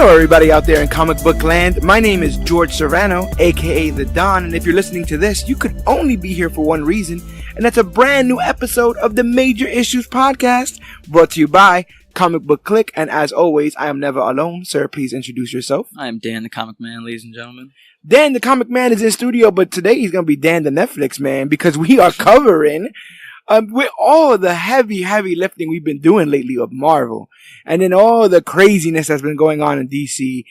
Hello, everybody out there in comic book land. My name is George Serrano, aka The Don, and if you're listening to this, you could only be here for one reason, and that's a brand new episode of the Major Issues Podcast, brought to you by Comic Book Clique. And as always, I am never alone. Sir, please introduce yourself. I am Dan the Comic Man, ladies and gentlemen. Dan the Comic Man is in studio, but today he's going to be Dan the Netflix Man, because we are covering with all the heavy lifting we've been doing lately of Marvel, and then all the craziness that's been going on in DC,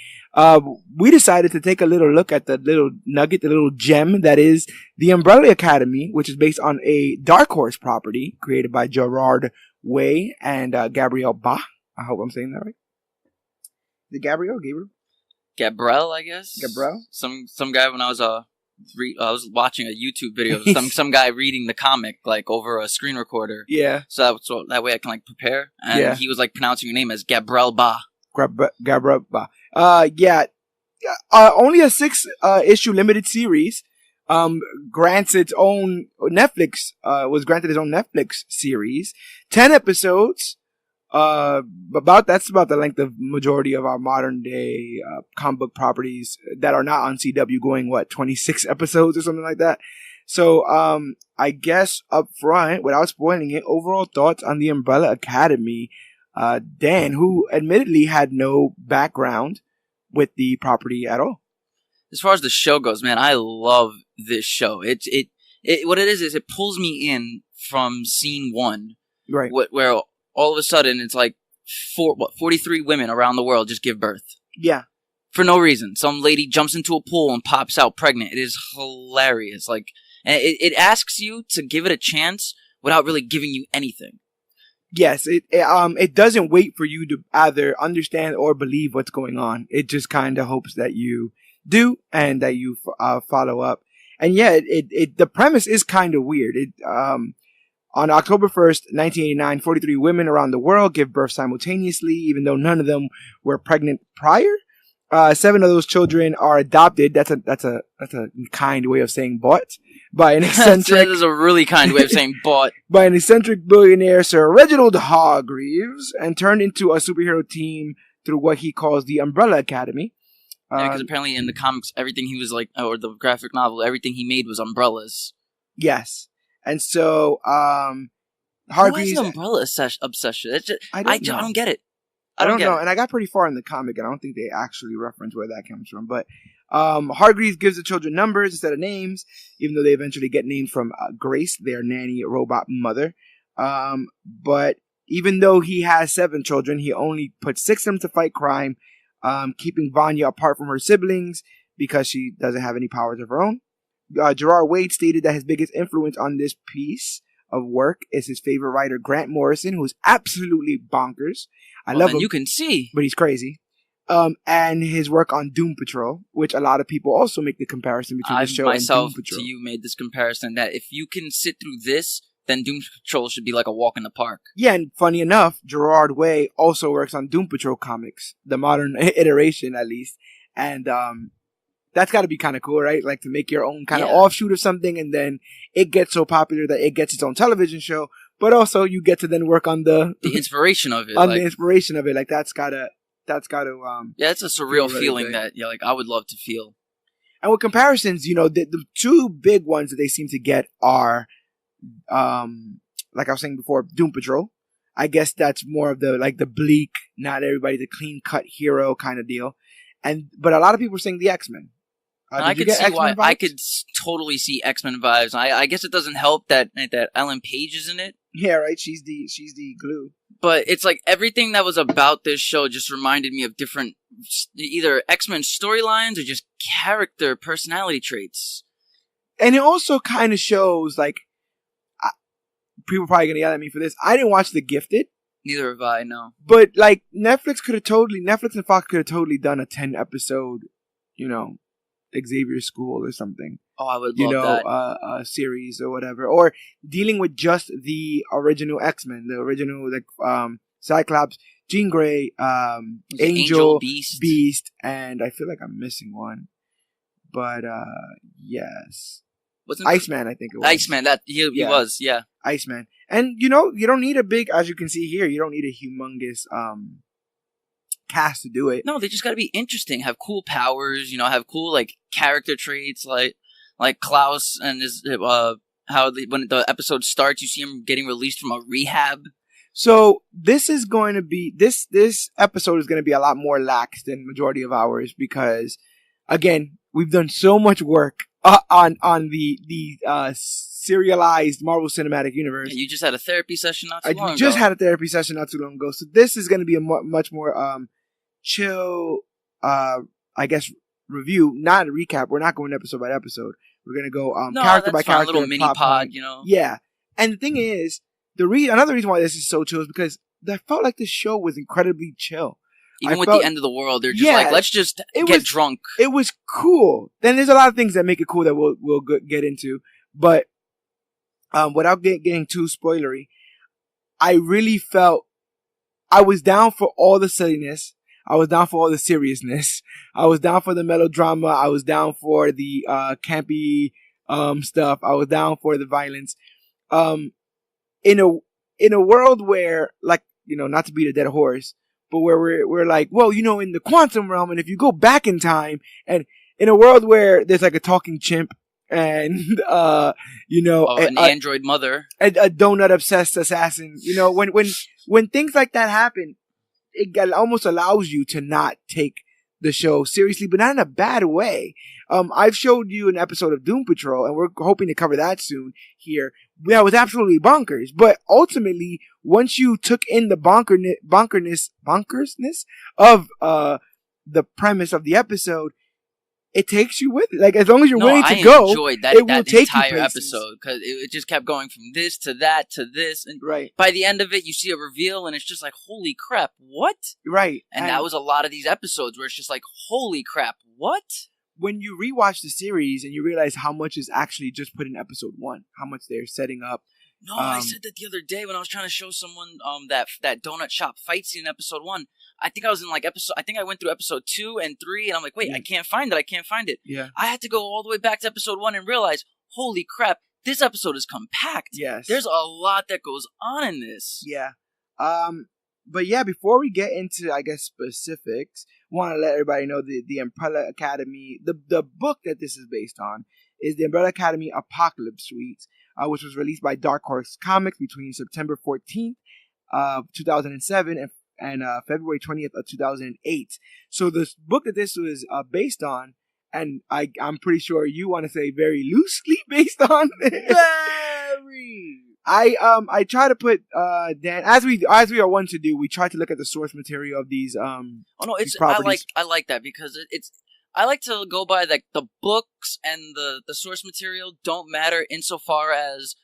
we decided to take a little look at the little nugget, the little gem that is the Umbrella Academy, which is based on a Dark Horse property created by Gerard Way and Gabriel Ba. I hope I'm saying that right. Is it Gabriel? Gabriel, I guess. Gabriel? Some guy when I was watching a YouTube video of some guy reading the comic like over a screen recorder. Yeah. So that way I can like prepare. And he was like pronouncing your name as Gabriel Ba. Gabriel Ba. Only a 6 issue limited series. Grants its own Netflix. Was granted its own Netflix series. 10 episodes. That's about the length of majority of our modern day comic book properties that are not on CW, going 26 episodes or something like that. So I guess up front, without spoiling it, overall thoughts on the Umbrella Academy. Dan, who admittedly had no background with the property at all. As far as the show goes, man, I love this show. What it is it pulls me in from scene 1, right? Where all of a sudden, it's like 43 women around the world just give birth. Yeah. For no reason. Some lady jumps into a pool and pops out pregnant. It is hilarious. Like, and it asks you to give it a chance without really giving you anything. Yes, it doesn't wait for you to either understand or believe what's going on. It just kind of hopes that you do and that you follow up. And yeah, the premise is kind of weird. On October 1st, 1989, 43 women around the world give birth simultaneously, even though none of them were pregnant prior. 7 of those children are adopted. That's a kind way of saying bought by an eccentric. That is a really kind way of saying bought by an eccentric billionaire, Sir Reginald Hargreaves, and turned into a superhero team through what he calls the Umbrella Academy. Yeah, because apparently in the comics, everything he was like, or the graphic novel, everything he made was umbrellas. Yes. And so, Hargreaves... Why is an umbrella obsession? I don't get it. I don't know. And I got pretty far in the comic, and I don't think they actually reference where that comes from. But Hargreaves gives the children numbers instead of names, even though they eventually get named from Grace, their nanny robot mother. But even though he has 7 children, he only puts 6 of them to fight crime, keeping Vanya apart from her siblings because she doesn't have any powers of her own. Gerard Wade stated that his biggest influence on this piece of work is his favorite writer, Grant Morrison, who's absolutely bonkers. I love him. You can see. But he's crazy. And his work on Doom Patrol, which a lot of people also make the comparison between the show and Doom Patrol. To you made this comparison that if you can sit through this, then Doom Patrol should be like a walk in the park. Yeah, and funny enough, Gerard Way also works on Doom Patrol comics, the modern iteration at least. And that's got to be kind of cool, right? Like to make your own kind of offshoot of something, and then it gets so popular that it gets its own television show. But also, you get to then work on the inspiration of it. The inspiration of it, like that's gotta. Yeah, it's a surreal feeling that like I would love to feel. And with comparisons, the 2 big ones that they seem to get are, like I was saying before, Doom Patrol. I guess that's more of the bleak, not everybody's a clean cut hero kind of deal. But a lot of people are saying the X-Men. I could see why. I could totally see X-Men vibes. I guess it doesn't help that Ellen Page is in it. Yeah, right. She's the glue. But it's like everything that was about this show just reminded me of different, either X-Men storylines or just character personality traits. And it also kind of shows people are probably gonna yell at me for this. I didn't watch The Gifted. Neither have I. No. But Netflix and Fox could have totally done a 10 episode, Xavier School or something. Oh, I would love that. A series or whatever. Or dealing with just the original X-Men, the original, Cyclops, Jean Grey, Angel, Beast, and I feel like I'm missing one. But, yes. Iceman, I think it was. Iceman, he was, yeah. Iceman. And, you don't need a big, as you can see here, you don't need a humongous cast to do it. No, they just got to be interesting, have cool powers, have cool like character traits, like Klaus and his when the episode starts, you see him getting released from a rehab. So this is going to be this episode is going to be a lot more lax than majority of ours because, again, we've done so much work on the serialized Marvel Cinematic Universe. Yeah, you just had a therapy session not too long ago. We just had a therapy session not too long ago. So this is going to be a much more chill, I guess, review, not a recap. We're not going episode by episode. We're going to go character by character. A little mini pod, Yeah. And the thing is, another reason why this is so chill is because I felt like this show was incredibly chill. Even with the end of the world, they're just like, let's just get drunk. It was cool. Then there's a lot of things that make it cool that we'll get into. But without getting too spoilery, I really felt I was down for all the silliness. I was down for all the seriousness. I was down for the melodrama. I was down for the campy stuff. I was down for the violence. In a world where, like, not to beat a dead horse, but where we're like, well, in the quantum realm, and if you go back in time, and in a world where there's like a talking chimp, and an android mother, a donut obsessed assassin, when things like that happen, it almost allows you to not take the show seriously, but not in a bad way. I've showed you an episode of Doom Patrol, and we're hoping to cover that soon here. That was absolutely bonkers. But ultimately, once you took in the bonkersness of the premise of the episode, it takes you with it. Like, as long as you're willing to go, I enjoyed that entire episode because it just kept going from this to that to this, and by the end of it, you see a reveal, and it's just like, holy crap, what? Right. And that was a lot of these episodes where it's just like, holy crap, what? When you rewatch the series and you realize how much is actually just put in episode 1, how much they're setting up. No, I said that the other day when I was trying to show someone that donut shop fight scene in episode 1. I think I was in I went through episode 2 and 3, and I'm like, wait, I can't find it. Yeah. I had to go all the way back to episode 1 and realize, holy crap, this episode is compact. Yes. There's a lot that goes on in this. Yeah. But yeah, before we get into, I guess, specifics, I want to let everybody know the Umbrella Academy, the book that this is based on is the Umbrella Academy Apocalypse Suite, which was released by Dark Horse Comics between September 14th, 2007 and February 20th of 2008. So the book that this was based on, and I'm pretty sure you want to say very loosely based on. Very. I try to put Dan, as we are one to do, we try to look at the source material of these I like that because I like to go by like the books and the source material don't matter insofar as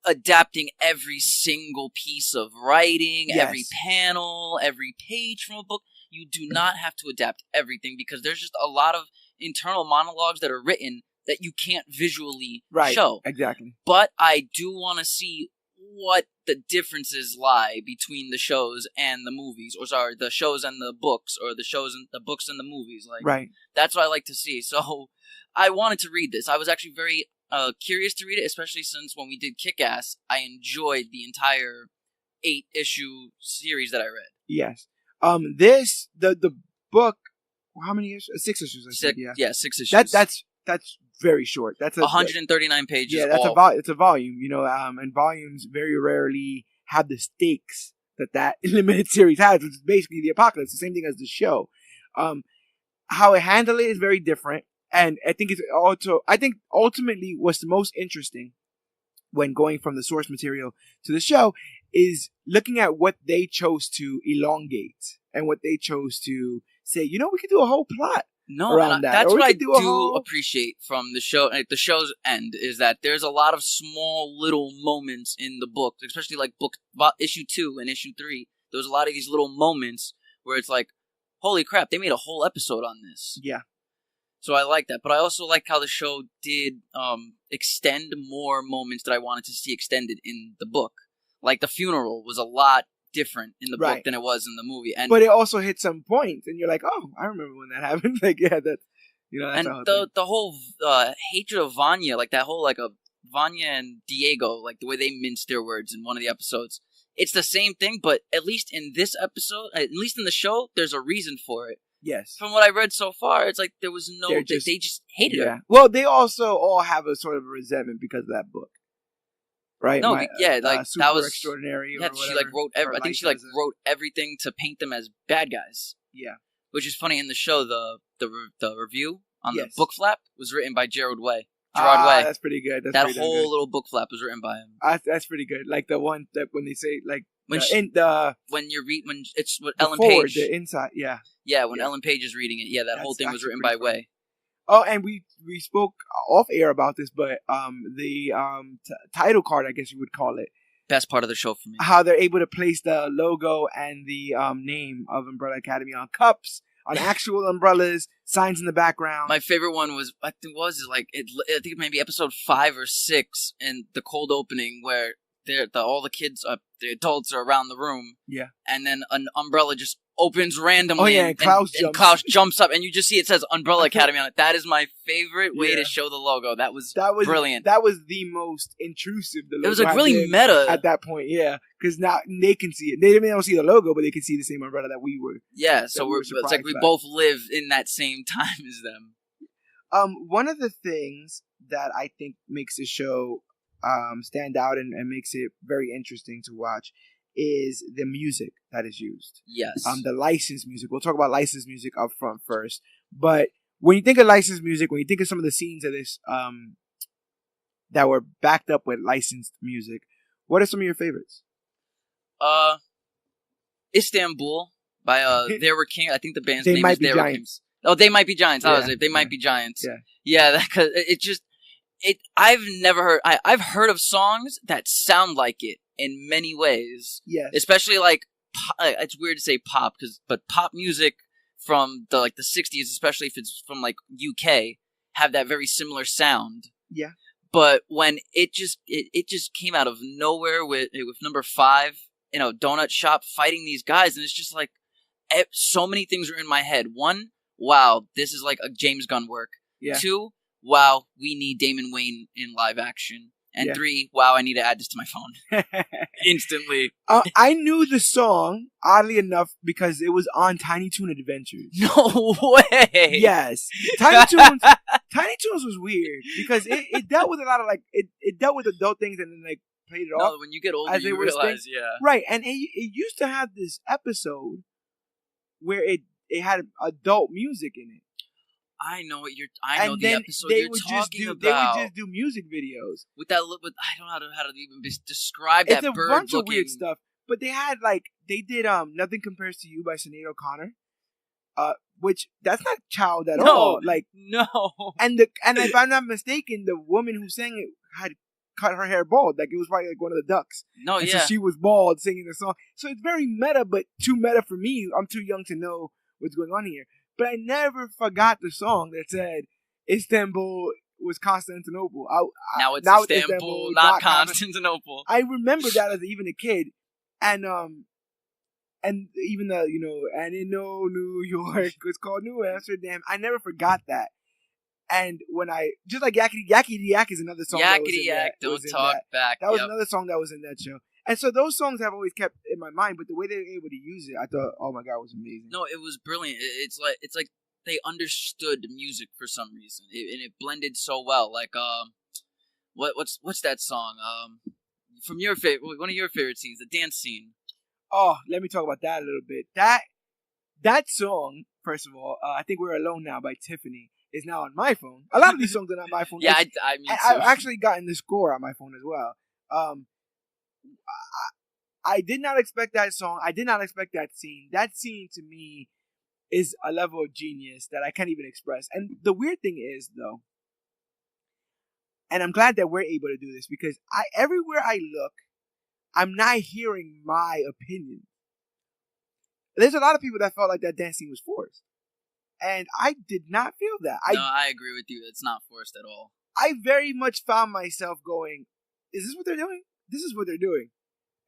adapting every single piece of writing, every panel, every page from a book. You do not have to adapt everything because there's just a lot of internal monologues that are written that you can't visually show. Exactly. But I do want to see what the differences lie between the shows and the movies, or sorry, the shows and the books, or the shows and the books and the movies. Like, that's what I like to see. So I wanted to read this. I was actually very curious to read it, especially since when we did Kick-Ass, I enjoyed the entire 8-issue series that I read. Yes. The book. How many issues? 6 issues. I said, yeah, 6 issues. That's very short. That's 139 pages. Yeah, it's a volume. And volumes very rarely have the stakes that limited series has, which is basically the apocalypse. The same thing as the show. How it handled it is very different, and I think ultimately what's the most interesting when going from the source material to the show is looking at what they chose to elongate and what they chose to say. We could do a whole plot. That's what I do appreciate from the show. At the show's end is that there's a lot of small little moments in the book, especially like issue 2 and issue 3. There was a lot of these little moments where it's like, holy crap, they made a whole episode on this. Yeah. So I like that, but I also like how the show did extend more moments that I wanted to see extended in the book. Like the funeral was a lot different in the book than it was in the movie, but it also hit some points, and you're like, "Oh, I remember when that happened." Like, yeah, that's That's and the whole hatred of Vanya, like that whole Vanya and Diego, like the way they minced their words in one of the episodes, it's the same thing, but at least in this episode, at least in the show, there's a reason for it. Yes. From what I read so far, it's like there was no... They just hated her. Well, they also all have a sort of a resentment because of that book. Right? No, like Super that was... Extraordinary or whatever. She like wrote... I think she like wrote everything to paint them as bad guys. Yeah. Which is funny, in the show, the review on the book flap was written by Gerard Way. That's pretty good. That whole little book flap was written by him. That's pretty good. Like the one that when they say like when it's what Ellen forward, Page, the inside, when Ellen Page is reading it, that whole thing was written by Way. Oh, and we spoke off air about this, but the title card, I guess you would call it, best part of the show for me. How they're able to place the logo and the name of Umbrella Academy on cups, on actual umbrellas, signs in the background. My favorite one was, I think maybe episode 5 or 6 in the cold opening where all the kids, the adults are around the room. Yeah. And then an umbrella just opens randomly. Oh, yeah, and Klaus jumps up, and you just see it says Umbrella Academy on it. That is my favorite way to show the logo. That was brilliant. That was the most intrusive. The logo it was like really meta at that point, because now they can see it. They don't see the logo, but they can see the same umbrella that we were. Yeah, so it's like we both live in that same time as them. One of the things that I think makes the show stand out and makes it very interesting to watch is the music that is used. Yes. The licensed music. We'll talk about licensed music up front first. But when you think of licensed music, when you think of some of the scenes of this that were backed up with licensed music, what are some of your favorites? Istanbul by There Were Kings. I think the band's name is There Were Kings. Oh, They Might Be Giants. They Might Be Giants. Yeah, because I've never heard... I've heard of songs that sound like it in many ways. Yes. Especially like... it's weird to say pop, but pop music from the 60s, especially if it's from like UK, have that very similar sound. Yeah. But when it just came out of nowhere with number 5, donut shop fighting these guys, and it's just like so many things are in my head. 1, wow, this is like a James Gunn work. Yeah. 2, wow, we need Damon Wayne in live action. And 3, wow, I need to add this to my phone. Instantly. I knew the song, oddly enough, because it was on Tiny Toon Adventures. No way! Yes. Tiny Toons was weird, because it dealt with a lot of, it dealt with adult things and then, played it off. No, when you get older, you realize, Right, and it used to have this episode where it had adult music in it. I know the episode you're talking about. They would just do music videos with that. I don't know how to even describe that. It's a bunch of weird stuff. But they had they did "Nothing Compares to You" by Sinead O'Connor, which that's not child at all. No. And if I'm not mistaken, the woman who sang it had cut her hair bald. It was probably one of the ducks. No, So she was bald singing the song. So it's very meta, but too meta for me. I'm too young to know what's going on here. But I never forgot the song that said Istanbul was Constantinople. Now it's Istanbul, not Constantinople. I remember that as even a kid. And even and in New York, it's called New Amsterdam. I never forgot that. And when just like Yakety Yak is another song. Yakety Yak, don't talk back. That was another song that was in that show. And so those songs have always kept in my mind, but the way they were able to use it, I thought, oh my God, it was amazing. No, it was brilliant. It's like they understood music for some reason, and it blended so well. What's that song? From your favorite, one of your favorite scenes, the dance scene. Oh, let me talk about that a little bit. That song, first of all, I think We're Alone Now by Tiffany is now on my phone. A lot of these songs are on my phone. Yeah, I mean, I've actually gotten the score on my phone as well. I did not expect that song. I did not expect that scene. That scene to me is a level of genius that I can't even express. And the weird thing is, though, and I'm glad that we're able to do this, because everywhere I look, I'm not hearing my opinion. There's a lot of people that felt like that dance scene was forced. And I did not feel that. No, I agree with you. It's not forced at all. I very much found myself going, is this what they're doing? This is what they're doing.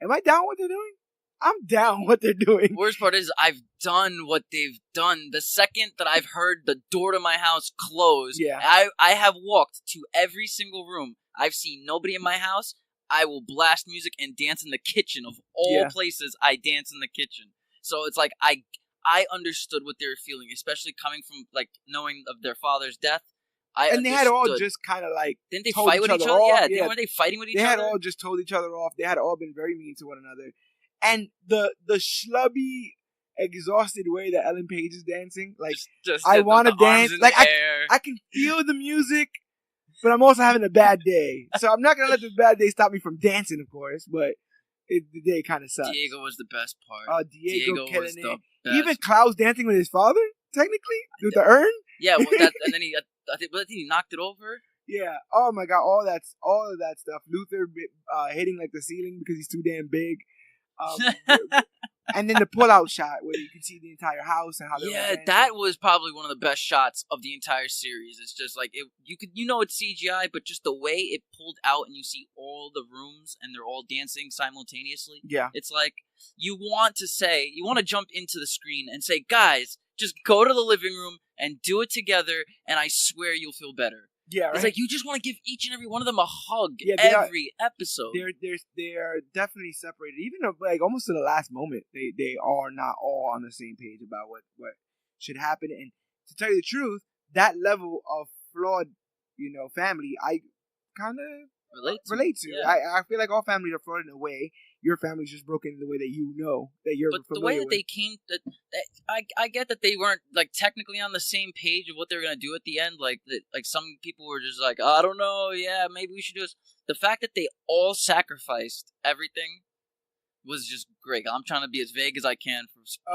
Am I down what they're doing? I'm down what they're doing. Worst part is I've done what they've done. The second that I've heard the door to my house close, I have walked to every single room. I've seen nobody in my house. I will blast music and dance in the kitchen of all places. I dance in the kitchen. So it's like I understood what they were feeling, especially coming from like knowing of their father's death. And they had all just kind of like didn't they fight with each other? Yeah, weren't they fighting with each other? They had all just told each other off. They had all been very mean to one another. And the schlubby, exhausted way that Ellen Page is dancing, like just I want to dance, like I can feel the music, but I'm also having a bad day, so I'm not gonna let the bad day stop me from dancing, of course. But the day kind of sucks. Diego was the best part. Diego killing was it. The best. Even Klaus dancing with his father, technically, with the urn. Yeah, well, and then I think he knocked it over. Yeah. Oh my God. All of that stuff. Luther hitting like the ceiling because he's too damn big. And then the pull-out shot where you can see the entire house and how they that was probably one of the best shots of the entire series. It's just like it's CGI, but just the way it pulled out and you see all the rooms and they're all dancing simultaneously. Yeah, it's like you want to jump into the screen and say, guys, just go to the living room and do it together, and I swear you'll feel better. Yeah, right? It's like you just want to give each and every one of them a hug every episode. They're definitely separated. Even like almost to the last moment, they are not all on the same page about what should happen. And to tell you the truth, that level of flawed, family, I kind of relate to. Yeah. I feel like all families are flawed in a way. Your family's just broken in the way that that you're familiar with. But the way that they came, I get that they weren't like technically on the same page of what they were gonna do at the end. Like some people were just like, I don't know, yeah, maybe we should do this. The fact that they all sacrificed everything was just great. I'm trying to be as vague as I can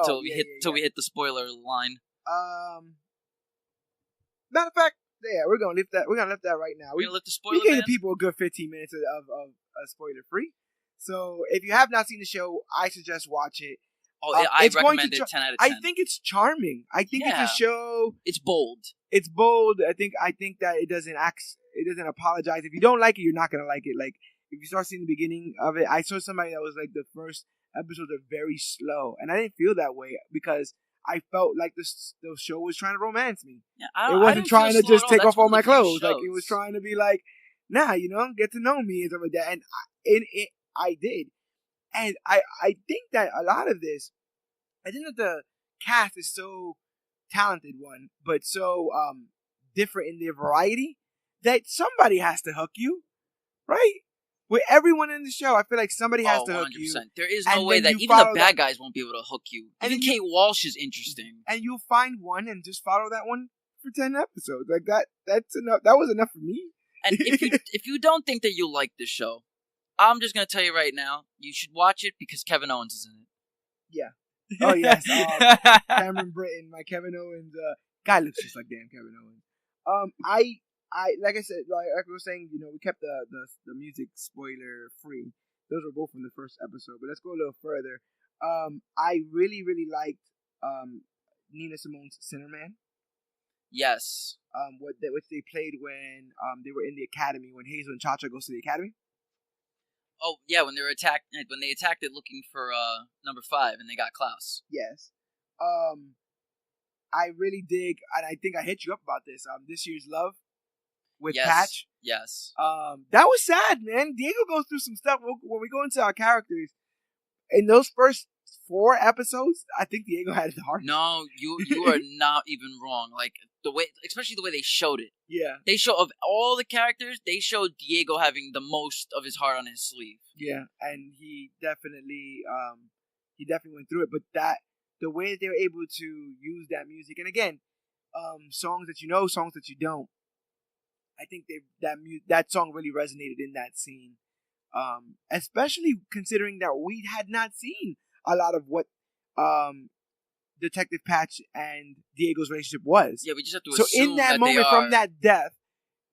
till we hit the spoiler line. Matter of fact, yeah, we're gonna lift that. We're gonna lift that right now. We're gonna lift the spoiler. We gave the people a good 15 minutes of spoiler free. So if you have not seen the show, I suggest watch it. Oh, yeah, I recommend it 10 out of 10. I think it's charming. I think it's a show. It's bold. It's bold. I think that it doesn't apologize. If you don't like it, you're not gonna like it. Like if you start seeing the beginning of it, I saw somebody that was like the first episodes are very slow, and I didn't feel that way because I felt like the show was trying to romance me. Yeah, it wasn't trying to just take off all my clothes. Like it was trying to be like, nah, get to know me and stuff like that. And I did. And I think that a lot of this, I think that the cast is so talented, but so different in their variety that somebody has to hook you, right? With everyone in the show, I feel like somebody has to hook 100%. You. There is no way that even the bad guys won't be able to hook you. Even Kate Walsh is interesting. And you'll find one and just follow that one for 10 episodes. Like that's enough. That was enough for me. And if you don't think that you'll like this show, I'm just going to tell you right now, you should watch it because Kevin Owens is in it. Yeah. Oh, yes. Cameron Britton, my Kevin Owens. Guy looks just like damn Kevin Owens. I like I said, like I was saying, we kept the music spoiler free. Those were both from the first episode. But let's go a little further. I really, really liked Nina Simone's Sinnerman. Yes. Which they played when they were in the academy, when Hazel and Cha-Cha goes to the academy. Oh yeah, when they attacked it looking for number 5 and they got Klaus. Yes. I really dig, and I think I hit you up about this. This year's Love with Patch. Yes. That was sad, man. Diego goes through some stuff when we go into our characters. In those first 4 episodes, I think Diego had it hard. No, you are not even wrong. Like especially the way they showed it. Yeah. They show of all the characters, they showed Diego having the most of his heart on his sleeve. Yeah, and he definitely went through it. But the way that they were able to use that music, and again, songs that you know, songs that you don't. I think that song really resonated in that scene. Especially considering that we had not seen a lot of what Detective Patch and Diego's relationship was. Yeah, we just have to assume in that moment, from that death,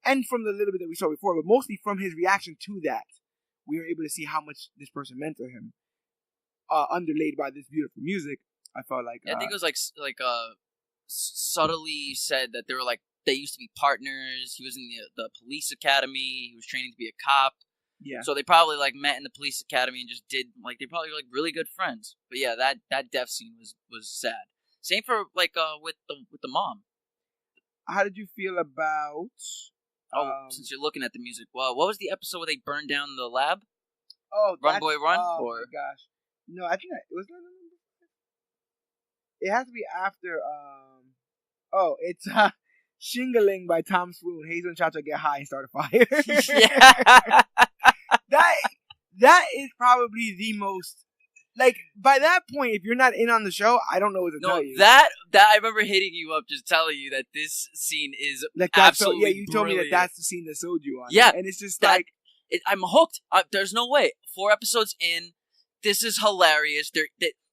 and from the little bit that we saw before, but mostly from his reaction to that, we were able to see how much this person meant to him. Underlaid by this beautiful music, I felt like I think it was like subtly said that they used to be partners. He was in the police academy. He was training to be a cop. Yeah. So they probably met in the police academy and just did they probably were really good friends. But yeah, that death scene was sad. Same for with the mom. How did you feel about? Since you're looking at the music, well, what was the episode where they burned down the lab? Oh, Run Boy Run? Oh my gosh. No, I think it was not. It has to be after. Oh, it's Shingling by Tom Swoon. Hazel and Cha-Cha get high and start a fire. Yeah. that is probably the most. Like, by that point, if you're not in on the show, I don't know what to tell you. That I remember hitting you up, just telling you that this scene is like absolutely you told me that's the scene that sold you on. Yeah, and it's just I'm hooked. There's no way. 4 episodes in, this is hilarious.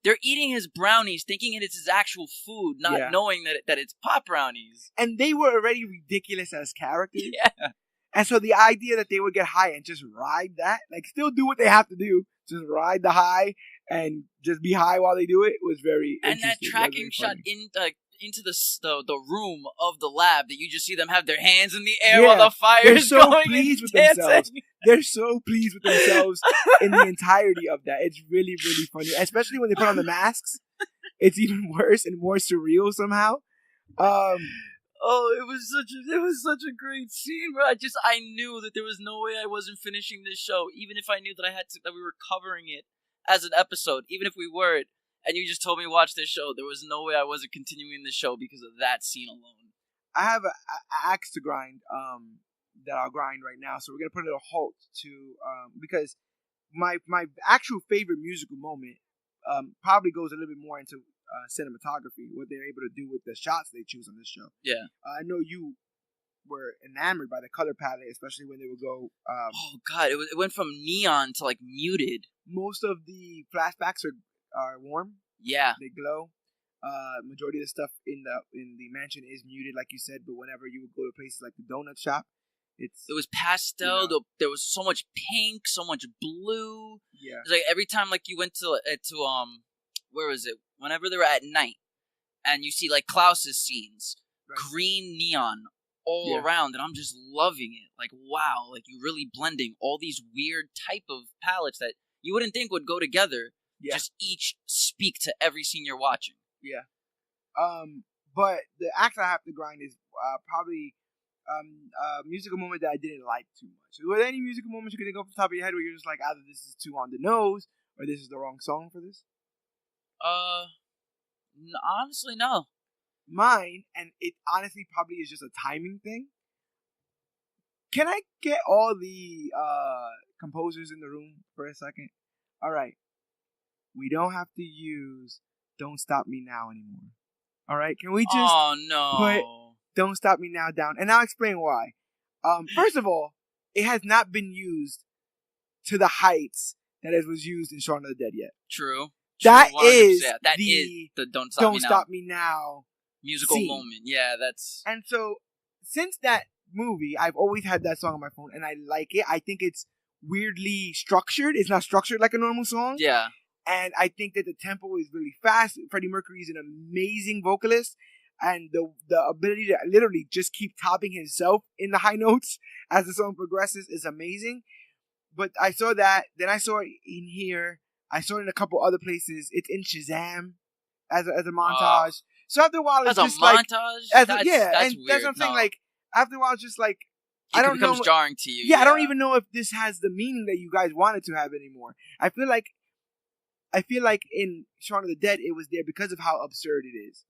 They're eating his brownies, thinking it's his actual food, not knowing that it's pop brownies. And they were already ridiculous as characters. Yeah. And so the idea that they would get high and just ride that, like still do what they have to do, just ride the high and just be high while they do it, was very interesting. And that tracking shot into the room of the lab that you just see them have their hands in the air while the fire is going. They're so pleased with themselves. They're so pleased with themselves in the entirety of that. It's really, really funny, especially when they put on the masks. It's even worse and more surreal somehow. Oh, it was such a great scene where I knew that there was no way I wasn't finishing this show, even if I knew that we were covering it as an episode, even if we weren't. And you just told me to watch this show. There was no way I wasn't continuing the show because of that scene alone. I have an axe to grind that I'll grind right now, so we're gonna put it a halt to because my actual favorite musical moment probably goes a little bit more into cinematography, what they're able to do with the shots they choose on this show. Yeah, I know you were enamored by the color palette, especially when they would go. Oh God, it went from neon to like muted. Most of the flashbacks are warm. Yeah, they glow. Majority of the stuff in the mansion is muted, like you said. But whenever you would go to places like the donut shop, it was pastel. There was so much pink, so much blue. Yeah, it's like every time like you went to where was it? Whenever they were at night, and you see like Klaus's scenes, green neon all around, and I'm just loving it. Like, wow, like you're really blending all these weird type of palettes that you wouldn't think would go together. Yeah. Just each speak to every scene you're watching. Yeah. But the act I have to grind is probably a musical moment that I didn't like too much. Were there any musical moments you can think of off the top of your head where you're just like, either this is too on the nose or this is the wrong song for this? Honestly, no. Mine, and it honestly probably is just a timing thing. Can I get all the composers in the room for a second? All right. We don't have to use Don't Stop Me Now anymore. All right? Can we just put Don't Stop Me Now down? And I'll explain why. First of all, it has not been used to the heights that it was used in Shaun of the Dead yet. True. That is the Don't Stop Me Now musical scene. Moment. Yeah, that's... And so, since that movie, I've always had that song on my phone, and I like it. I think it's weirdly structured. It's not structured like a normal song. Yeah. And I think that the tempo is really fast. Freddie Mercury is an amazing vocalist. And the ability to literally just keep topping himself in the high notes as the song progresses is amazing. But I saw that. Then I saw it in here. I saw it in a couple other places. It's in Shazam as a montage. So after a while, it's just like... That's montage? That's weird. That's what I'm saying. Like, after a while, it's just like... I don't know. It becomes jarring to you. Yeah, I don't even know if this has the meaning that you guys wanted to have anymore. I feel like in Shaun of the Dead, it was there because of how absurd it is.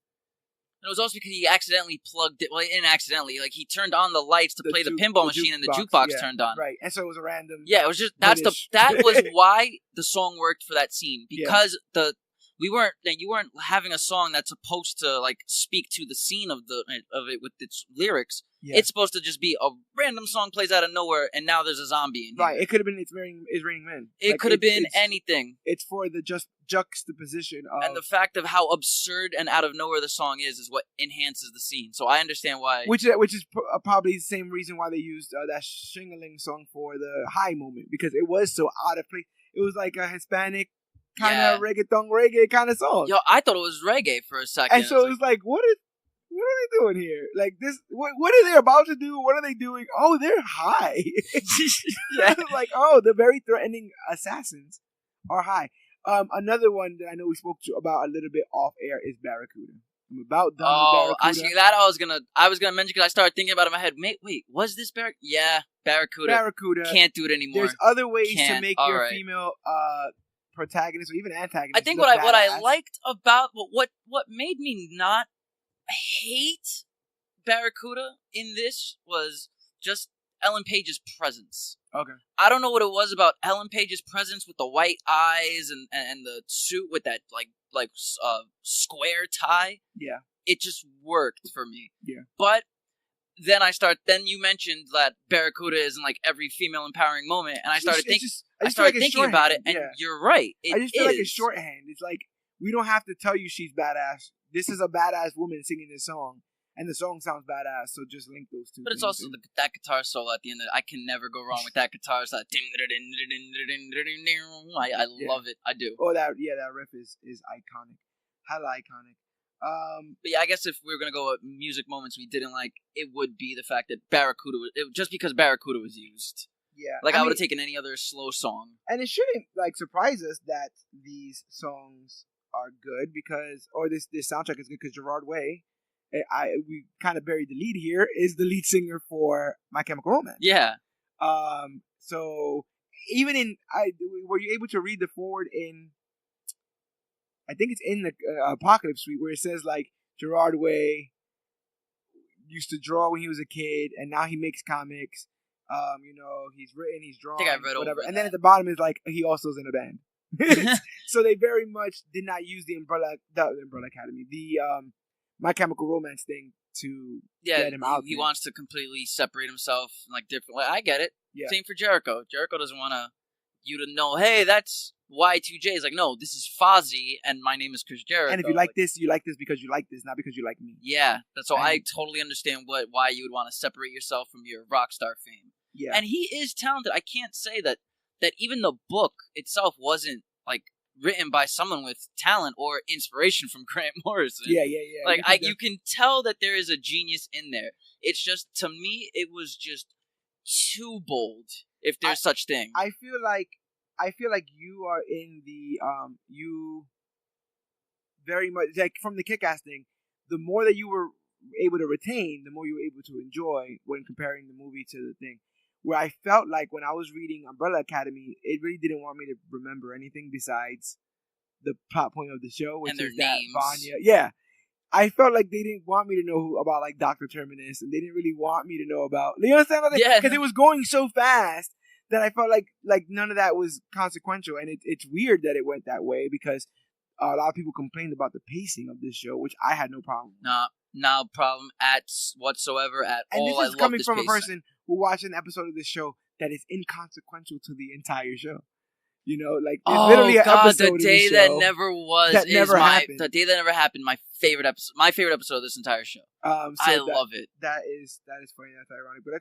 And it was also because he accidentally plugged it. Well, he didn't accidentally. Like, he turned on the lights to play the pinball machine, and the jukebox turned on. Right, and so it was a random... Yeah, it was just... That was why the song worked for that scene. Because you weren't having a song that's supposed to, like, speak to the scene of it with its lyrics. Yeah. It's supposed to just be a random song plays out of nowhere, and now there's a zombie in here. Right, it could have been It's Raining Men. It could have been anything. It's for the juxtaposition of... And the fact of how absurd and out of nowhere the song is what enhances the scene. So I understand why. Which is probably the same reason why they used that Shingling song for the high moment, because it was so out of place. It was like a Hispanic kind of reggae kind of song. Yo, I thought it was reggae for a second. And so it was like, what are they doing here? Like this, what are they about to do? What are they doing? Oh, they're high. Yeah, like the very threatening assassins are high. Another one that I know we spoke about a little bit off air is Barracuda. I'm about done with Barracuda. Actually, that I was gonna mention because I started thinking about it in my head. Wait, was this Barracuda? Yeah, Barracuda. Barracuda. Can't do it anymore. There's other ways to make your female protagonist or even antagonist. I think what I liked about what made me not hate Barracuda in this was just Ellen Page's presence. Okay. I don't know what it was about Ellen Page's presence with the white eyes and the suit with that like square tie. Yeah. It just worked for me. Yeah. But then you mentioned that Barracuda is in like every female empowering moment, and I started thinking about it, and you're right. I just feel like a shorthand. It's like we don't have to tell you she's badass. This is a badass woman singing this song. And the song sounds badass, so just link those two. But it's also that guitar solo at the end. I can never go wrong with that guitar. It's like, I love it. I do. Oh, that riff is iconic. Hella iconic. But yeah, I guess if we were gonna go with music moments we didn't like, it would be the fact that Barracuda just because Barracuda was used. Yeah. Like I would have taken any other slow song. And it shouldn't like surprise us that these songs are good this soundtrack is good because Gerard Way. We kind of buried the lead here, is the lead singer for My Chemical Romance. Yeah. So even were you able to read the forward in, I think it's in the Apocalypse Suite where it says like Gerard Way used to draw when he was a kid and now he makes comics. He's written, he's drawn, I think I read whatever. Over and that. then at the bottom is like he also is in a band. So they very much did not use the Umbrella Academy, the My Chemical Romance thing to get him out. He wants to completely separate himself in like different way. I get it. Yeah. Same for Jericho. Jericho doesn't want you to know, hey, that's Y2J. It's like, no, this is Fozzy, and my name is Chris Jericho. And if you like this, you like this because you like this, not because you like me. Yeah, so I totally understand why you would want to separate yourself from your rock star fame. Yeah, and he is talented. I can't say that even the book itself wasn't like written by someone with talent or inspiration from Grant Morrison. Yeah. Like you can tell that there is a genius in there. It's just, to me, it was just too bold, if there's such thing. I feel like you are in the you very much like from the Kick-Ass thing. The more that you were able to retain, the more you were able to enjoy when comparing the movie to the thing. Where I felt like when I was reading Umbrella Academy, it really didn't want me to remember anything besides the plot point of the show, which is that Vanya. Yeah, I felt like they didn't want me to know about like Dr. Terminus, and they didn't really want me to know about. You understand? Because it was going so fast that I felt like none of that was consequential, and it's weird that it went that way because a lot of people complained about the pacing of this show, which I had no problem with. No problem whatsoever at all. And this is coming from a person who watched an episode of this show that is inconsequential to the entire show. You know, like there's literally an episode the day in the that show never was that never happened. The day that never happened. My favorite episode of this entire show. I love it. That is funny. That's ironic. But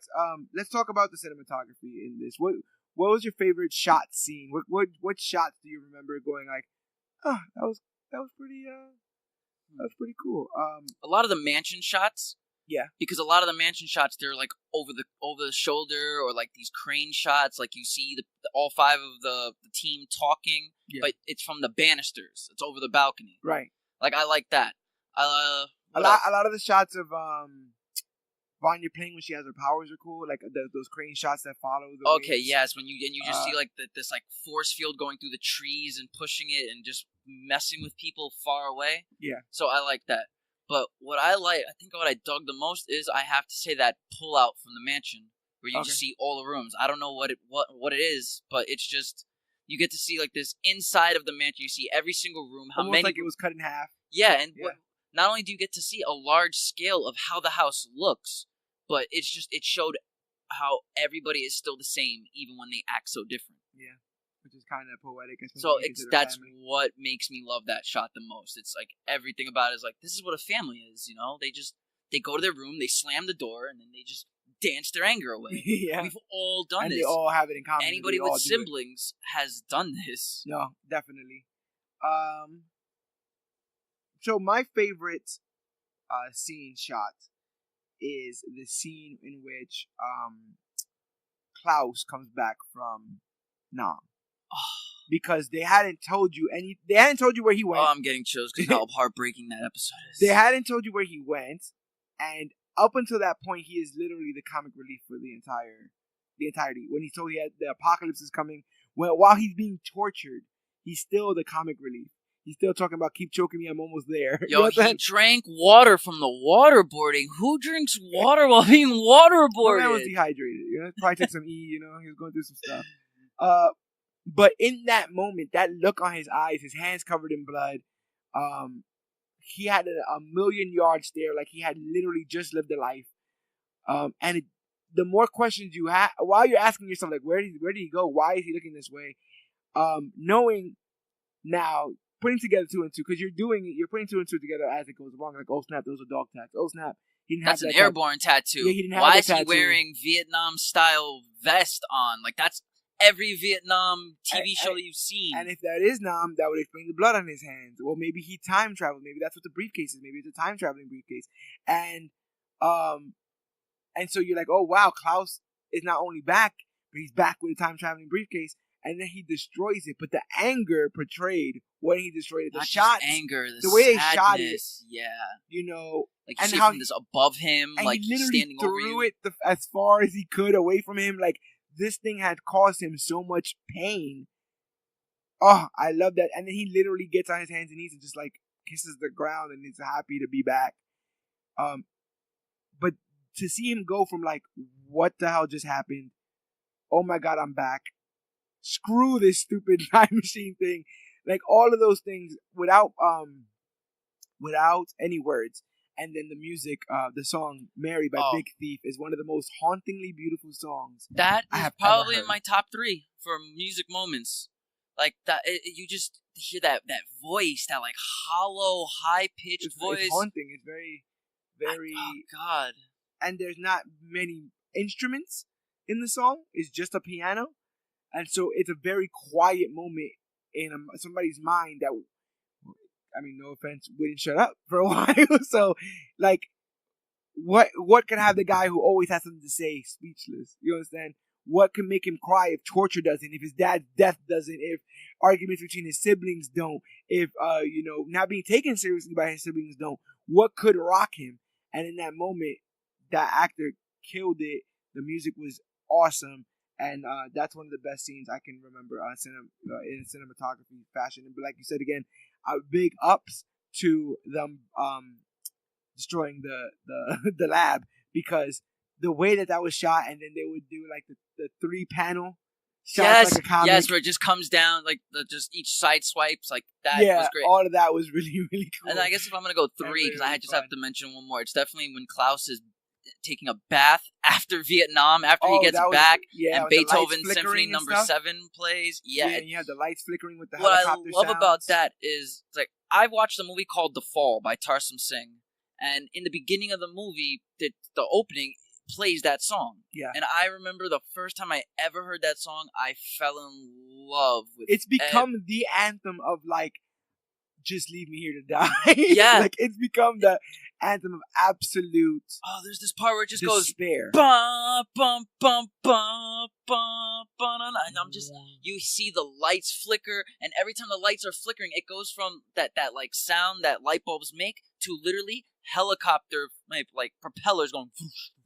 let's talk about the cinematography in this. What was your favorite shot scene? What shots do you remember going like, oh, that was pretty cool. A lot of the mansion shots. Yeah. Because a lot of the mansion shots, they're like over the shoulder or like these crane shots. Like you see all five of the team talking, but it's from the banisters. It's over the balcony. Right. Like I like that. A lot of the shots of Vanya playing when she has her powers are cool. Like those crane shots that follow. Yes. When you just see like this like force field going through the trees and pushing it and just messing with people far away. Yeah. So I like that. But what I dug the most is I have to say that pull out from the mansion where you just see all the rooms. I don't know what it is, but it's just you get to see like this inside of the mansion. You see every single room. Almost like it was cut in half. Yeah, and not only do you get to see a large scale of how the house looks, but it showed how everybody is still the same even when they act so different. Yeah. Which is kind of poetic. So that's what makes me love that shot the most. It's like everything about it is like, this is what a family is, you know? They go to their room, they slam the door, and then they just dance their anger away. Yeah. We've all done this. And they all have it in common. Anybody with siblings has done this. No, definitely. So my favorite scene shot is the scene in which Klaus comes back from Nam. because they hadn't told you They hadn't told you where he went. Oh, I'm getting chills because how heartbreaking that episode is. They hadn't told you where he went, and up until that point, he is literally the comic relief for the entirety. When he's told the apocalypse is coming, while he's being tortured, he's still the comic relief. He's still talking about keep choking me, I'm almost there. Yo, he drank water from the waterboarding. Who drinks water while being waterboarded? Man was dehydrated. Probably took some E. He was going through some stuff. But in that moment, that look on his eyes, his hands covered in blood, he had a million-yard stare, like he had literally just lived a life. The more questions you have, while you're asking yourself, like, where did he go? Why is he looking this way? Knowing now, putting together 2 and 2, because you're putting 2 and 2 together as it goes along. Like, oh snap, those are dog tags. Oh snap, he didn't that's have an airborne tattoo. Yeah, he didn't have Why that is he tattoo. wearing Vietnam-style vest on? Like, that's every Vietnam TV show that you've seen. And if that is Nam, that would explain the blood on his hands. Well, maybe he time traveled. Maybe that's what the briefcase is. Maybe it's a time traveling briefcase. And so you're like, oh wow, Klaus is not only back, but he's back with a time traveling briefcase. And then he destroys it. But the anger portrayed when he destroyed it, the shots, anger, the way sadness, they shot it, like and how from this above him, and like he literally standing over you. threw it as far as he could away from him. Like, this thing had caused him so much pain. Oh, I love that. And then he literally gets on his hands and knees and just like kisses the ground and is happy to be back. But to see him go from like, what the hell just happened? Oh my God, I'm back. Screw this stupid time machine thing. Like, all of those things without any words. And then the music, the song "Mary" by Big Thief is one of the most hauntingly beautiful songs. That is probably in my top 3 for music moments. Like that, you just hear that voice, that like hollow, high pitched voice. It's haunting. It's very, very. Oh God! And there's not many instruments in the song. It's just a piano, and so it's a very quiet moment in somebody's mind that. I mean, no offense, wouldn't shut up for a while. So, like, what can have the guy who always has something to say speechless? You understand? What can make him cry if torture doesn't? If his dad's death doesn't? If arguments between his siblings don't? If not being taken seriously by his siblings don't? What could rock him? And in that moment, that actor killed it. The music was awesome. And that's one of the best scenes I can remember in cinematography fashion. But like you said again, big ups to them destroying the lab, because the way that was shot, and then they would do like the 3-panel shots, like a comic. Yes, where it just comes down, like just each side swipes, like that was great. All of that was really, really cool. And I guess if I'm gonna go 3, because I just have to mention one more, it's definitely when Klaus is taking a bath after Vietnam, after he gets back, and Beethoven Symphony No. 7 plays. And you have the lights flickering with the helicopter What I love sounds. about that is, it's like, I watched a movie called The Fall by Tarsem Singh, and in the beginning of the movie, the opening plays that song. Yeah. And I remember the first time I ever heard that song, I fell in love with it. It's become the anthem of, like, just leave me here to die. Yeah. Like, it's become the anthem of absolute. Oh, there's this part where it just despair. Goes bum bum bum bum bum bum, and I'm just, you see the lights flicker, and every time the lights are flickering, it goes from that like sound that light bulbs make to literally helicopter like propellers going.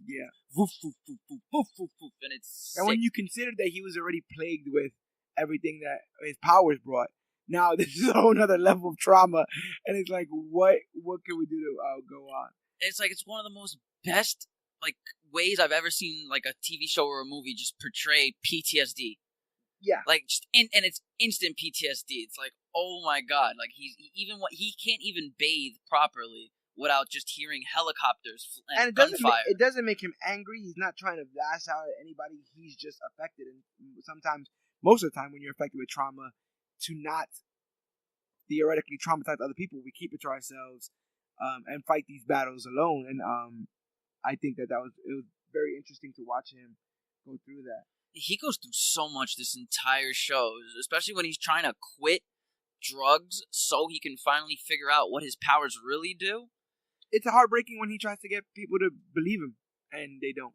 Yeah. Woof, woof, woof, woof, woof, woof, woof, and it's and when you consider that he was already plagued with everything that his powers brought. Now this is a whole other level of trauma, and it's like, what can we do to go on? It's like, it's one of the most best like ways I've ever seen like a TV show or a movie just portray PTSD. Yeah, like just and it's instant PTSD. It's like, oh my God, like he can't even bathe properly without just hearing helicopters and gunfire. It doesn't make him angry. He's not trying to lash out at anybody. He's just affected, and most of the time, when you're affected with trauma, to not theoretically traumatize other people, we keep it to ourselves and fight these battles alone. And I think it was very interesting to watch him go through that. He goes through so much this entire show, especially when he's trying to quit drugs so he can finally figure out what his powers really do. It's heartbreaking when he tries to get people to believe him and they don't.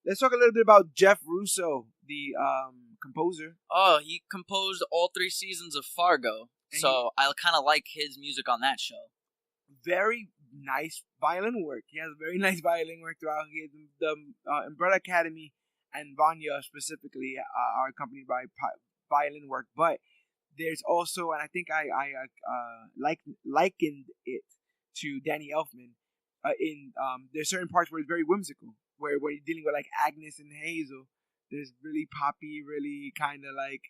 let's talk a little bit about Jeff Russo, the composer. Oh, he composed all 3 seasons of Fargo, so I kind of like his music on that show. Very nice violin work. He has very nice violin work throughout. He has the Umbrella Academy and Vanya specifically are accompanied by violin work, but there's also, and I think I likened it to Danny Elfman. There's certain parts where it's very whimsical, where when you're dealing with like Agnes and Hazel, there's really poppy, really kind of like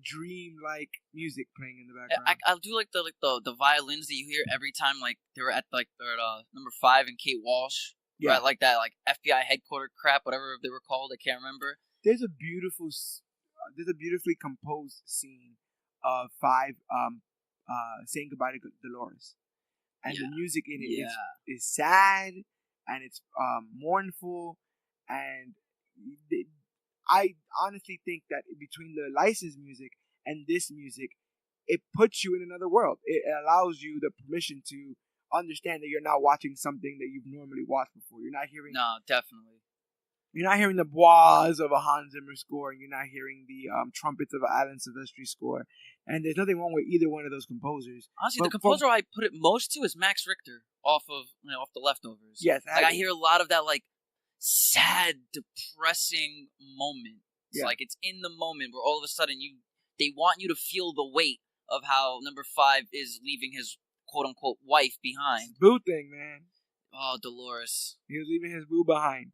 dream-like music playing in the background. I do like the violins that you hear every time like they were at like their number 5 and Kate Walsh. Yeah, right, like that, like FBI headquarters crap, whatever they were called. I can't remember. There's a beautifully composed scene of 5 saying goodbye to Dolores, and the music in it is sad and it's mournful, and I honestly think that between the licensed music and this music, it puts you in another world. It allows you the permission to understand that you're not watching something that you've normally watched before. You're not hearing... No, definitely. You're not hearing the bois of a Hans Zimmer score, and you're not hearing the trumpets of an Alan Silvestri score. And there's nothing wrong with either one of those composers. Honestly, the composer I put it most to is Max Richter off of The Leftovers. Yes, like I hear a lot of that like sad, depressing moment. It's like it's in the moment where all of a sudden they want you to feel the weight of how number 5 is leaving his quote-unquote wife behind. Boo thing, man. Oh, Dolores. He was leaving his boo behind.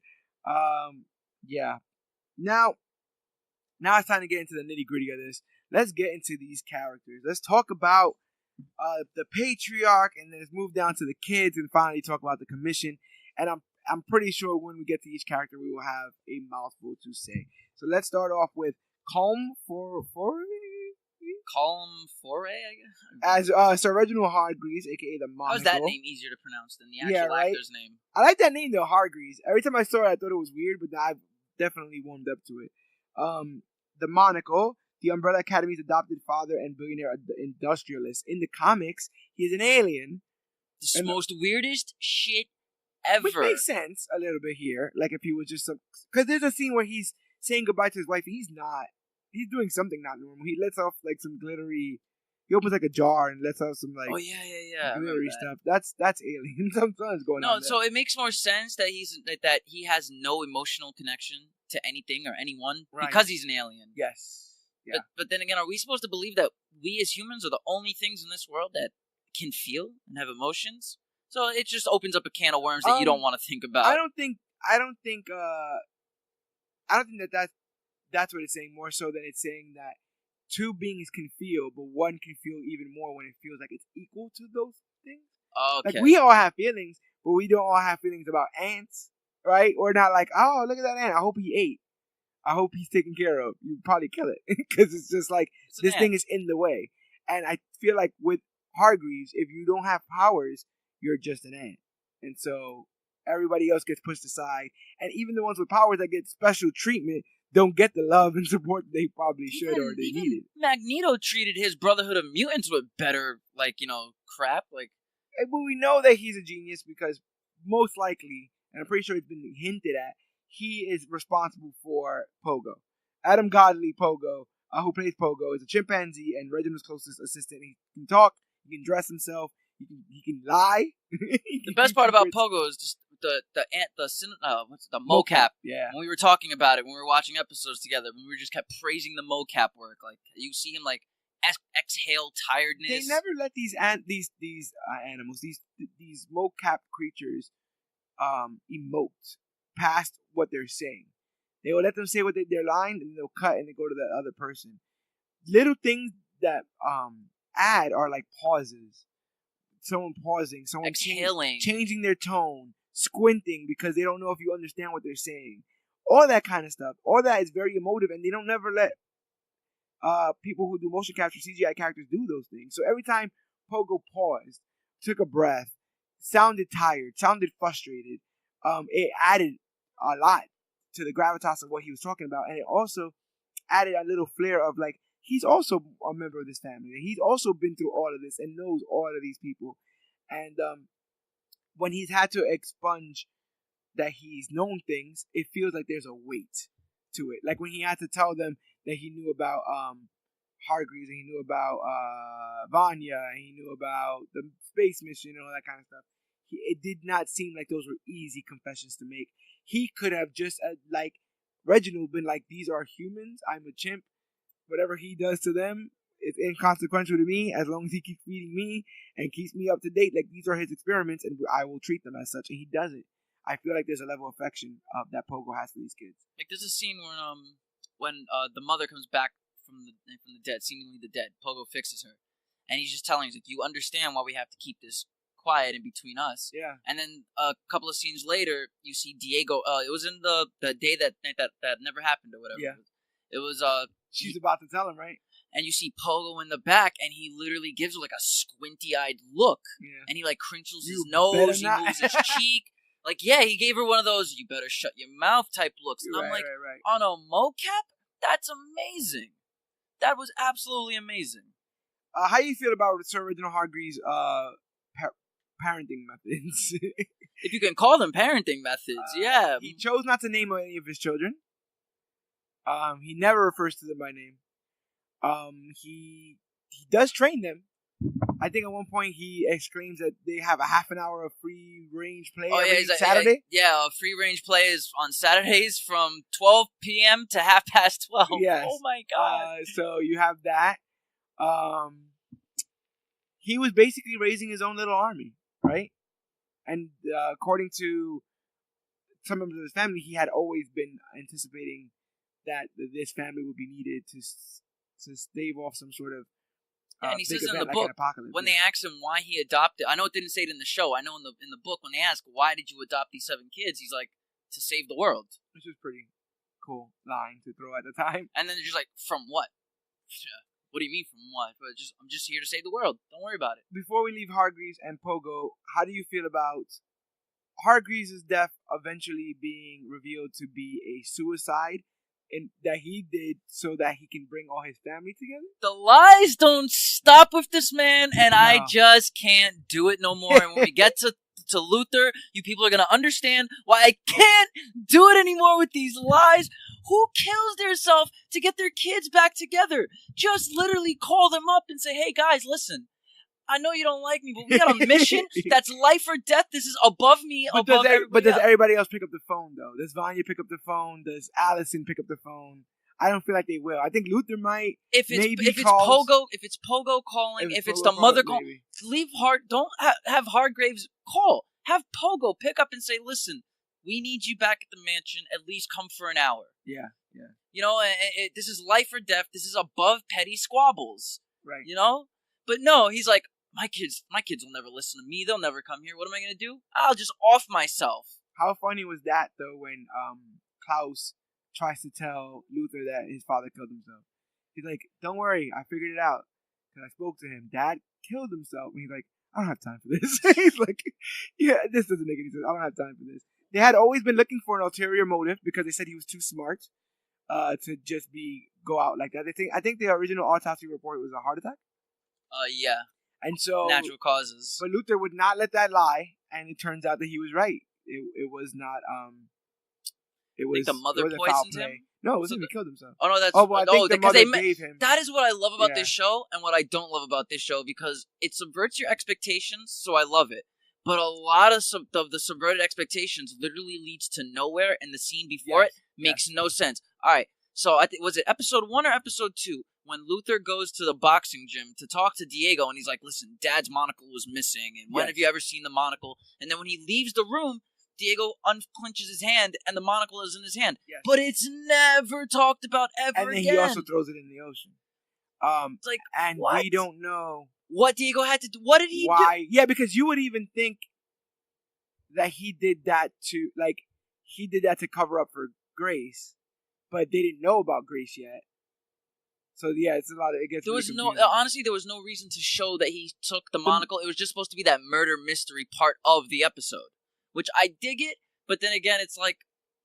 Yeah. Now it's time to get into the nitty-gritty of this. Let's get into these characters. Let's talk about the patriarch, and then let's move down to the kids, and finally talk about the commission. And I'm pretty sure when we get to each character, we will have a mouthful to say. So let's start off with Calm Foray, I guess. As Sir Reginald Hargreaves, aka the Monaco. How's that name easier to pronounce than the actual actor's name? I like that name though, Hargreaves. Every time I saw it, I thought it was weird, but I've definitely warmed up to it. The Monaco, the Umbrella Academy's adopted father and billionaire industrialist. In the comics, he's an alien. The most weirdest shit ever. Which makes sense a little bit here. Like if he was just some... Because there's a scene where he's saying goodbye to his wife. He's doing something not normal. He lets off like some glittery... He opens like a jar and lets out some like... Oh, yeah. Glittery stuff. That's alien. Something's going on there. So it makes more sense that that he has no emotional connection to anything or anyone because he's an alien. Yes. Yeah. But then again, are we supposed to believe that we as humans are the only things in this world that can feel and have emotions? So it just opens up a can of worms that you don't want to think about. I don't think that's what it's saying, more so than it's saying that 2 beings can feel, but one can feel even more when it feels like it's equal to those things. Okay. Like we all have feelings, but we don't all have feelings about ants, right? Or not like, oh, look at that ant. I hope he ate. I hope he's taken care of. You'd probably kill it because it's just like this thing is in the way. And I feel like with Hargreaves, if you don't have powers, you're just an ant. And so everybody else gets pushed aside. And even the ones with powers that get special treatment don't get the love and support they probably should or they needed. Magneto treated his Brotherhood of Mutants with better, crap. But we know that he's a genius because most likely, and I'm pretty sure it's been hinted at, he is responsible for Pogo. Adam Godley Pogo, who plays Pogo, is a chimpanzee and Reginald's closest assistant. He can talk, he can dress himself, he can lie. The best part about Pogo is just the mocap. Yeah. When we were talking about it, when we were watching episodes together, we just kept praising the mocap work. Like you see him exhale tiredness. They never let these animals, these mocap creatures, emote past what they're saying. They will let them say what they're lying, and they'll cut and they go to the other person. Little things that add are like pauses. Someone pausing, someone exhaling, changing their tone, squinting because they don't know if you understand what they're saying. All that kind of stuff. All that is very emotive, and they don't never let people who do motion capture CGI characters do those things. So every time Pogo paused, took a breath, sounded tired, sounded frustrated, it added a lot to the gravitas of what he was talking about, and it also added a little flair of like, he's also a member of this family. He's also been through all of this and knows all of these people. And when he's had to expunge that he's known things, it feels like there's a weight to it. Like when he had to tell them that he knew about Hargreaves, and he knew about Vanya, and he knew about the space mission and all that kind of stuff. It did not seem like those were easy confessions to make. He could have just, like Reginald, been like, these are humans, I'm a chimp. Whatever he does to them is inconsequential to me as long as he keeps feeding me and keeps me up to date. Like, these are his experiments, and I will treat them as such, and he does it. I feel like there's a level of affection that Pogo has for these kids. Like, there's a scene when the mother comes back from the dead, seemingly the dead. Pogo fixes her, and he's just telling her, like, you understand why we have to keep this quiet in between us. Yeah. And then a couple of scenes later, you see Diego. It was in the day that never happened or whatever. Yeah. It was she's about to tell him, right? And you see Pogo in the back, and he literally gives her like a squinty-eyed look. Yeah. And he like crinkles his nose, he moves his cheek. Like, yeah, he gave her one of those "you better shut your mouth" type looks. And I'm like, on a mocap, that's amazing. That was absolutely amazing. How do you feel about Sir Reginald Hargreaves' parenting methods? If you can call them parenting methods, yeah. He chose not to name any of his children. He never refers to them by name. He does train them. I think at one point he exclaims that they have a half an hour of free range play every Saturday. Yeah, free range play is on Saturdays from 12 p.m. to 12:30. Yes. Oh my god. So you have that. He was basically raising his own little army, right? And according to some members of his family, he had always been anticipating that this family would be needed to stave off some sort of and he says in the book, when they asked him why he adopted, I know it didn't say it in the show, I know in the book, when they ask, why did you adopt these 7 kids, he's like, to save the world. Which is pretty cool line to throw at the time. And then they're just like, from what? What do you mean from what? I'm just here to save the world. Don't worry about it. Before we leave Hargreaves and Pogo, how do you feel about Hargreaves' death eventually being revealed to be a suicide? And that he did so that he can bring all his family together? The lies don't stop with this man, and no. I just can't do it no more. And when we get to Luther, you people are going to understand why I can't do it anymore with these lies. Who kills themselves to get their kids back together? Just literally call them up and say, hey guys, listen. I know you don't like me, but we got a mission that's life or death. This is above me, but above everybody But does everybody else pick up the phone, though? Does Vanya pick up the phone? Does Allison pick up the phone? I don't feel like they will. I think Luther might. If it's Pogo calling, if it's the mother calling, don't have Hargreaves call. Have Pogo pick up and say, listen, we need you back at the mansion. At least come for an hour. Yeah. You know, this is life or death. This is above petty squabbles. Right. You know? But no, he's like, my kids will never listen to me. They'll never come here. What am I going to do? I'll just off myself. How funny was that, though, when Klaus tries to tell Luther that his father killed himself? He's like, don't worry, I figured it out. Because I spoke to him. Dad killed himself. And he's like, I don't have time for this. He's like, yeah, this doesn't make any sense. I don't have time for this. They had always been looking for an ulterior motive because they said he was too smart to just go out like that. I think the original autopsy report was a heart attack. Yeah. And so natural causes. But Luther would not let that lie, and it turns out that he was right. It was not it was the mother poisoned him. No, it wasn't. He killed himself. Oh no, that's I think the mother gave him. That is what I love about this show, and what I don't love about this show, because it subverts your expectations. So I love it, but a lot of the subverted expectations literally leads to nowhere, and the scene before it makes no sense. All right, so was it episode 1 or episode 2? When Luther goes to the boxing gym to talk to Diego, and he's like, listen, Dad's monocle was missing, and when have you ever seen the monocle? And then when he leaves the room, Diego unclenches his hand, and the monocle is in his hand. Yes. But it's never talked about ever again. And then he also throws it in the ocean. It's like, and what? We don't know what Diego had to do. What did he do? Yeah, because you would even think that he did that to cover up for Grace, but they didn't know about Grace yet. So yeah, it's a lot of. It gets. Honestly, there was no reason to show that he took the monocle. It was just supposed to be that murder mystery part of the episode, which I dig it. But then again, it's like,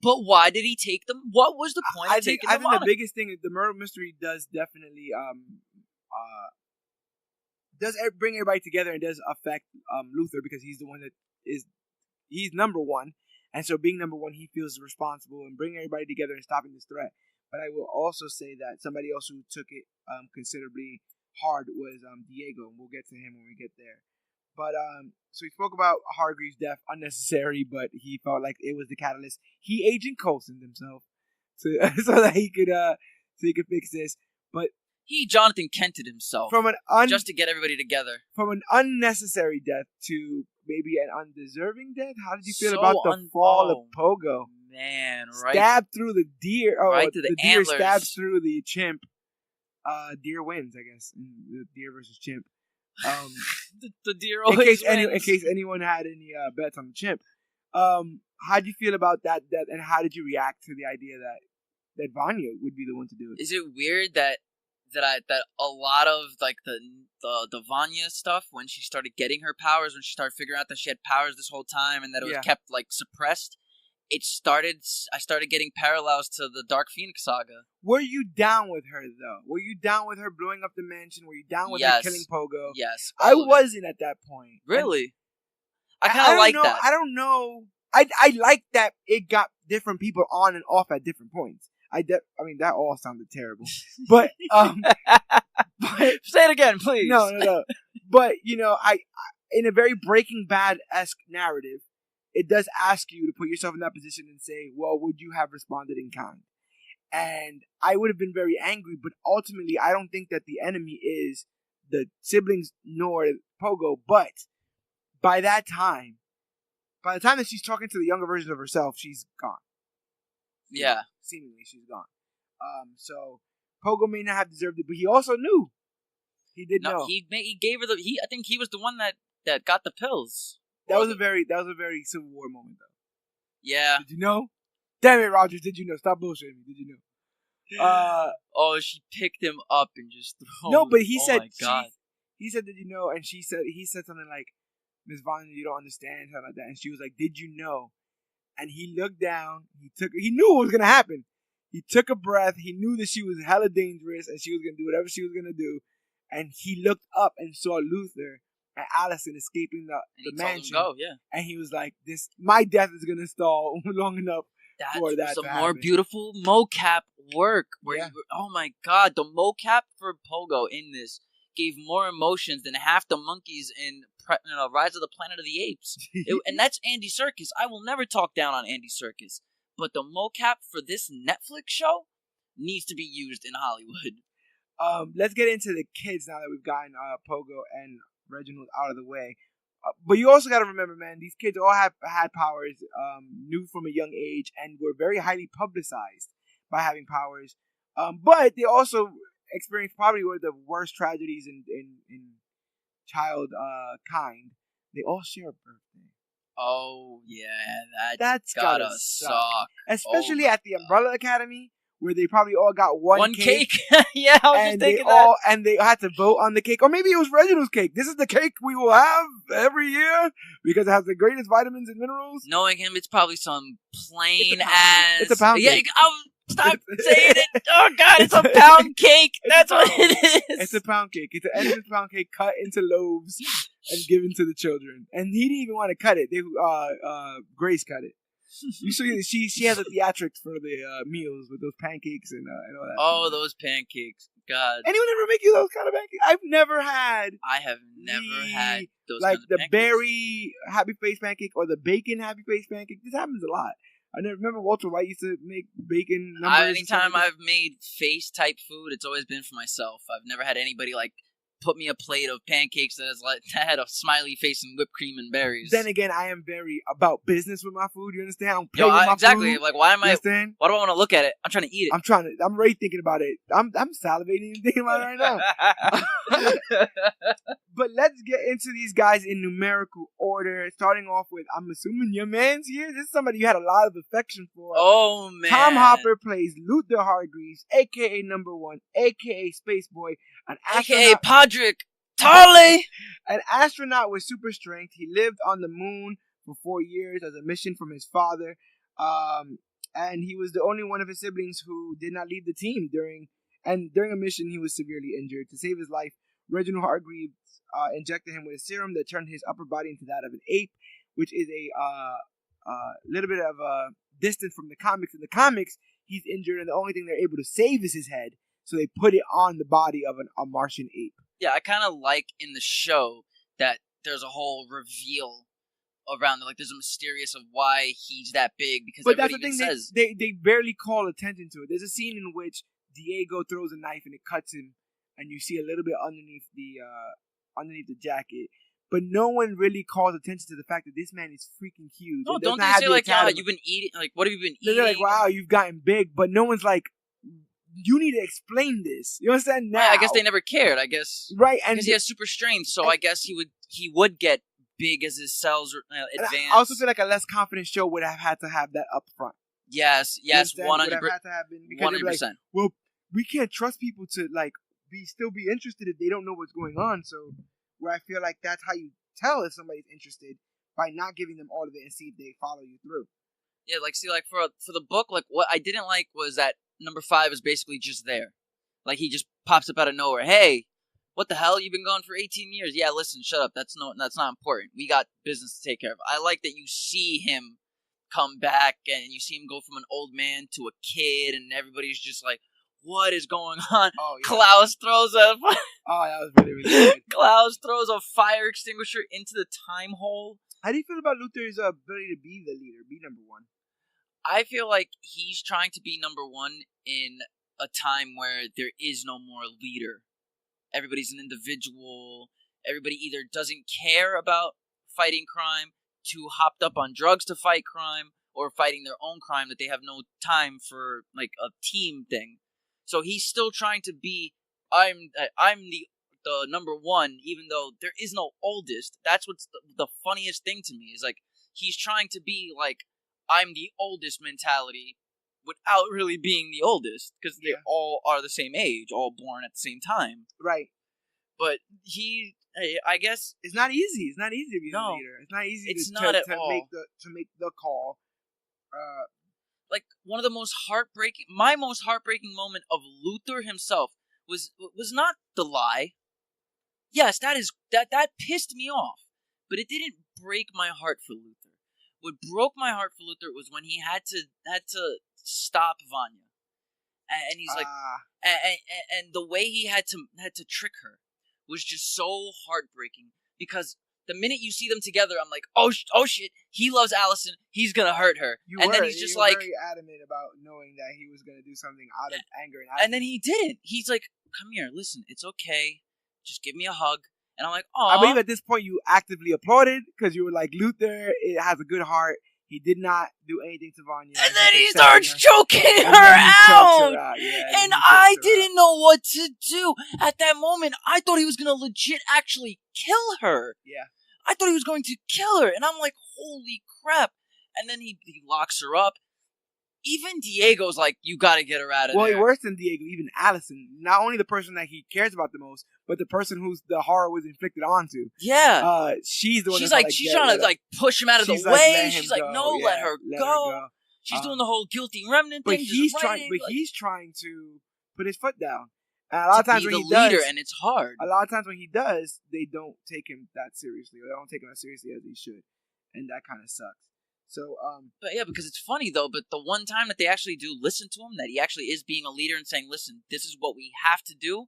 but why did he take them? What was the point of taking the monocle? I think the biggest thing is the murder mystery does definitely does bring everybody together and does affect Luther, because he's the one that he's number one, And so being number one, he feels responsible and bringing everybody together and stopping this threat. But I will also say that somebody else who took it considerably hard was Diego, and we'll get to him when we get there. But so he spoke about Hargreaves' death, unnecessary, but he felt like it was the catalyst. He Agent Coulsoned himself so that he could fix this. But he Jonathan Kented himself from just to get everybody together. From an unnecessary death to maybe an undeserving death. How did you feel about the fall of Pogo? Man, right? Stabbed through the deer. Oh, right through the deer antlers. stabs through the chimp. Deer wins, I guess. The deer versus chimp. The deer always wins. In case anyone had any bets on the chimp. How did you feel about that death, and how did you react to the idea that Vanya would be the one to do it? Is it weird that a lot of like the Vanya stuff, when she started getting her powers, when she started figuring out that she had powers this whole time and that it was kept like suppressed, I started getting parallels to the Dark Phoenix saga. Were you down with her though? Were you down with her blowing up the mansion? Were you down with her killing Pogo? Yes. I wasn't at that point. Really? I kind of like that. I don't know. I like that it got different people on and off at different points. I mean, that all sounded terrible. But, say it again, please. No. But, I in a very Breaking Bad-esque narrative, it does ask you to put yourself in that position and say, well, would you have responded in kind? And I would have been very angry, but ultimately, I don't think that the enemy is the siblings nor Pogo. But by the time that she's talking to the younger version of herself, she's gone. Yeah. Seemingly, she's gone. So Pogo may not have deserved it, but he also knew. He did know. He gave her I think he was the one that got the pills. That was a very Civil War moment, though. Yeah. Did you know? Damn it, Rogers! Did you know? Stop bullshitting me. Did you know? She picked him up and just. No, but he said. My God. He said, "Did you know?" And he said something like, "Miss Vanya, you don't understand," something like that. And she was like, "Did you know?" And he looked down. He knew what was gonna happen. He took a breath. He knew that she was hella dangerous and she was gonna do whatever she was gonna do. And he looked up and saw Luther and Allison escaping the mansion. Told him go, yeah. And he was like, my death is gonna stall long enough for that to happen. Some more beautiful mocap work. Oh my God, the mocap for Pogo in this gave more emotions than half the monkeys in Rise of the Planet of the Apes. And that's Andy Serkis. I will never talk down on Andy Serkis. But the mocap for this Netflix show needs to be used in Hollywood. Let's get into the kids now that we've gotten Pogo and Reginald out of the way. But you also got to remember, man, these kids all had powers, knew from a young age, and were very highly publicized by having powers. But they also experienced probably one of the worst tragedies in child kind. They all share a birthday. Oh yeah, that's gotta suck. Especially at the Umbrella Academy, where they probably all got one cake. Yeah, I was just thinking that. And they had to vote on the cake, or maybe it was Reginald's cake. This is the cake we will have every year because it has the greatest vitamins and minerals. Knowing him, it's probably some plain ass. It's a pound cake. Stop saying it. Oh God, it's a pound cake. That's what it is. It's a pound cake. It's an endless pound cake cut into loaves and given to the children. And he didn't even want to cut it. Grace cut it. You see, she has a theatrics for the meals with those pancakes and all that. Oh, those pancakes! God, anyone ever make you those kind of pancakes? I've never had. I have never had those like kinds of the pancakes. berry happy face pancake or the bacon happy face pancake. This happens a lot. I never remember Walter White used to make bacon numbers. Anytime I've made face type food, it's always been for myself. I've never had anybody like put me a plate of pancakes that had a smiley face and whipped cream and berries. Then again, I am very about business with my food. You understand? I'm paying my exactly. food. Like, why am I? Understand? Why do I want to look at it? I'm trying to eat it. I'm already thinking about it. I'm salivating and thinking about it right now. But let's get into these guys in numerical order. Starting off with, I'm assuming your man's here. This is somebody you had a lot of affection for. Oh man! Tom Hopper plays Luther Hargreaves, aka Number One, aka Space Boy, an astronaut. AKA Podrick Tarley! An astronaut with super strength. He lived on the moon for 4 years as a mission from his father. And he was the only one of his siblings who did not leave the team during a mission. He was severely injured. To save his life, Reginald Hargreaves injected him with a serum that turned his upper body into that of an ape, which is a little bit of distance from the comics. In the comics, he's injured, and the only thing they're able to save is his head. So they put it on the body of a Martian ape. Yeah, I kind of like in the show that there's a whole reveal around, like there's a mysterious of why he's that big, because but that's the everybody thing, says they barely call attention to it. There's a scene in which Diego throws a knife and it cuts him, and you see a little bit underneath the jacket. But no one really calls attention to the fact that this man is freaking huge. No, don't they say like, "Yeah, you've been eating? Like, what have you been eating?" They're like, "Wow, you've gotten big," but no one's like, "You need to explain this." You understand now? Yeah, I guess they never cared. I guess right, and because he has super strength, so I guess he would get big as his cells advance. I also feel like a less confident show would have had to have that up front. Yes, 100%. 100%. Well, we can't trust people to like still be interested if they don't know what's going on. So, where I feel like that's how you tell if somebody's interested, by not giving them all of it and see if they follow you through. Yeah, like see, like for the book, like what I didn't like was that number 5 is basically just there, like he just pops up out of nowhere. Hey, what the hell? You've been gone for 18 years. Yeah, listen, shut up. That's not important. We got business to take care of. I like that you see him come back and you see him go from an old man to a kid, and everybody's just like, what is going on? Oh, yeah. Klaus throws a that was really, really good. Klaus throws a fire extinguisher into the time hole. How do you feel about Luther's ability to be the leader, be number one? I feel like he's trying to be number one in a time where there is no more leader. Everybody's an individual. Everybody either doesn't care about fighting crime, too hopped up on drugs to fight crime, or fighting their own crime that they have no time for, like a team thing. So he's still trying to be, I'm the number one, even though there is no oldest. That's what's the funniest thing to me, is like he's trying to be like, I'm the oldest mentality without really being the oldest, because they all are the same age, all born at the same time. Right. But I guess it's not easy. It's not easy to be the leader. It's not easy to make the call. Like one of the my most heartbreaking moment of Luther himself was not the lie. Yes, that pissed me off, but it didn't break my heart for Luther. What broke my heart for Luther was when he had to stop Vanya, and he's like, and the way he had to trick her was just so heartbreaking, because the minute you see them together, I'm like, oh shit, he loves Allison, he's gonna hurt her. Then he's just like very adamant about knowing that he was gonna do something out of anger and then he didn't. He's like, come here, listen, it's okay, just give me a hug. And I'm like, oh. I believe at this point you actively applauded, because you were like, Luther has a good heart. He did not do anything to Vanya. And then he starts choking her out. And I didn't know what to do. At that moment, I thought he was going to legit actually kill her. Yeah. I thought he was going to kill her. And I'm like, holy crap. And then he locks her up. Even Diego's like, you got to get her out of there. Well, worse than Diego, even Allison. Not only the person that he cares about the most, but the person who's the horror was inflicted onto. Yeah. She's the one. She's trying to like push him out of the way. She's like, no, let her go. She's doing the whole guilty remnant thing. He's trying to put his foot down. And a lot of times when he does, and it's hard. A lot of times when he does, they don't take him that seriously, or they don't take him as seriously as they should, and that kind of sucks. So, but yeah, because it's funny though. But the one time that they actually do listen to him, that he actually is being a leader and saying, "Listen, this is what we have to do,"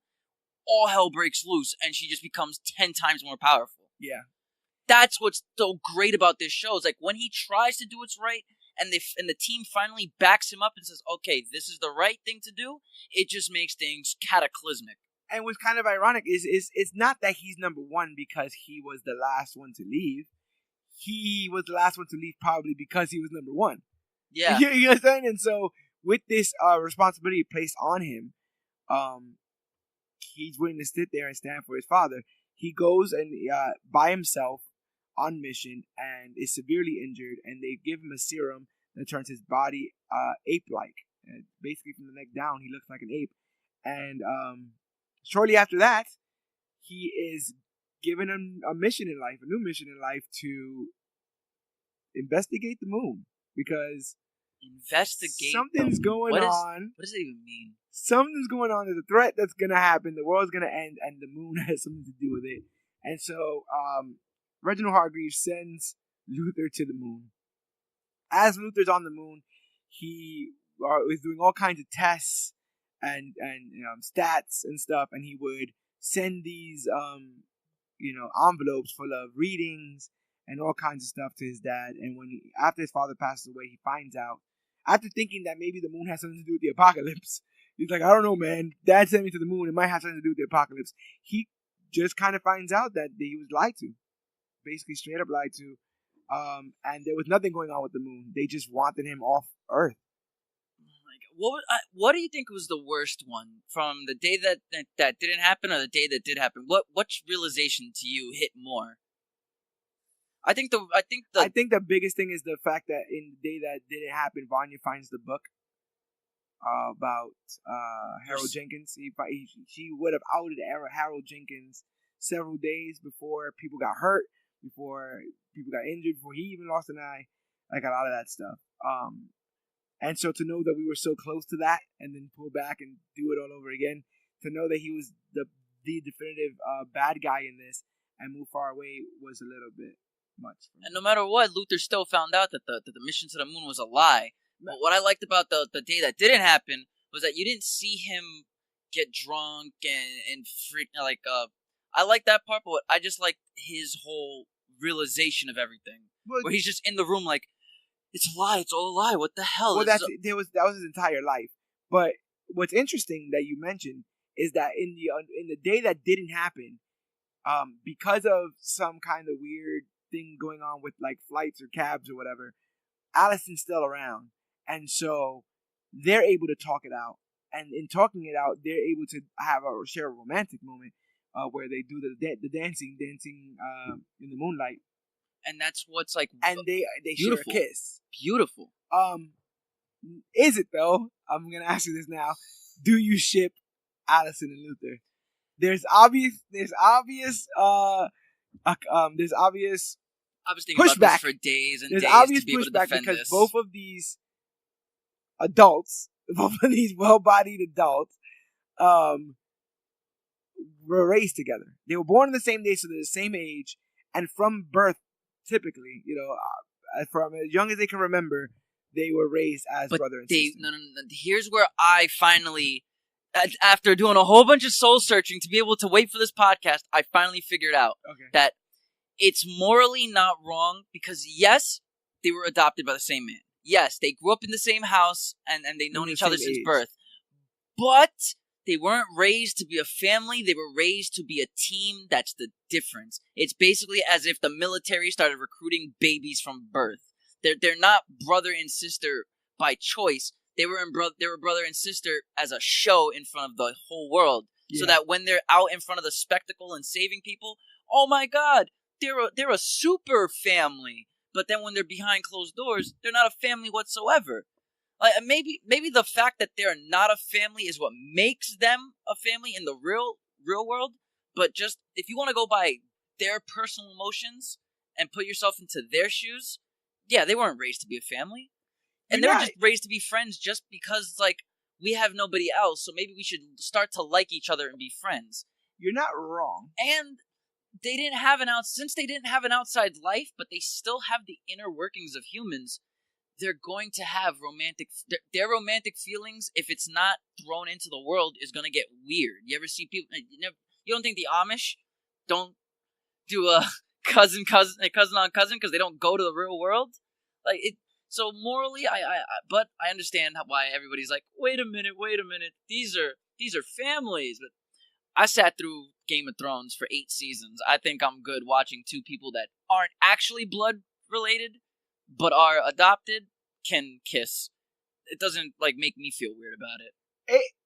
all hell breaks loose, and she just becomes 10 times more powerful. Yeah, that's what's so great about this show. Is like when he tries to do what's right, and the team finally backs him up and says, "Okay, this is the right thing to do." It just makes things cataclysmic. And what's kind of ironic is it's not that he's number one because he was the last one to leave. He was the last one to leave probably because he was number one. Yeah. You understand? And so with this responsibility placed on him, he's willing to sit there and stand for his father. He goes and by himself on mission and is severely injured, and they give him a serum that turns his body ape-like. And basically from the neck down, he looks like an ape. And shortly after that, he is given a new mission in life to investigate the moon, because something's going on. What does that even mean? Something's going on. There's a threat that's going to happen. The world's going to end, and the moon has something to do with it. And so Reginald Hargreaves sends Luther to the moon. as Luther's on the moon, he was doing all kinds of tests and stats and stuff, and he would send these envelopes full of readings and all kinds of stuff to his dad. And after his father passes away, he finds out, after thinking that maybe the moon has something to do with the apocalypse, he's like, I don't know, man. Dad sent me to the moon. It might have something to do with the apocalypse. He just kind of finds out that he was lied to, basically straight up lied to. And there was nothing going on with the moon. They just wanted him off Earth. What do you think was the worst one, from the day that didn't happen or the day that did happen? What realization to you hit more? I think the biggest thing is the fact that in the day that didn't happen, Vanya finds the book about Harold Jenkins. She would have outed Harold Jenkins several days before people got hurt, before people got injured, before he even lost an eye, like a lot of that stuff. And so to know that we were so close to that, and then pull back and do it all over again, to know that he was the definitive bad guy in this and move far away was a little bit much. And no matter what, Luther still found out that the mission to the moon was a lie. But what I liked about the day that didn't happen was that you didn't see him get drunk and freak. I like that part, but I just like his whole realization of everything, where he's just in the room like, it's a lie. It's all a lie. What the hell? Well, that was his entire life. But what's interesting that you mentioned is that in the day that didn't happen, because of some kind of weird thing going on with like flights or cabs or whatever, Allison's still around, and so they're able to talk it out. And in talking it out, they're able to share a romantic moment where they do the dancing in the moonlight. And that's what's like, and they share a kiss. Beautiful. Is it though? I'm gonna ask you this now. Do you ship Allison and Luther? There's obvious I was thinking pushback about this for days and There's days obvious to be able to pushback defend because this. both of these adults, both of these well-bodied adults, were raised together. They were born on the same day, so they're the same age. And from birth, typically, from as young as they can remember, they were raised as brother and sister. No. Here's where I finally, after doing a whole bunch of soul searching to be able to wait for this podcast, I finally figured out that it's morally not wrong because, yes, they were adopted by the same man. Yes, they grew up in the same house and they've known each other since birth. But they weren't raised to be a family. They were raised to be a team. That's the difference. It's basically as if the military started recruiting babies from birth. They're not brother and sister by choice. They were brother and sister as a show in front of the whole world. Yeah. So that when they're out in front of the spectacle and saving people, oh my God, they're a super family. But then when they're behind closed doors, they're not a family whatsoever. Like maybe the fact that they're not a family is what makes them a family in the real world. But just if you want to go by their personal emotions and put yourself into their shoes, yeah, they weren't raised to be a family, and they were just raised to be friends. Just because like we have nobody else, so maybe we should start to like each other and be friends. You're not wrong. And they didn't have since they didn't have an outside life, but they still have the inner workings of humans. They're going to have their romantic feelings, if it's not thrown into the world, is going to get weird. You ever see people, you don't think the Amish don't do a cousin on cousin because they don't go to the real world? Like it. So morally, but I understand why everybody's like, wait a minute, these are families. But I sat through Game of Thrones for 8 seasons. I think I'm good watching two people that aren't actually blood related, but are adopted, can kiss. It doesn't make me feel weird about it.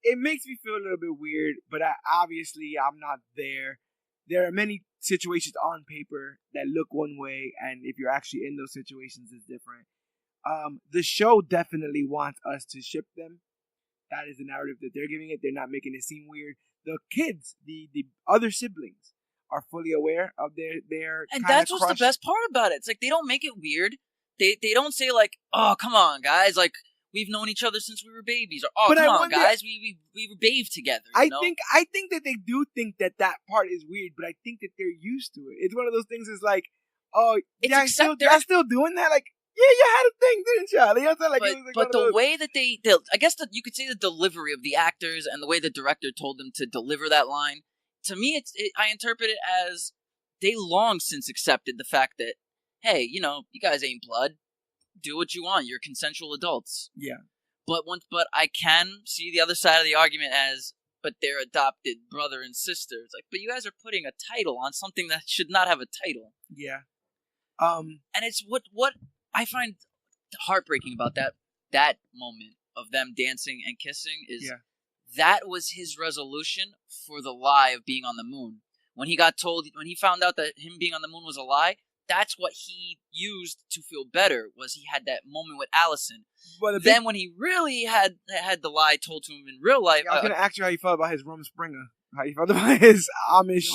It makes me feel a little bit weird, but obviously I'm not there. There are many situations on paper that look one way, and if you're actually in those situations, it's different. The show definitely wants us to ship them. That is the narrative that they're giving it. They're not making it seem weird. The kids, the other siblings, are fully aware of their and that's what's the best part about it. It's like they don't make it weird. They don't say like, oh, come on, guys, like we've known each other since we were babies, or oh, come on, guys, we were bathed together. I think that they do think that part is weird, but I think that they're used to it. It's one of those things. It's like, oh, y'all still doing that? Like, Yeah, you had a thing, didn't you? You know what I'm saying? Like, but it was like but the way that they I guess that you could say the delivery of the actors and the way the director told them to deliver that line, to me, I interpret it as they long since accepted the fact that, hey, you know, you guys ain't blood. Do what you want. You're consensual adults. Yeah. But I can see the other side of the argument as, but they're adopted brother and sister. It's like, but you guys are putting a title on something that should not have a title. Yeah. And it's what I find heartbreaking about that moment of them dancing and kissing is that was his resolution for the lie of being on the moon. When he found out that him being on the moon was a lie, that's what he used to feel better. Was he had that moment with Allison. But then when he really had the lie told to him in real life, I was gonna ask you how you felt about his Rumspringa. How you felt about his Amish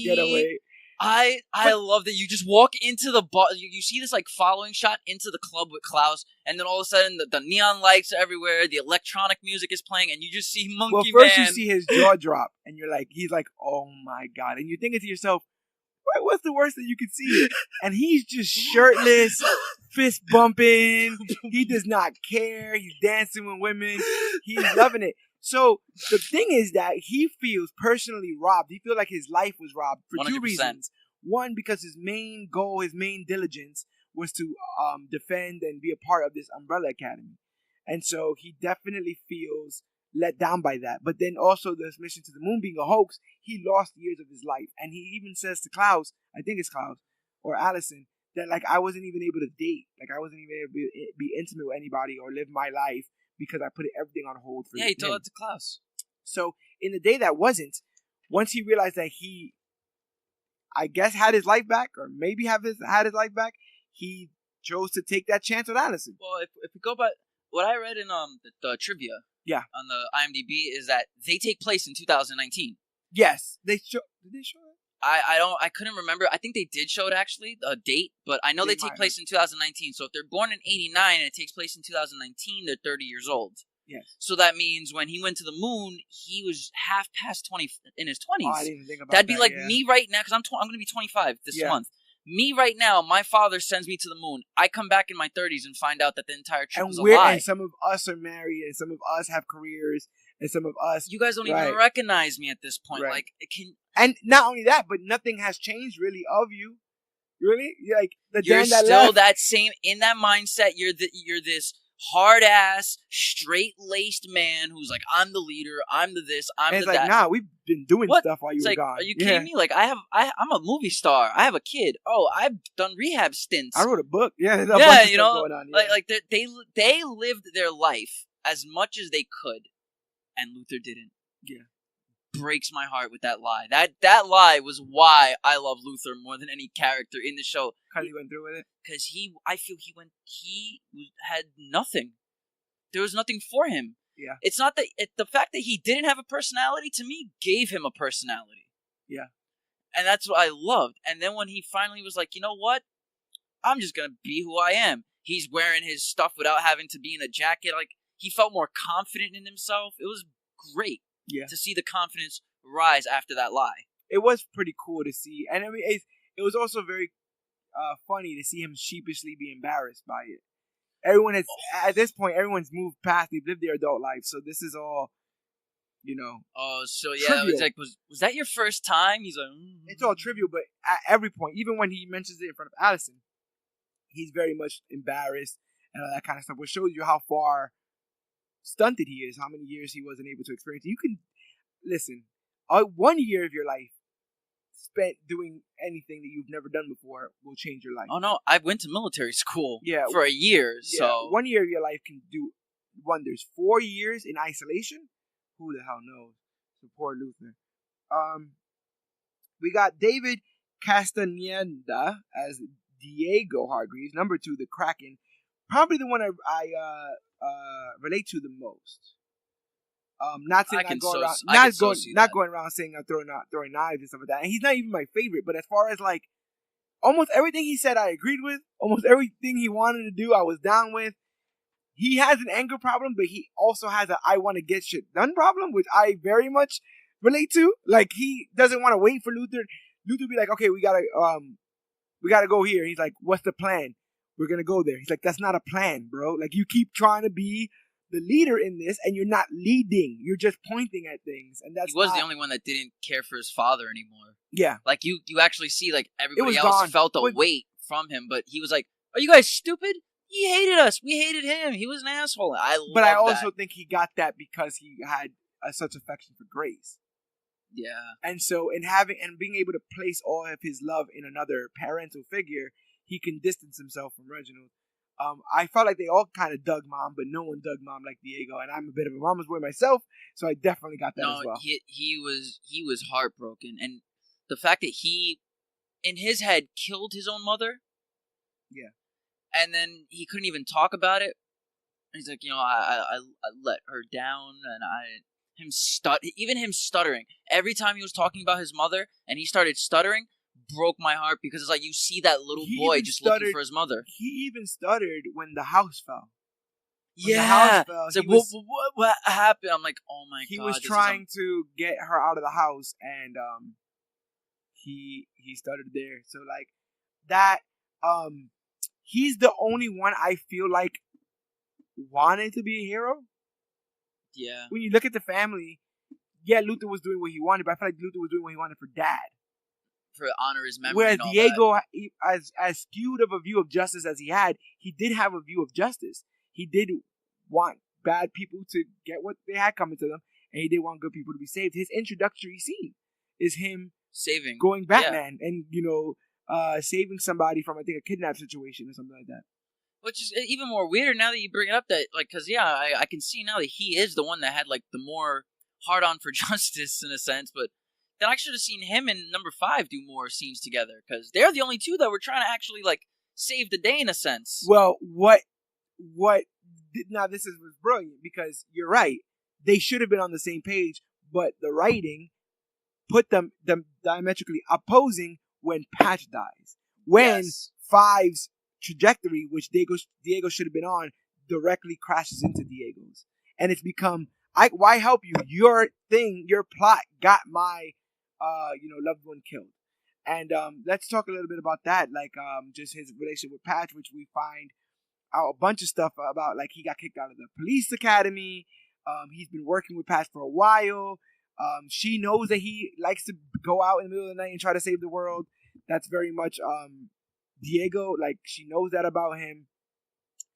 getaway. I love that you just walk into the bar. You see this like following shot into the club with Klaus, and then all of a sudden the neon lights are everywhere, the electronic music is playing, and you just see Monkey Man. Well, first you see his jaw drop, and he's like, oh my god, and you're thinking to yourself, what's the worst that you could see? And he's just shirtless, fist bumping. He does not care. He's dancing with women. He's loving it. So the thing is that he feels personally robbed. He feels like his life was robbed for 2 reasons. One, because his main goal, his main diligence was to defend and be a part of this Umbrella Academy. And so he definitely feels let down by that. But then also this mission to the moon being a hoax, he lost years of his life. And he even says to Klaus, I think it's Klaus, or Allison, that like I wasn't even able to date. Like I wasn't even able to be intimate with anybody or live my life because I put everything on hold for him. Yeah, he told it to Klaus. So in the day that wasn't, once he realized that he, I guess, had his life back, or maybe had his life back, he chose to take that chance with Allison. Well, if we go by what I read in the trivia, on the IMDb, is that they take place in 2019. Yes, did they show it? I couldn't remember. I think they did show it actually, a date, but I know they take place in 2019. So if they're born in 89 and it takes place in 2019, they're 30 years old. Yes. So that means when he went to the moon, he was half past 20 in his 20s. Oh, I didn't even think about That'd be like me right now, because I'm going to be 25 this month. Me right now, my father sends me to the moon. I come back in my 30s and find out that the entire trip was a lie. And some of us are married, and some of us have careers, and some of us... You guys don't even recognize me at this point. Like, and not only that, but nothing has changed really of you. Really? Like, you're still that same, in that mindset, you're this hard-ass, straight-laced man who's like, I'm the leader, I'm the this, I'm the that. And it's like, nah, we've been doing stuff while you were gone. Are you kidding me? Like, I'm a movie star. I have a kid. Oh, I've done rehab stints. I wrote a book. Yeah, there's a bunch of stuff going on. Yeah. Like they lived their life as much as they could, and Luther didn't. Yeah. Breaks my heart with that lie. That lie was why I love Luther more than any character in the show. Because he went through with it? Because I feel he had nothing. There was nothing for him. Yeah. It's not that, the fact that he didn't have a personality, to me, gave him a personality. Yeah. And that's what I loved. And then when he finally was like, you know what? I'm just going to be who I am. He's wearing his stuff without having to be in a jacket. Like, he felt more confident in himself. It was great. Yeah. To see the confidence rise after that lie. It was pretty cool to see. And I mean, it was also very funny to see him sheepishly be embarrassed by it. Everyone is, at this point, everyone's moved past. They've lived their adult life. So this is all, Oh, so yeah. It was like, was that your first time? He's like, It's all trivial, but at every point, even when he mentions it in front of Allison, he's very much embarrassed and all that kind of stuff, which shows you how far stunted he is, how many years he wasn't able to experience. You can listen, 1 year of your life spent doing anything that you've never done before will change your life. Oh no, I went to military school for a year. So 1 year of your life can do wonders. 4 years in isolation, who the hell knows? So poor Luther. We got David Castaneda as Diego Hargreaves, number 2, the Kraken. Probably the one I relate to the most. Not saying not going around saying I'm throwing knives and stuff like that. And he's not even my favorite, but as far as like almost everything he said I agreed with. Almost everything he wanted to do I was down with. He has an anger problem, but he also has a I want to get shit done problem, which I very much relate to. Like, he doesn't want to wait for Luther. Luther be like, okay, we gotta go here. He's like, what's the plan? we're gonna go there. He's like, that's not a plan, bro. Like, you keep trying to be the leader in this, and you're not leading. You're just pointing at things, and that's. He was the only one that didn't care for his father anymore. Yeah, like you actually see like everybody else gone. felt a weight from him, but he was like, "Are you guys stupid? He hated us. We hated him. He was an asshole." But I also think he got that because he had such affection for Grace. Yeah, and so being able to place all of his love in another parental figure, he can distance himself from Reginald. I felt like they all kind of dug Mom, but no one dug Mom like Diego, and I'm a bit of a mama's boy myself, so I definitely got that as well. He was heartbroken, and the fact that he, in his head, killed his own mother. Yeah, and then he couldn't even talk about it. He's like, I let her down, and even him stuttering every time he was talking about his mother, and he started stuttering. Broke my heart because it's like you see that little boy just looking for his mother. He even stuttered when the house fell. When the house fell, it's like, what happened? I'm like, oh my god. He was trying to get her out of the house, and he stuttered there. So like that, he's the only one I feel like wanted to be a hero. Yeah. When you look at the family, yeah, Luther was doing what he wanted, but I feel like Luther was doing what he wanted for Dad. For honor his memory. Whereas and all Diego, that. as skewed of a view of justice as he had, he did have a view of justice. He did want bad people to get what they had coming to them, and he did want good people to be saved. His introductory scene is him going Batman, and saving somebody from, I think, a kidnap situation or something like that. Which is even more weird now that you bring it up. That because I can see now that he is the one that had like the more hard on for justice in a sense, but. Then I should have seen him and number 5 do more scenes together because they're the only two that were trying to actually like save the day in a sense. Well, now this was brilliant because you're right. They should have been on the same page, but the writing put them diametrically opposing when Patch dies. When 5's trajectory, which Diego should have been on, directly crashes into Diego's, and it's become why help you? Your plot got my loved one killed. And let's talk a little bit about that, like just his relationship with Patch, which we find out a bunch of stuff about. Like, he got kicked out of the police academy. He's been working with Patch for a while. She knows that he likes to go out in the middle of the night and try to save the world. That's very much Diego. Like, she knows that about him.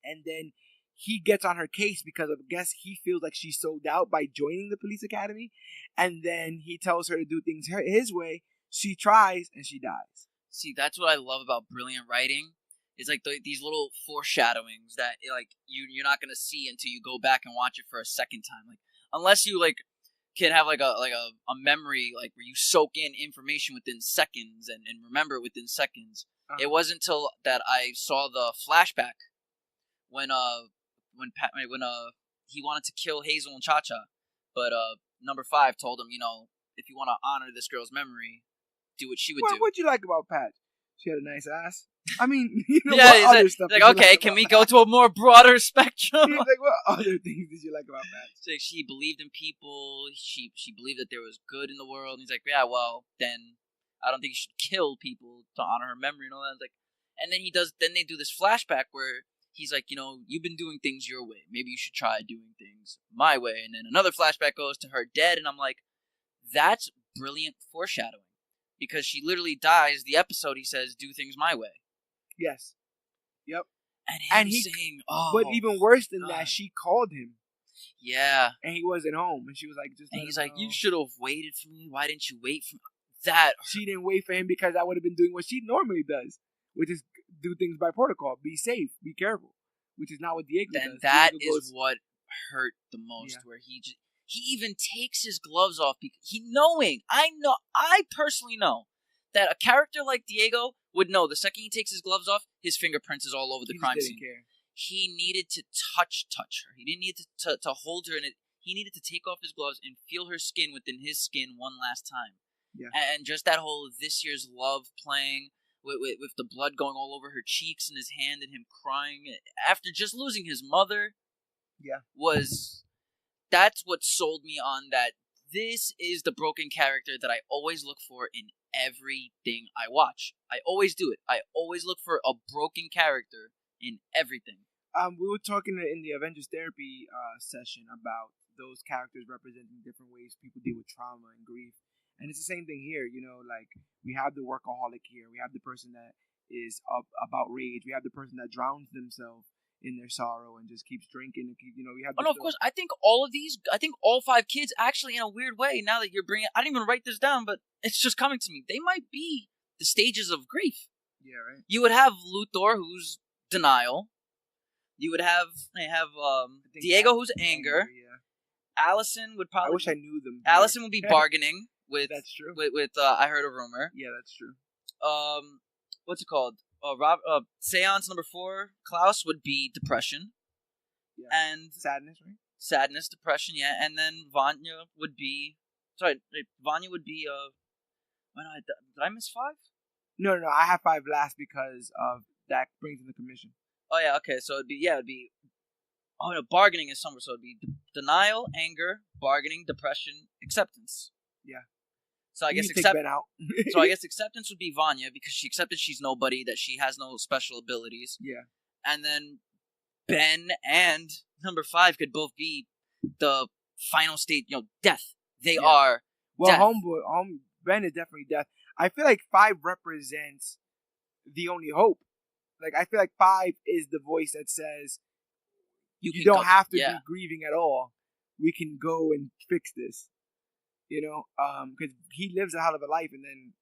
And then he gets on her case because I guess he feels like she's sold out by joining the police academy. And then he tells her to do things his way. She tries and she dies. See, that's what I love about brilliant writing. It's like these little foreshadowings that like you're not gonna see until you go back and watch it for a second time. Like unless you like can have like a memory like where you soak in information within seconds and remember it within seconds. Uh-huh. It wasn't until that I saw the flashback when he wanted to kill Hazel and Cha-Cha, but number 5 told him, if you want to honor this girl's memory, do what she would do. What'd you like about Patch? She had a nice ass. I mean, what other stuff? Like, okay, can we go to a more broader spectrum? He's like, what other things did you like about Patch? So she believed in people. She believed that there was good in the world. And he's like, yeah, well, then I don't think you should kill people to honor her memory and all that. And then Then they do this flashback where he's like, you've been doing things your way. Maybe you should try doing things my way. And then another flashback goes to her dead, and I'm like, that's brilliant foreshadowing. Because she literally dies. The episode, he says, do things my way. Yes. Yep. And he's saying, oh. But even worse than that, she called him. Yeah. And he wasn't home. And she was like, just. And he's like, you should have waited for me. Why didn't you wait for me? That. She didn't wait for him because I would have been doing what she normally does, which is do things by protocol. Be safe. Be careful. Which is not what Diego does. And that is what hurt the most, where he even takes his gloves off because I personally know that a character like Diego would know the second he takes his gloves off, his fingerprints is all over the crime scene. Care. He needed to touch her. He didn't need to hold her in it. He needed to take off his gloves and feel her skin within his skin one last time. Yeah. And just that whole this year's love playing with the blood going all over her cheeks and his hand and him crying after just losing his mother. Yeah. That's what sold me on that. This is the broken character that I always look for in everything I watch. I always do it. I always look for a broken character in everything. We were talking in the Avengers Therapy session about those characters representing different ways people deal with trauma and grief. And it's the same thing here, you know, like we have the workaholic here. We have the person that is about rage. We have the person that drowns themselves in their sorrow and just keeps drinking. And you know, we have. Oh no, of course. I think all 5 kids actually, in a weird way, now that you're bringing, I didn't even write this down, but it's just coming to me. They might be the stages of grief. Yeah, right. You would have Luthor, who's denial. You would have Diego, who's anger. Yeah. Allison would probably. I wish I knew them. Allison would be bargaining with. That's true. With I heard a rumor. Yeah, that's true. What's it called? Seance number 4. Klaus would be depression. Yeah. And sadness, right? Sadness, depression, yeah. And then Vanya would be. Sorry, Vanya would be. Did I miss 5? No. I have 5 last because of that brings in the commission. Oh yeah, okay. So it'd be. Oh no, bargaining is somewhere. So it'd be denial, anger, bargaining, depression, acceptance. Yeah. So I guess acceptance would be Vanya because she accepted she's nobody, that she has no special abilities. Yeah. And then Ben and number 5 could both be the final state, you know, death. They are. Well, death. Ben is definitely death. I feel like 5 represents the only hope. Like, I feel like 5 is the voice that says, you don't have to be grieving at all. We can go and fix this. You know, because he lives a hell of a life and then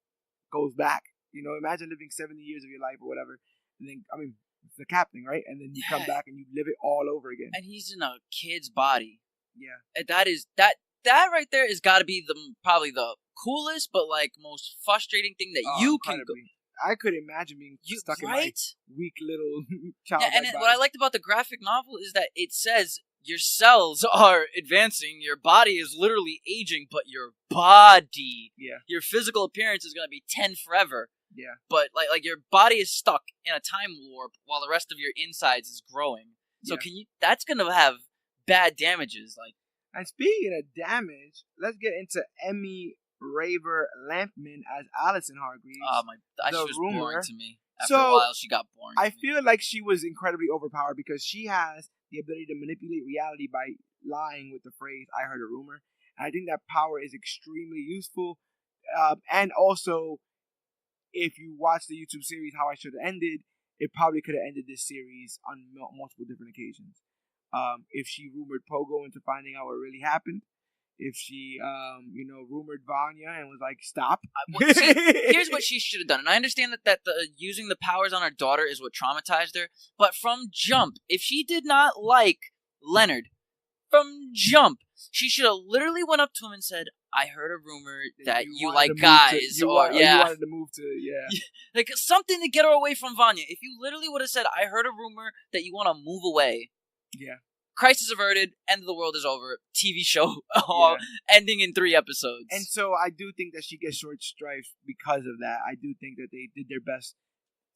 goes back. You know, imagine living 70 years of your life or whatever. And then, I mean, it's the captain, right? And then you come back and you live it all over again. And he's in a kid's body. Yeah. And that right there has got to be probably the coolest but like most frustrating thing that you can go. I could imagine being stuck in my weak little child. Yeah, and what I liked about the graphic novel is that it says your cells are advancing, your body is literally aging, but your body, your physical appearance is going to be 10 forever. Yeah. But like your body is stuck in a time warp while the rest of your insides is growing. So that's going to have bad damages. Like. And speaking of damage, let's get into Emmy Raver Lampman as Allison Hargreaves. Oh my! She was boring to me. After a while, she got boring. I feel like she was incredibly overpowered because she has the ability to manipulate reality by lying with the phrase "I heard a rumor." And I think that power is extremely useful. And also, if you watch the YouTube series "How I Should Have Ended," it probably could have ended this series on multiple different occasions. If she rumored Pogo into finding out what really happened. If she, rumored Vanya and was like, stop. Here's what she should have done. And I understand that using the powers on her daughter is what traumatized her. But from jump, if she did not like Leonard, from jump, she should have literally went up to him and said, I heard a rumor that you like guys. You wanted to move to, like something to get her away from Vanya. If you literally would have said, I heard a rumor that you want to move away. Yeah. Crisis averted, end of the world is over, TV show ending in 3 episodes. And so I do think that she gets short stripes because of that. I do think that they did their best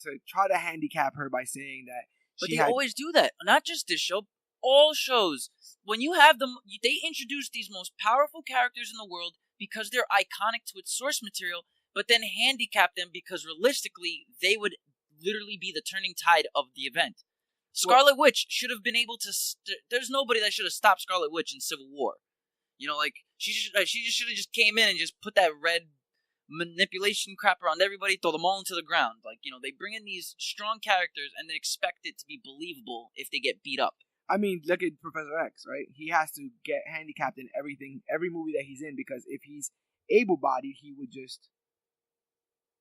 to try to handicap her by saying that always do that. Not just this show, all shows. When you have them, they introduce these most powerful characters in the world because they're iconic to its source material, but then handicap them because realistically, they would literally be the turning tide of the event. Scarlet Witch should have been able to. There's nobody that should have stopped Scarlet Witch in Civil War. You know, like she should have just came in and just put that red manipulation crap around everybody, throw them all into the ground. Like, you know, they bring in these strong characters and then expect it to be believable if they get beat up. I mean, look at Professor X, right? He has to get handicapped in every movie that he's in because if he's able-bodied, he would just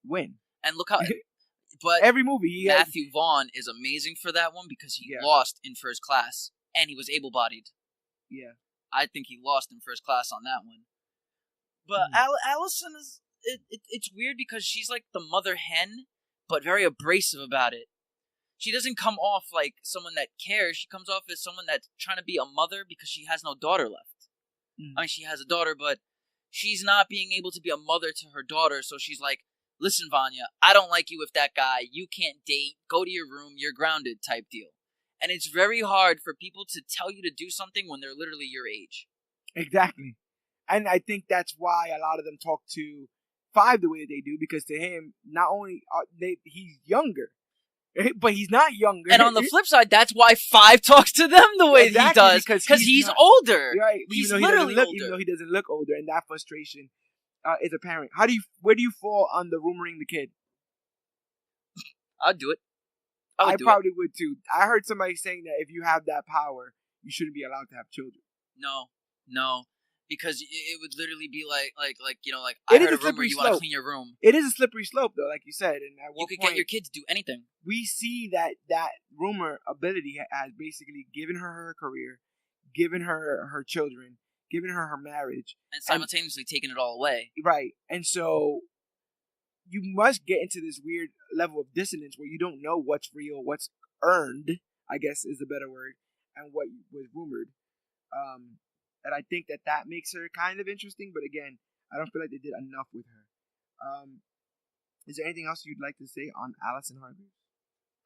win. And look how. But every movie Matthew Vaughn is amazing for that one because he lost in First Class and he was able-bodied. Yeah, I think he lost in First Class on that one. But Allison is it's weird because she's like the mother hen, but very abrasive about it. She doesn't come off like someone that cares. She comes off as someone that's trying to be a mother because she has no daughter left. I mean, she has a daughter, but she's not being able to be a mother to her daughter. So she's like, listen, Vanya, I don't like you with that guy. You can't date. Go to your room. You're grounded type deal. And it's very hard for people to tell you to do something when they're literally your age. Exactly. And I think that's why a lot of them talk to 5 the way they do, because to him, not only he's younger. But he's not younger. And on the flip side, that's why 5 talks to them the way he does, because he's older. Right, he's literally older. Even though he doesn't look older, and that frustration is apparent. Where do you fall on the rumoring the kid? I'd do it. I probably would too. I heard somebody saying that if you have that power, you shouldn't be allowed to have children. No. Because it would literally be like I heard a rumor you want to clean your room. It is a slippery slope, though, like you said. And at you could get your kid to do anything. We see that rumor ability has basically given her career, given her children, given her marriage. And simultaneously taking it all away. Right. And so you must get into this weird level of dissonance where you don't know what's real, what's earned, I guess is the better word, and what was rumored. And I think that makes her kind of interesting, but again, I don't feel like they did enough with her. Is there anything else you'd like to say on Allison Hargreaves?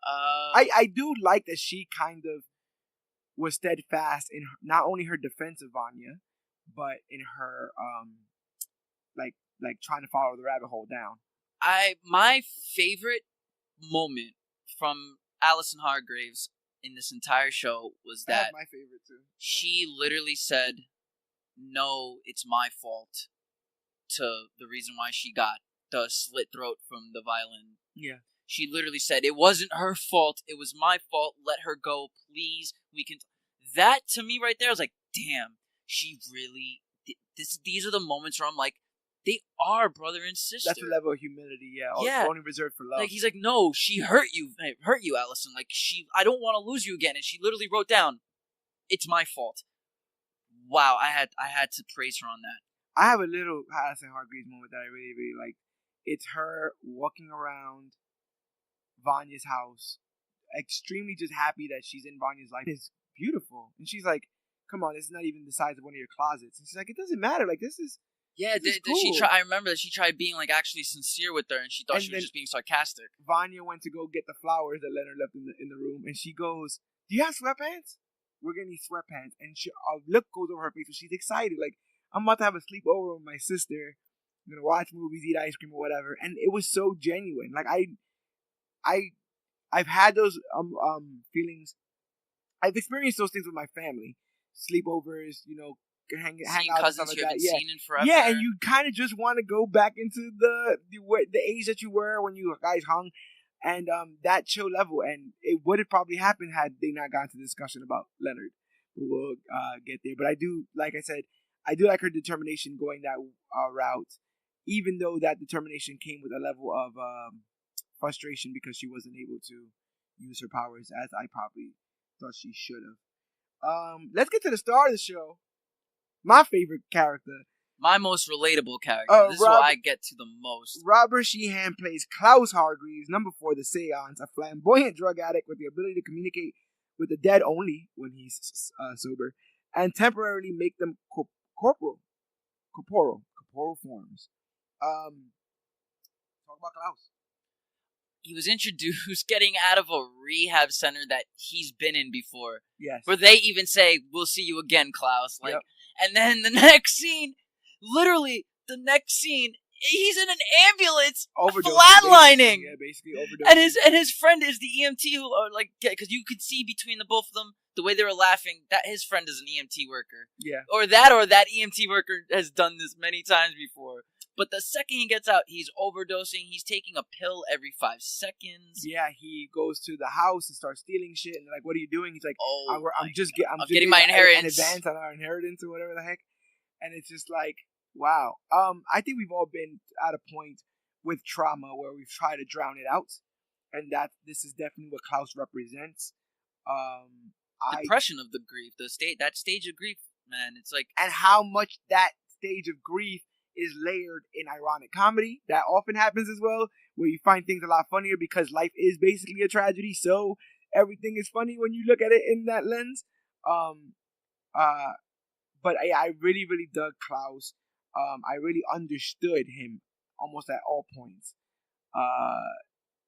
I do like that she kind of was steadfast in not only her defense of Vanya, but in her like trying to follow the rabbit hole down. My favorite moment from Allison Hargreaves in this entire show was that my favorite too. She literally said, "No, it's my fault." To the reason why she got the slit throat from the violin. Yeah. She literally said, "It wasn't her fault. It was my fault. Let her go, please. We can." That to me right there, I was like, "Damn, she really." These are the moments where I'm like, they are brother and sister. That's a level of humility, only reserved for love. Like he's like, "No, she hurt you, Allison. Like I don't want to lose you again." And she literally wrote down, "It's my fault." Wow, I had to praise her on that. I have a little Allison Hargreaves moment that I really, really like. It's her walking around Vanya's house, extremely just happy that she's in Vanya's life. It's beautiful, and she's like, "Come on, this is not even the size of one of your closets." And she's like, "It doesn't matter. Like this is." Yeah, cool. I remember that she tried being like actually sincere with her, and she thought she was just being sarcastic. Vanya went to go get the flowers that Leonard left in the room, and she goes, "Do you have sweatpants? We're gonna need sweatpants." And a look goes over her face, and she's excited, like I'm about to have a sleepover with my sister. I'm gonna watch movies, eat ice cream, or whatever. And it was so genuine. Like I've had those feelings. I've experienced those things with my family, sleepovers, hang out and stuff like that. Seen in forever. Yeah, and you kind of just want to go back into the age that you were when you guys hung, and that chill level. And it would have probably happened had they not gotten to the discussion about Leonard. We'll get there, but I do, like I said, I do like her determination going that route, even though that determination came with a level of frustration because she wasn't able to use her powers as I probably thought she should have. Let's get to the star of the show. My favorite character. My most relatable character. This is what I get to the most. Robert Sheehan plays Klaus Hargreaves, number 4, the Seance, a flamboyant drug addict with the ability to communicate with the dead only when he's sober, and temporarily make them corporal forms. Talk about Klaus. He was introduced getting out of a rehab center that he's been in before. Yes. Where they even say, "We'll see you again, Klaus." Like, yep. And then the next scene, he's in an ambulance, flatlining. Basically overdosing. And his friend is the EMT who, because you could see between the both of them the way they were laughing that his friend is an EMT worker. Yeah. Or that EMT worker has done this many times before. But the second he gets out, he's overdosing. He's taking a pill every 5 seconds. Yeah, he goes to the house and starts stealing shit. And they're like, "What are you doing?" He's like, I'm just getting my inheritance. An advance on our inheritance or whatever the heck. And it's just like, wow. I think we've all been at a point with trauma where we've tried to drown it out. And this is definitely what Klaus represents. Depression of the grief. That stage of grief, man. It's like... And how much that stage of grief is layered in ironic comedy. That often happens as well, where you find things a lot funnier because life is basically a tragedy, so everything is funny when you look at it in that lens. But I really, really dug Klaus. I really understood him almost at all points.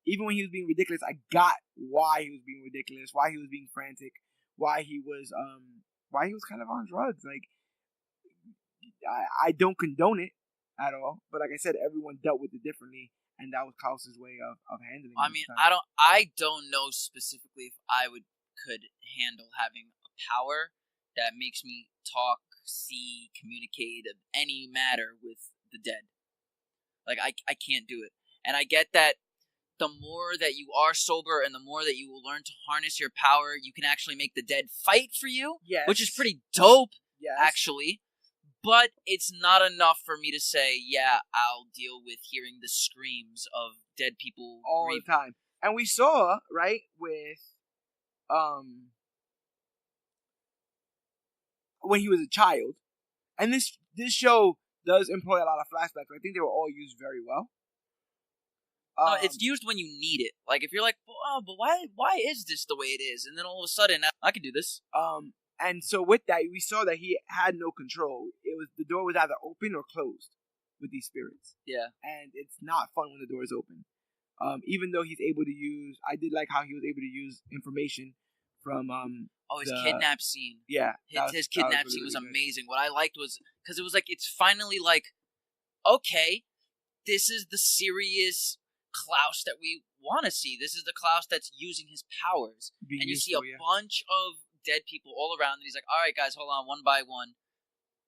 Even when he was being ridiculous, I got why he was being ridiculous, why he was being frantic, why he was kind of on drugs. Like, I don't condone it at all, but like I said, everyone dealt with it differently, and that was Klaus's way of handling. I mean, I don't know specifically if I could handle having a power that makes me talk, see, communicate of any matter with the dead. Like, I can't do it. And I get that the more that you are sober and the more that you will learn to harness your power, you can actually make the dead fight for you, which is pretty dope, actually. But it's not enough for me to say, yeah, I'll deal with hearing the screams of dead people all the time. And we saw, right, with when he was a child, and this show does employ a lot of flashbacks. I think they were all used very well. It's used when you need it. Like, if you're like, oh, but why is this the way it is? And then all of a sudden, I can do this. And so with that, we saw that he had no control. The door was either open or closed with these spirits. Yeah. And it's not fun when the door is open. Even though he's able to use, I did like how he was able to use information from his kidnap scene. Yeah. His kidnap scene was amazing. What I liked was, because it was like, it's finally like, okay, this is the serious Klaus that we want to see. This is the Klaus that's using his powers. And you see a bunch of dead people all around, and he's like, all right, guys, hold on, one by one.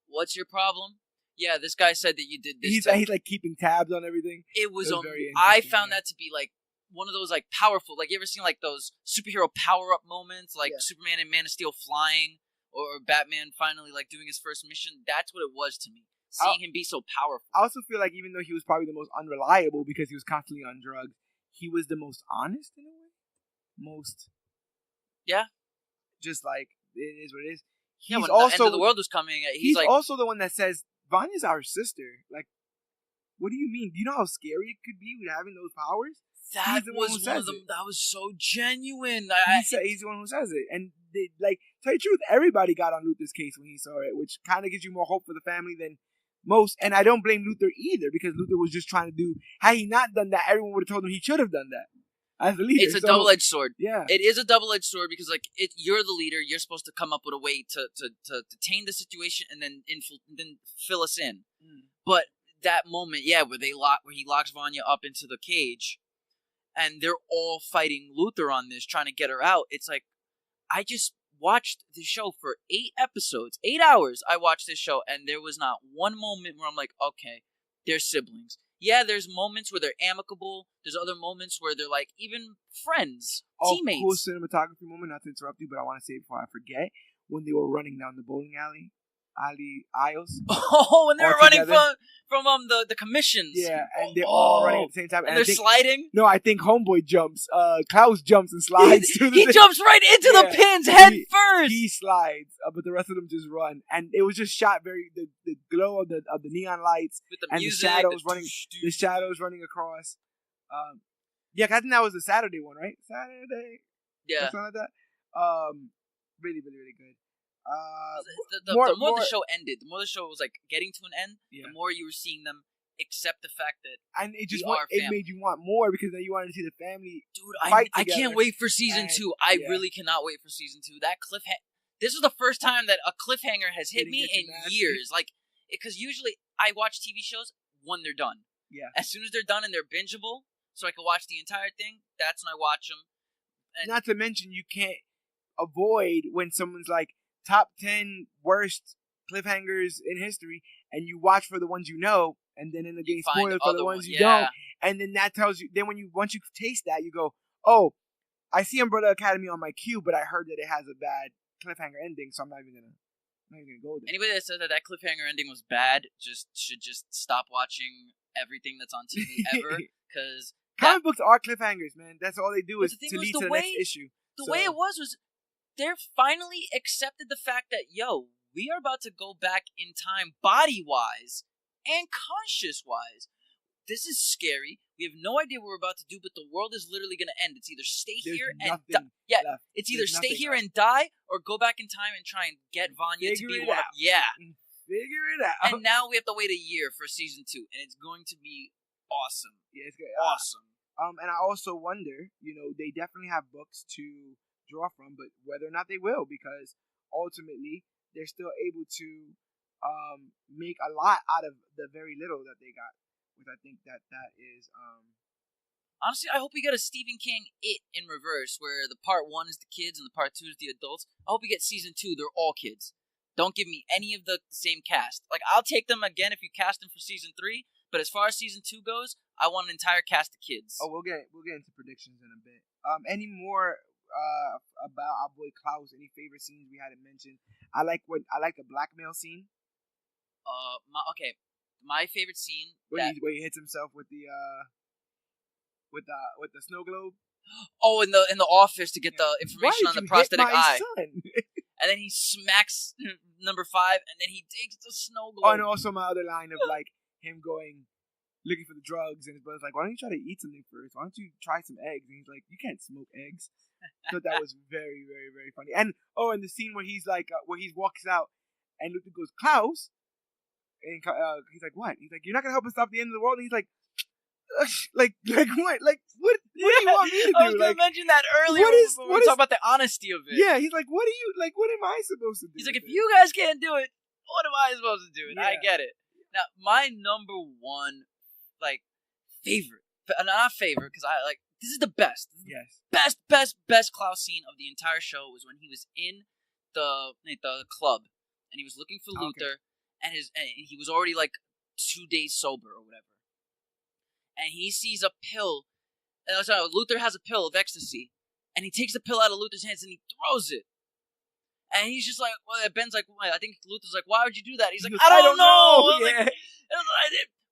What's your problem? Yeah, this guy said that you did this. He's like keeping tabs on everything. It was very I found that to be like one of those like powerful, like you ever seen like those superhero power-up moments, like Superman and Man of Steel flying, or Batman finally like doing his first mission? That's what it was to me. Seeing him be so powerful. I also feel like even though he was probably the most unreliable because he was constantly on drugs, he was the most honest in a way. Just like, it is what it is. When the end of the world was coming, he's like, also the one that says, Vanya's our sister. Like, what do you mean? Do you know how scary it could be with having those powers? That was one of them. That was so genuine. He's the one who says it. And, they, like, tell you the truth, everybody got on Luther's case when he saw it, which kind of gives you more hope for the family than most. And I don't blame Luther either, because Luther was just trying to do, had he not done that, everyone would have told him he should have done that. As the leader. It's a double-edged sword. Yeah. It is a double-edged sword because, like, you're the leader. You're supposed to come up with a way to tame the situation and then fill us in. But that moment, where he locks Vanya up into the cage, and they're all fighting Luther on this, trying to get her out. It's like, I just watched the show for 8 episodes, 8 hours. I watched this show, and there was not one moment where I'm like, okay, they're siblings. Yeah, there's moments where they're amicable. There's other moments where they're like even friends, teammates. Cool cinematography moment. Not to interrupt you, but I want to say it before I forget, when they were running down the bowling aisles. Oh, when they were running from the commissions. Yeah, and they're all running at the same time. And they're sliding? No, I think Homeboy jumps. Klaus jumps and slides. He jumps right into the pins head first. He slides, but the rest of them just run. And it was just shot the glow of the neon lights with the and music, the shadows running across. I think that was the Saturday one, right? Saturday. Yeah. Something like that. Really, really, really good. The more the show ended, the more the show was like getting to an end, the more you were seeing them accept the fact that it made you want more, because then you wanted to see the family. Dude, I can't wait for season 2. I really cannot wait for season 2. That cliffhanger. This was the first time that a cliffhanger has hit me in years. Like, because usually I watch TV shows when they're done. Yeah. As soon as they're done and they're bingeable, so I can watch the entire thing. That's when I watch them. And not to mention, you can't avoid when someone's like, top 10 worst cliffhangers in history, and you watch for the ones you know, and then in the game spoilers for the ones you don't, and then that tells you. Then once you taste that, you go, "Oh, I see Umbrella Academy on my queue, but I heard that it has a bad cliffhanger ending, so I'm not even gonna go there." Anybody that says that cliffhanger ending was bad should stop watching everything that's on TV ever, because comic books are cliffhangers, man. That's all they do is to lead to the next issue. The way it was they're finally accepted the fact that, we are about to go back in time body-wise and conscious-wise. This is scary. We have no idea what we're about to do, but the world is literally going to end. It's either stay here and die. Yeah, it's either stay here and die or go back in time and try and get Vanya to be one. Figure it out. And now we have to wait a year for season 2, and it's going to be awesome. Yeah, it's good. Awesome. And I also wonder, they definitely have books to draw from, but whether or not they will, because ultimately they're still able to make a lot out of the very little that they got because I think that is Honestly, I hope we get a Stephen King It in reverse, where the part 1 is the kids and the part 2 is the adults. I hope we get season 2, they're all kids. Don't give me any of the same cast. Like, I'll take them again if you cast them for season 3, but as far as season 2 goes, I want an entire cast of kids. Oh, we'll get into predictions in a bit. Any more about our boy Klaus? Any favorite scenes we hadn't mentioned? I like the blackmail scene. My favorite scene where he hits himself with the snow globe. Oh, in the office to get the information on the prosthetic eye. Son? And then he smacks number 5, and then he takes the snow globe. Oh, and also my other line of like him looking for the drugs, and his brother's like, "Why don't you try to eat something first? Why don't you try some eggs?" And he's like, "You can't smoke eggs." So that was very, very, very funny. And the scene where he's like, where he walks out, and Luther goes, "Klaus," and he's like, "What?" He's like, "You're not gonna help us stop the end of the world." And he's like, like what? Like what do you want me to do? I was gonna mention that earlier. When we talk about the honesty of it. Yeah, he's like, what am I supposed to do? He's like, if you guys can't do it, what am I supposed to do? And I get it. Now, my number 1, like, favorite, not favorite, because I like, this is the best. Yes. Best Klaus scene of the entire show was when he was in the club and he was looking for Luther, and he was already like 2 days sober or whatever. And he sees a pill. Luther has a pill of ecstasy, and he takes the pill out of Luther's hands and he throws it. And he's just like, Ben's like, I think Luther's like, why would you do that? He's like, I don't know. Yeah. Like,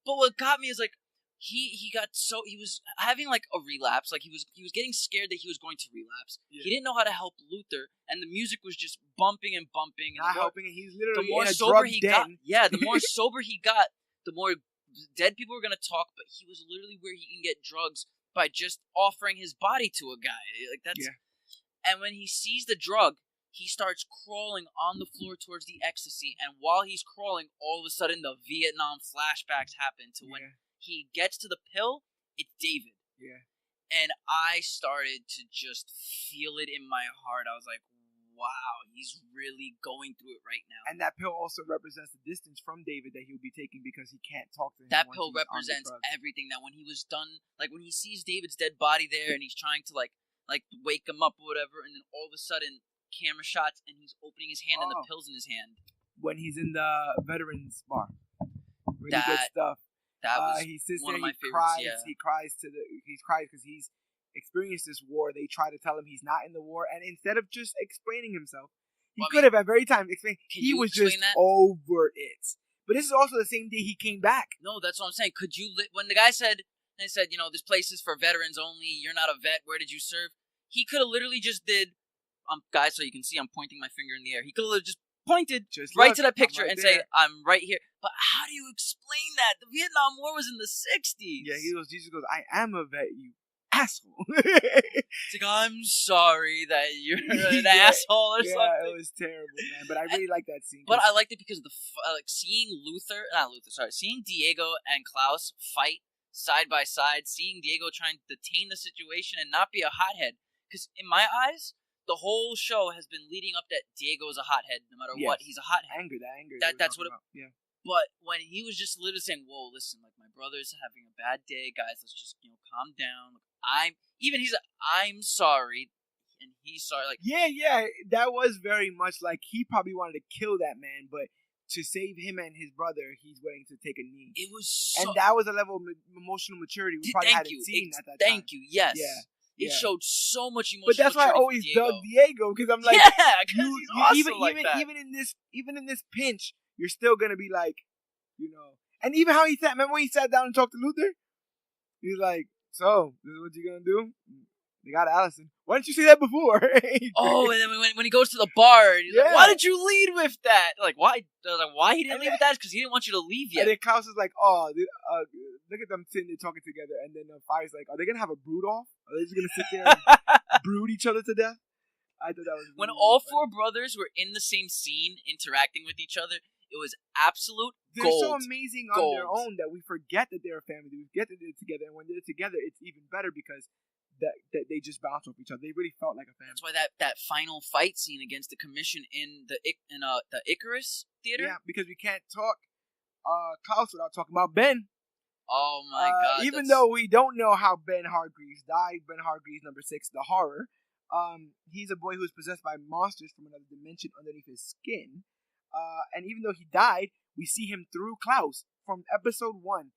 but what got me is like, he was having like a relapse. Like he was getting scared that he was going to relapse. Yeah. He didn't know how to help Luther, and the music was just bumping and bumping. Not helping, and he's literally the more in a sober drug he den. got. Yeah, the more sober he got, the more dead people were gonna talk. But he was literally where he can get drugs by just offering his body to a guy. Like that's. Yeah. And when he sees the drug, he starts crawling on the floor towards the ecstasy. And while he's crawling, all of a sudden the Vietnam flashbacks happen to when he gets to the pill. It's David. Yeah. And I started to just feel it in my heart. I was like, wow, he's really going through it right now. And that pill also represents the distance from David that he'll be taking because he can't talk to him. That pill represents everything. That when he was done, like when he sees David's dead body there and he's trying to like wake him up or whatever, and then all of a sudden camera shots and he's opening his hand and the pill's in his hand. When he's in the veterans bar. When he gets stuff. That was he sits one there, of my he favorites. cries, He cries because he's experienced this war. They try to tell him he's not in the war, and instead of just explaining himself, he could have at very time explained. He was just over it. But this is also the same day he came back. No, that's what I'm saying. Could you? When the guy said, this place is for veterans only. You're not a vet. Where did you serve? He could have literally just did, guys, so you can see I'm pointing my finger in the air. He could have just pointed right to that picture and say, I'm right here. But how do you explain that? The Vietnam War was in the 60s. Yeah, Jesus goes, I am a vet, you asshole. It's like, I'm sorry that you're an asshole or something. Yeah, it was terrible, man. But I really like that scene. But I liked it because of seeing seeing Diego and Klaus fight side by side, seeing Diego trying to detain the situation and not be a hothead. Because in my eyes, the whole show has been leading up that Diego is a hothead. No matter what, he's a hothead. Anger. That's what. Yeah. But when he was just literally saying, "Whoa, listen, like my brother's having a bad day, guys. Let's just calm down." I'm sorry, and he's sorry. Like yeah, that was very much like he probably wanted to kill that man, but to save him and his brother, he's willing to take a knee. It was and that was a level of emotional maturity we probably hadn't seen at that time. Thank you. Yes. Yeah. It showed so much emotion. But that's why I always dug Diego, because I'm like, because he's awesome even in this pinch, you're still gonna be like, And even how he sat. Remember when he sat down and talked to Luther? He was like, "So, this is what you're gonna do? They got Allison. Why didn't you say that before?" And then when he goes to the bar, he's like, "Why did you lead with that? Like, why? Why he didn't lead with that? Because he didn't want you to leave yet." And then Klaus is like, "Oh, look at them sitting there talking together." And then Fire's like, "Are they gonna have a brood off? Are they just gonna sit there and brood each other to death?" I thought that was when all four brothers were in the same scene interacting with each other. It was absolute They're gold. so amazing on their own that we forget that they're a family. We forget that they're together, and when they're together, it's even better because that they just bounce off each other. They really felt like a family. That's why that final fight scene against the Commission in the Icarus Theater. Yeah, because we can't talk Klaus without talking about Ben. Oh my god! Even though we don't know how Ben Hargreaves died, Ben Hargreaves number 6, the horror. He's a boy who is possessed by monsters from another dimension underneath his skin. And even though he died, we see him through Klaus from episode 1.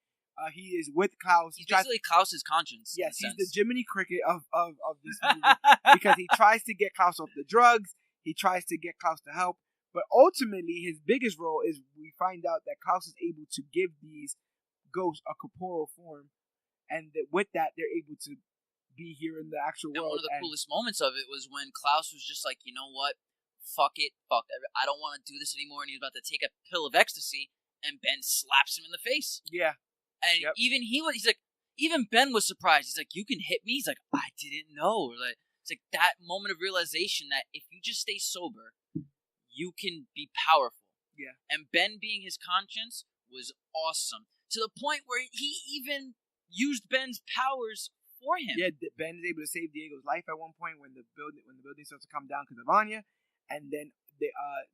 He is with Klaus. He's basically Klaus's conscience. Yes, he's the Jiminy Cricket of this movie because he tries to get Klaus off the drugs. He tries to get Klaus to help, but ultimately his biggest role is we find out that Klaus is able to give these ghosts a corporeal form, and that with that they're able to be here in the actual world. One of the coolest moments of it was when Klaus was just like, you know what, fuck it, I don't want to do this anymore, and he's about to take a pill of ecstasy, and Ben slaps him in the face. Yeah. And even he's like, even Ben was surprised. He's like, you can hit me? He's like, I didn't know. Like, it's like that moment of realization that if you just stay sober, you can be powerful. Yeah. And Ben being his conscience was awesome. To the point where he even used Ben's powers for him. Yeah, Ben is able to save Diego's life at one point when the building starts to come down because of Anya. And then,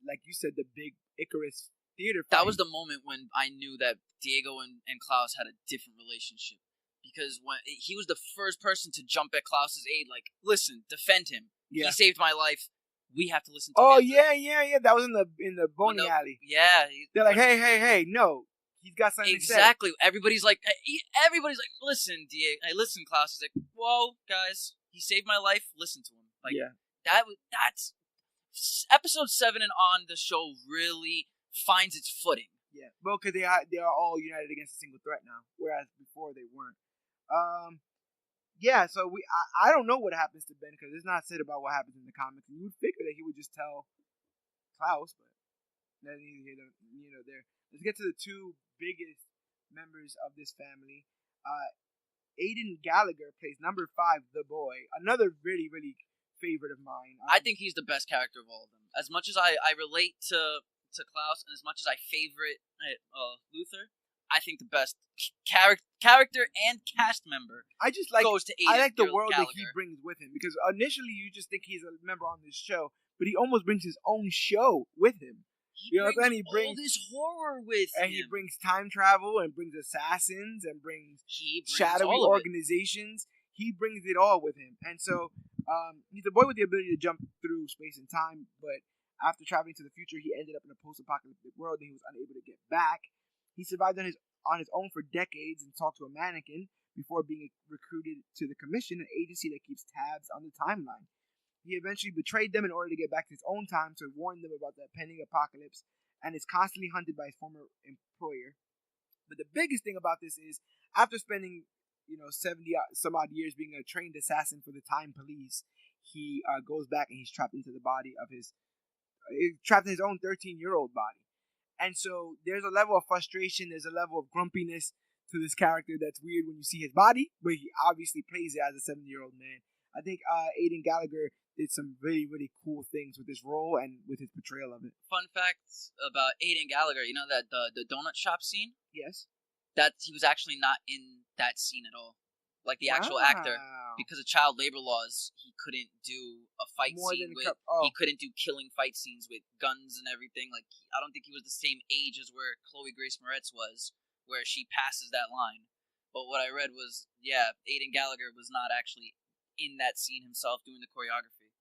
like you said, the big Icarus theater fight. That was the moment when I knew that Diego and Klaus had a different relationship. Because when he was the first person to jump at Klaus's aid, like, listen, defend him. Yeah. He saved my life. We have to listen to him. Oh, yeah. That was in the bowling alley. Yeah. They're like, hey, no. He's got something exactly. to say. Everybody's like, listen, Diego. Hey, listen, Klaus. He's like, whoa, guys. He saved my life. Listen to him. Like, that's episode 7 and on. The show really finds its footing. Yeah, well, because they are all united against a single threat now, whereas before they weren't. Yeah. So I don't know what happens to Ben because it's not said about what happens in the comics. And you would figure that he would just tell Klaus, but that's neither here nor there. Let's get to the two biggest members of this family. Aiden Gallagher plays number 5, the boy. Another really, really favorite of mine. I think he's the best character of all of them. As much as I relate to Klaus, and as much as I favorite Luther, I think the best character and cast member goes to Aiden. I like the world Gallagher. that he brings with him, because initially you just think he's a member on this show, but he almost brings his own show with him. He brings all this horror with him. And he brings time travel, and brings assassins, and brings shadowy organizations. He brings it all with him. And so he's a boy with the ability to jump through space and time, but after traveling to the future, he ended up in a post-apocalyptic world and he was unable to get back. He survived on his own for decades and talked to a mannequin before being recruited to the Commission, an agency that keeps tabs on the timeline. He eventually betrayed them in order to get back to his own time to warn them about the pending apocalypse, and is constantly hunted by his former employer. But the biggest thing about this is, after spending 70 some odd years being a trained assassin for the Time Police, he goes back and he's trapped into the body of trapped in his own 13-year-old body. And so there's a level of frustration, there's a level of grumpiness to this character that's weird when you see his body, but he obviously plays it as a 70-year-old man. I think Aiden Gallagher did some really, really cool things with his role and with his portrayal of it. Fun fact about Aiden Gallagher, you know that the donut shop scene? Yes. That he was actually not in that scene at all. Like the actual actor. Because of child labor laws, he couldn't do a fight scene with... He couldn't do killing fight scenes with guns and everything. Like, I don't think he was the same age as where Chloe Grace Moretz was, where she passes that line. But what I read was, Aiden Gallagher was not actually in that scene himself doing the choreography.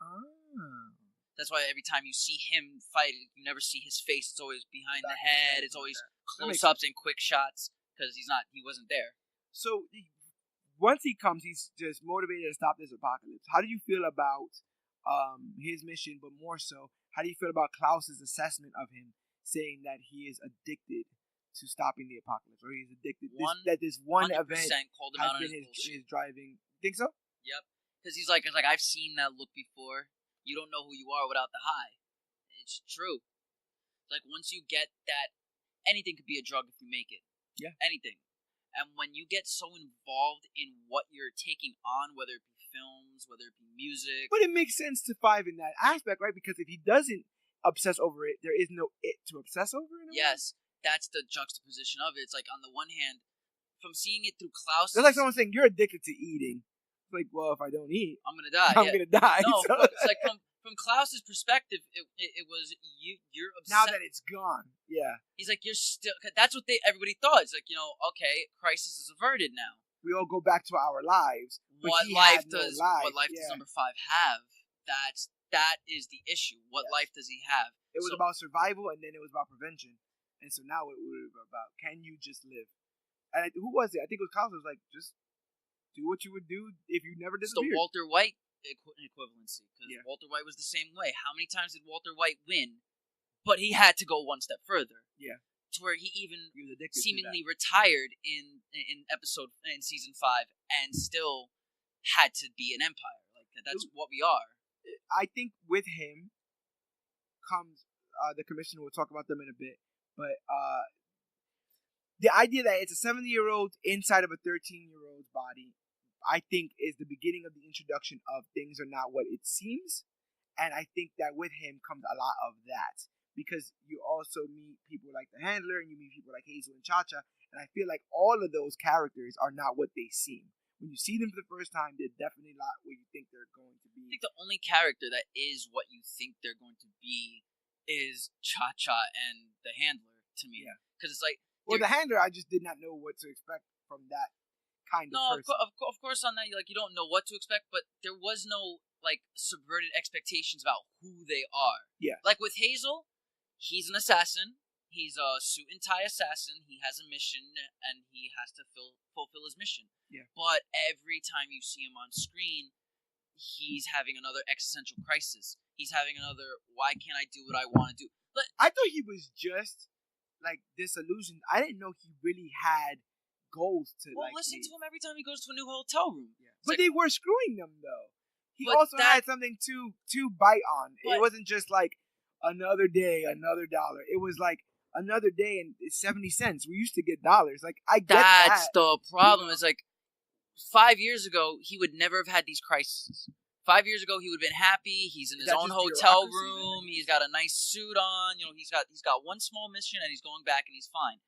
Oh. That's why every time you see him fight, you never see his face. It's always behind the head. It's always close-ups and quick shots because he wasn't there. So once he comes, he's just motivated to stop this apocalypse. How do you feel about his mission, but more so, how do you feel about Klaus's assessment of him, saying that he is addicted to stopping the apocalypse, or he's addicted that this one event has been his driving? Think so? Yep. Because he's like, I've seen that look before. You don't know who you are without the high. It's true. Like, once you get that, anything could be a drug if you make it. Yeah. Anything. And when you get so involved in what you're taking on, whether it be films, whether it be music... But it makes sense to Five in that aspect, right? Because if he doesn't obsess over it, there is no it to obsess over in a way. Yes. That's the juxtaposition of it. It's like, on the one hand, from seeing it through Klaus... It's like someone saying, you're addicted to eating. It's like, well, if I don't eat... I'm going to die. I'm going to die. No, so. But it's like, from Klaus's perspective, it was you're upset. Now that it's gone, yeah. He's like, you're still. That's what everybody thought. It's like, okay, crisis is averted now. We all go back to our lives. What life does number 5 have? That is the issue. What life does he have? It was about survival, and then it was about prevention. And so now it was about, can you just live? And who was it? I think it was Klaus. It was like, just do what you would do if you never disappeared. It's the Walter White equivalency. Because Walter White was the same way. How many times did Walter White win? But he had to go one step further. Yeah. To where he even seemingly retired in season 5 and still had to be an empire. Like, that's what we are. I think with him comes the commissioner. We'll talk about them in a bit. But the idea that it's a 70-year-old inside of a 13-year-old's body, I think, is the beginning of the introduction of things are not what it seems. And I think that with him comes a lot of that. Because you also meet people like the Handler, and you meet people like Hazel and Cha-Cha, and I feel like all of those characters are not what they seem. When you see them for the first time, they're definitely not what you think they're going to be. I think the only character that is what you think they're going to be is Cha-Cha and the Handler, to me. Yeah. Because it's like... Well, the Handler, I just did not know what to expect from that kind of person. Of course on that, you don't know what to expect, but there was no, subverted expectations about who they are. Yeah. Like with Hazel... He's an assassin. He's a suit and tie assassin. He has a mission, and he has to fulfill his mission. Yeah. But every time you see him on screen, he's having another existential crisis. He's having another, why can't I do what I want to do? But I thought he was just, disillusioned. I didn't know he really had goals to, listen to him every time he goes to a new hotel room. Yeah. But they were screwing them, though. He also had something to bite on. It wasn't just, another day, another dollar. It was like another day and 70 cents. We used to get dollars. I get that. That's the problem. It's like 5 years ago, he would never have had these crises. 5 years ago, he would have been happy. He's in his own hotel room. He's got a nice suit on. He's got one small mission, and he's going back, and he's fine.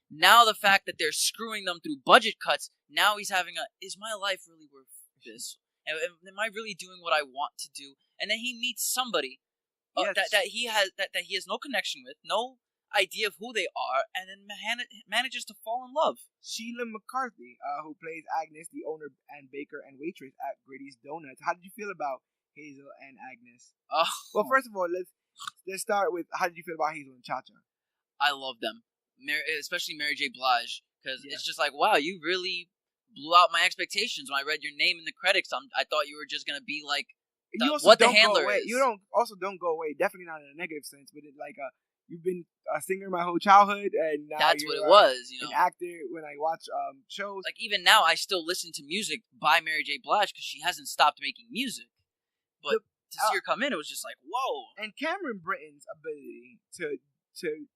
Now the fact that they're screwing them through budget cuts, now he's having is my life really worth this? Am I really doing what I want to do? And then he meets somebody that he has no connection with, no idea of who they are, and then manages to fall in love. Sheila McCarthy, who plays Agnes, the owner and baker and waitress at Gritty's Donuts. How did you feel about Hazel and Agnes? Well, first of all, let's start with, how did you feel about Hazel and Cha-Cha? I love them, especially Mary J. Blige, because it's just like, wow, you really blew out my expectations when I read your name in the credits. I thought you were just gonna be like. What the Handler is. You don't go away. Definitely not in a negative sense, but you've been a singer my whole childhood, and now that's what it was. An actor. When I watch shows, even now, I still listen to music by Mary J. Blige because she hasn't stopped making music. But to see her come in, it was just like, whoa. And Cameron Britton's ability to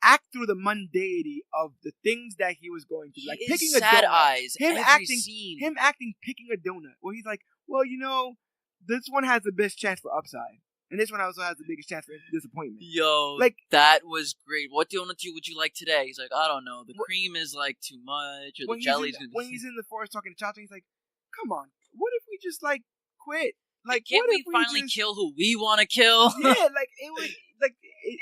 act through the mundanity of the things that he was going through, picking sad a donut. Eyes. Him acting picking a donut. Well, he's like, this one has the best chance for upside, and this one also has the biggest chance for disappointment. Yo, that was great. What donut would you like today? He's like, I don't know. The cream is too much, or the jelly's gonna be. When he's in the forest talking to Cha-Cha, he's like, "Come on, what if we just quit? Can't we finally kill who we want to kill?" Yeah, it was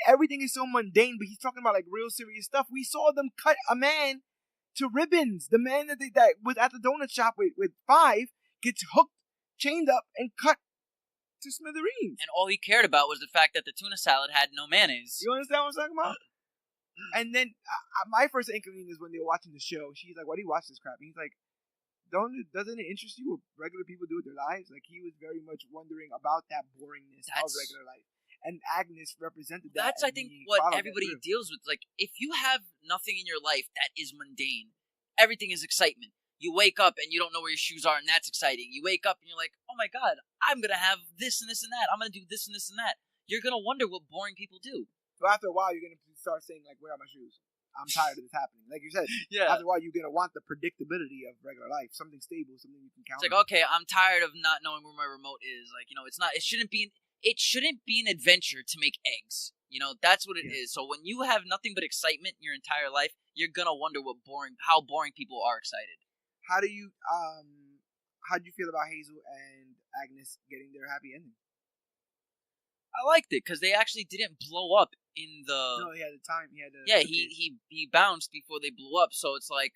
everything is so mundane, but he's talking about real serious stuff. We saw them cut a man to ribbons. The man that was at the donut shop with 5 gets hooked, chained up, and cut to smithereens. And all he cared about was the fact that the tuna salad had no mayonnaise. You understand what I'm talking about? And then my first inkling is when they were watching the show. She's like, "Why do you watch this crap?" And he's like, doesn't it interest you what regular people do with their lives? He was very much wondering about that boringness of regular life. And Agnes represented that. That's, I think, what everybody deals with. If you have nothing in your life that is mundane, everything is excitement. You wake up and you don't know where your shoes are, and that's exciting. You wake up and you're like, oh my God, I'm going to have this and this and that. I'm going to do this and this and that. You're going to wonder what boring people do. So after a while, you're going to start saying, where are my shoes? I'm tired of this happening. Like you said, after a while, you're going to want the predictability of regular life. Something stable, something you can count on. It's okay, I'm tired of not knowing where my remote is. It shouldn't be an adventure to make eggs. That's what it is. So when you have nothing but excitement in your entire life, you're going to wonder how boring people are excited. How do you feel about Hazel and Agnes getting their happy ending? I liked it because they actually didn't blow up in the. No, he had the time. He had the. Yeah, he bounced before they blew up, so it's like,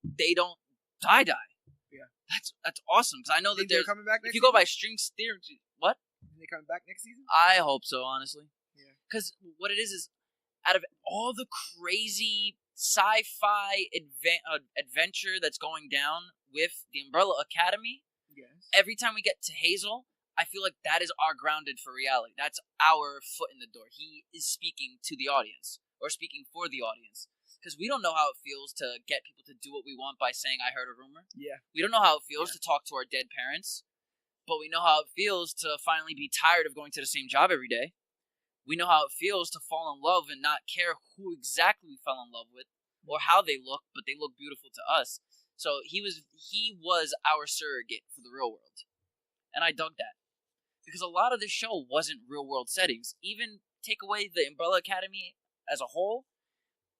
they don't die. Yeah, that's awesome because I know that they're coming back. If you go by String's theory, what? Are they coming back next season? I hope so, honestly. Yeah. Because what it is out of all the crazy sci-fi adventure that's going down with the Umbrella Academy, yes. Every time we get to Hazel, I feel like that is our grounded for reality. That's our foot in the door. He is speaking to the audience, or speaking for the audience. Because we don't know how it feels to get people to do what we want by saying, I heard a rumor. Yeah. We don't know how it feels to talk to our dead parents. But we know how it feels to finally be tired of going to the same job every day. We know how it feels to fall in love and not care who exactly we fell in love with or how they look, but they look beautiful to us. So he was our surrogate for the real world. And I dug that. Because a lot of this show wasn't real world settings. Even take away the Umbrella Academy as a whole,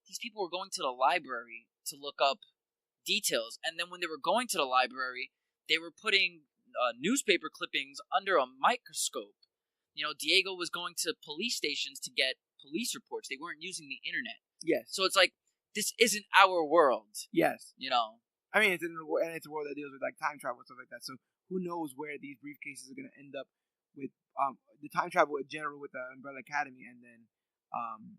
these people were going to the library to look up details. And then when they were going to the library, they were putting newspaper clippings under a microscope. Diego was going to police stations to get police reports. They weren't using the internet. Yes. So it's like, this isn't our world. Yes. I mean, it's a world that deals with like time travel and stuff like that. So who knows where these briefcases are going to end up with the time travel in general with the Umbrella Academy and then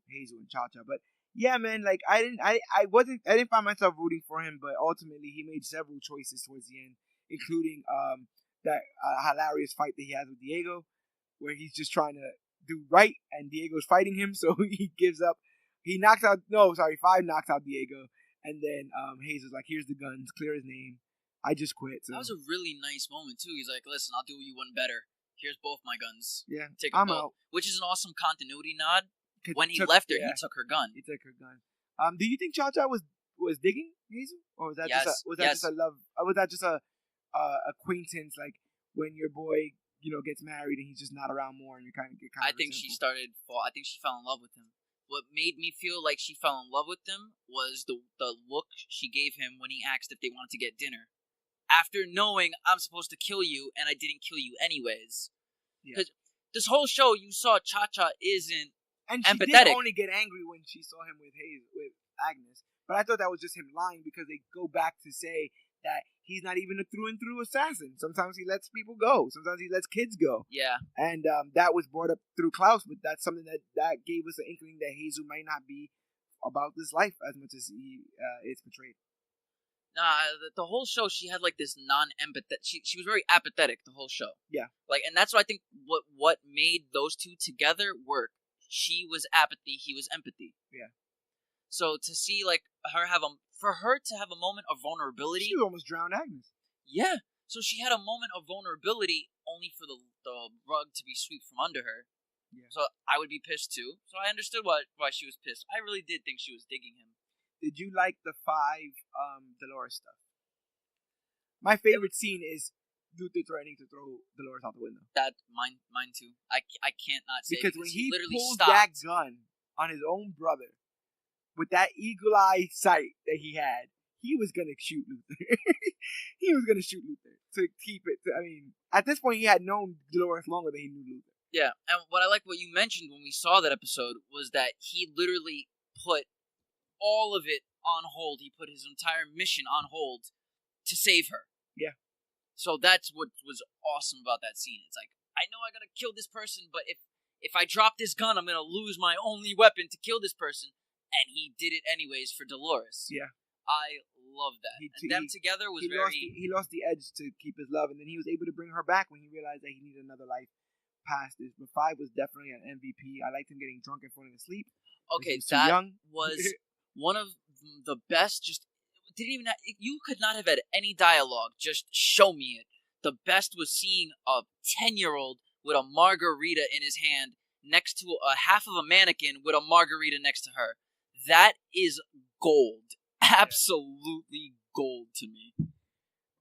Hazel and Cha-Cha. But yeah, man, like I didn't find myself rooting for him, but ultimately he made several choices towards the end, including that hilarious fight that he has with Diego, where he's just trying to do right and Diego's fighting him, so he gives up. Five knocks out Diego, and then Hazel's like, here's the guns, clear his name. I just quit. So. That was a really nice moment too. He's like, listen, I'll do you one better. Here's both my guns. Yeah, take them both. Out. Which is an awesome continuity nod. When he left her, he took her gun. He took her gun. Do you think Cha-Cha was digging Hazel, or was that just a love? Or was that just a acquaintance, like when your boy gets married and he's just not around more, and you kind of get I think she fell in love with him. What made me feel like she fell in love with him was the look she gave him when he asked if they wanted to get dinner. After knowing I'm supposed to kill you and I didn't kill you anyways. Because this whole show you saw Cha-Cha isn't empathetic. And she did only get angry when she saw him with Agnes. But I thought that was just him lying, because they go back to say that he's not even a through and through assassin. Sometimes he lets people go. Sometimes he lets kids go. Yeah. And that was brought up through Klaus, but that's something that gave us an inkling that Hazel might not be about this life as much as he is portrayed. Nah, the whole show, she had like this non-empathetic. She was very apathetic the whole show. Yeah. And that's what I think what made those two together work. She was apathy, he was empathy. Yeah. So to see her to have a moment of vulnerability. She almost drowned Agnes. Yeah. So she had a moment of vulnerability only for the rug to be swept from under her. Yeah. So I would be pissed too. So I understood why she was pissed. I really did think she was digging him. Did you like the 5 Dolores stuff? My favorite scene is Luther threatening to throw Dolores out the window. That mine too. I can't not say because when he literally pulls stopped. that gun on his own brother with that eagle eye sight that he had, he was gonna shoot Luther. He was gonna shoot Luther to keep it. At this point, he had known Dolores longer than he knew Luther. Yeah, and what you mentioned when we saw that episode was that he literally put all of it on hold. He put his entire mission on hold to save her. Yeah. So that's what was awesome about that scene. It's like, I know I gotta kill this person, but if I drop this gun, I'm gonna lose my only weapon to kill this person. And he did it anyways for Dolores. Yeah. I love that. Them together was he lost the edge to keep his love, and then he was able to bring her back when he realized that he needed another life past this. But 5 was definitely an MVP. I liked him getting drunk and falling asleep. Okay, that was one of the best. You could not have had any dialogue. Just show me it. The best was seeing a 10-year-old with a margarita in his hand next to a half of a mannequin with a margarita next to her. That is gold. Absolutely gold to me.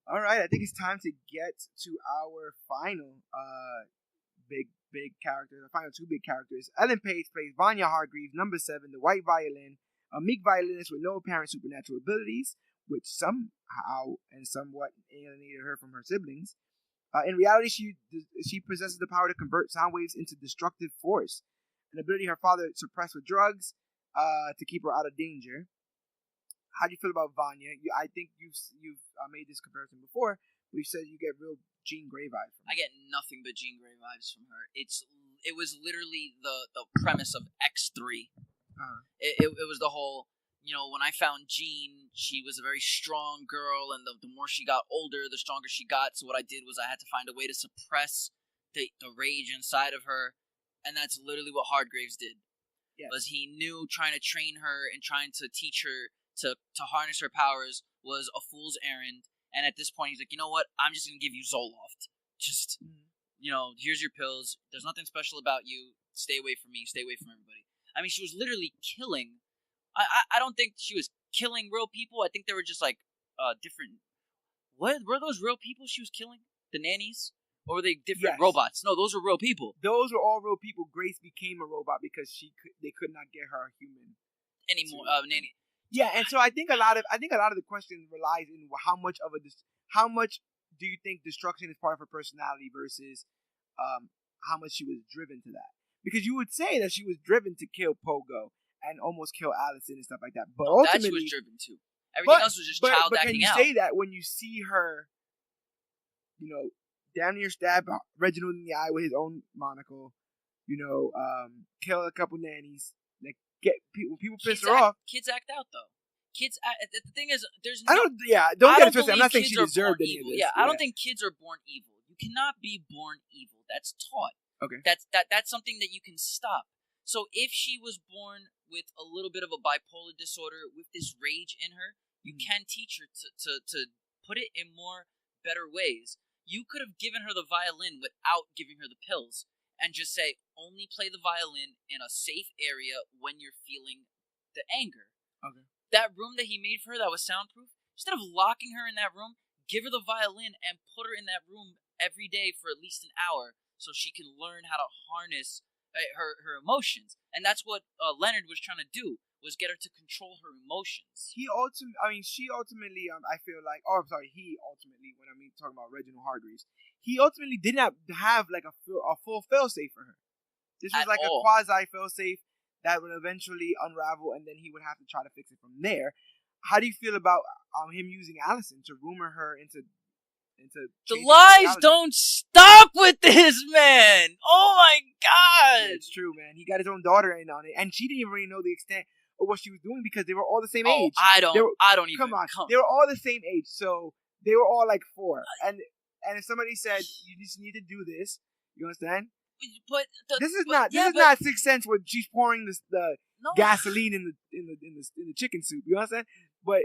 All right, I think it's time to get to our final big characters. The final 2 big characters. Ellen Page plays Vanya Hargreaves, number 7, the white violin, a meek violinist with no apparent supernatural abilities, which somehow and somewhat alienated her from her siblings. In reality, she possesses the power to convert sound waves into destructive force, an ability her father suppressed with drugs to keep her out of danger. How do you feel about Vanya? I think you've made this comparison before. We said you get real Jean Grey vibes from her. I get nothing but Jean Grey vibes from her. It was literally the premise of X3. It was the whole, when I found Jean, she was a very strong girl, and the more she got older, the stronger she got. So what I did was I had to find a way to suppress the rage inside of her, and that's literally what Hardgraves did. Yes. Was he knew trying to train her and trying to teach her to harness her powers was a fool's errand. And at this point, he's like, you know what? I'm just going to give you Zoloft. Just, here's your pills. There's nothing special about you. Stay away from me. Stay away from everybody. I mean, she was literally killing. I don't think she was killing real people. I think they were just like different. What were those real people she was killing? The nannies? Or were they different robots? No, those were real people. Those were all real people. Grace became a robot because they could not get her a human anymore. Nanny. Yeah, and so I think a lot of the question relies in how much do you think destruction is part of her personality versus how much she was driven to that? Because you would say that she was driven to kill Pogo and almost kill Allison and stuff like that, but ultimately that she was driven to. Everything else was just child acting out. But can you say that when you see her, damn near stab Reginald in the eye with his own monocle, kill a couple nannies? Get people piss her off. Kids act out though. The thing is, there's no. Don't get it twisted. I'm not saying she deserved any of this. Yeah, I don't think kids are born evil. You cannot be born evil. That's taught. Okay. That's something that you can stop. So if she was born with a little bit of a bipolar disorder, with this rage in her, you can teach her to put it in more better ways. You could have given her the violin without giving her the pills. And just say, only play the violin in a safe area when you're feeling the anger. Okay. That room that he made for her that was soundproof, instead of locking her in that room, give her the violin and put her in that room every day for at least an hour so she can learn how to harness her emotions. And that's what Leonard was trying to do, was get her to control her emotions. She ultimately, I feel like, when I'm talking about Reginald Hargreaves, he ultimately did not have like a full failsafe for her. This was like a quasi failsafe that would eventually unravel, and then he would have to try to fix it from there. How do you feel about him using Allison to rumor her into the lies don't stop with this man. Oh my god! Yeah, it's true, man. He got his own daughter in on it, and she didn't even really know the extent of what she was doing because they were all the same age. I don't even. Come on. They were all the same age, so they were all like 4. And if somebody said you just need to do this, you understand? But this is not Sixth Sense where she's pouring the gasoline in the chicken soup. You understand? But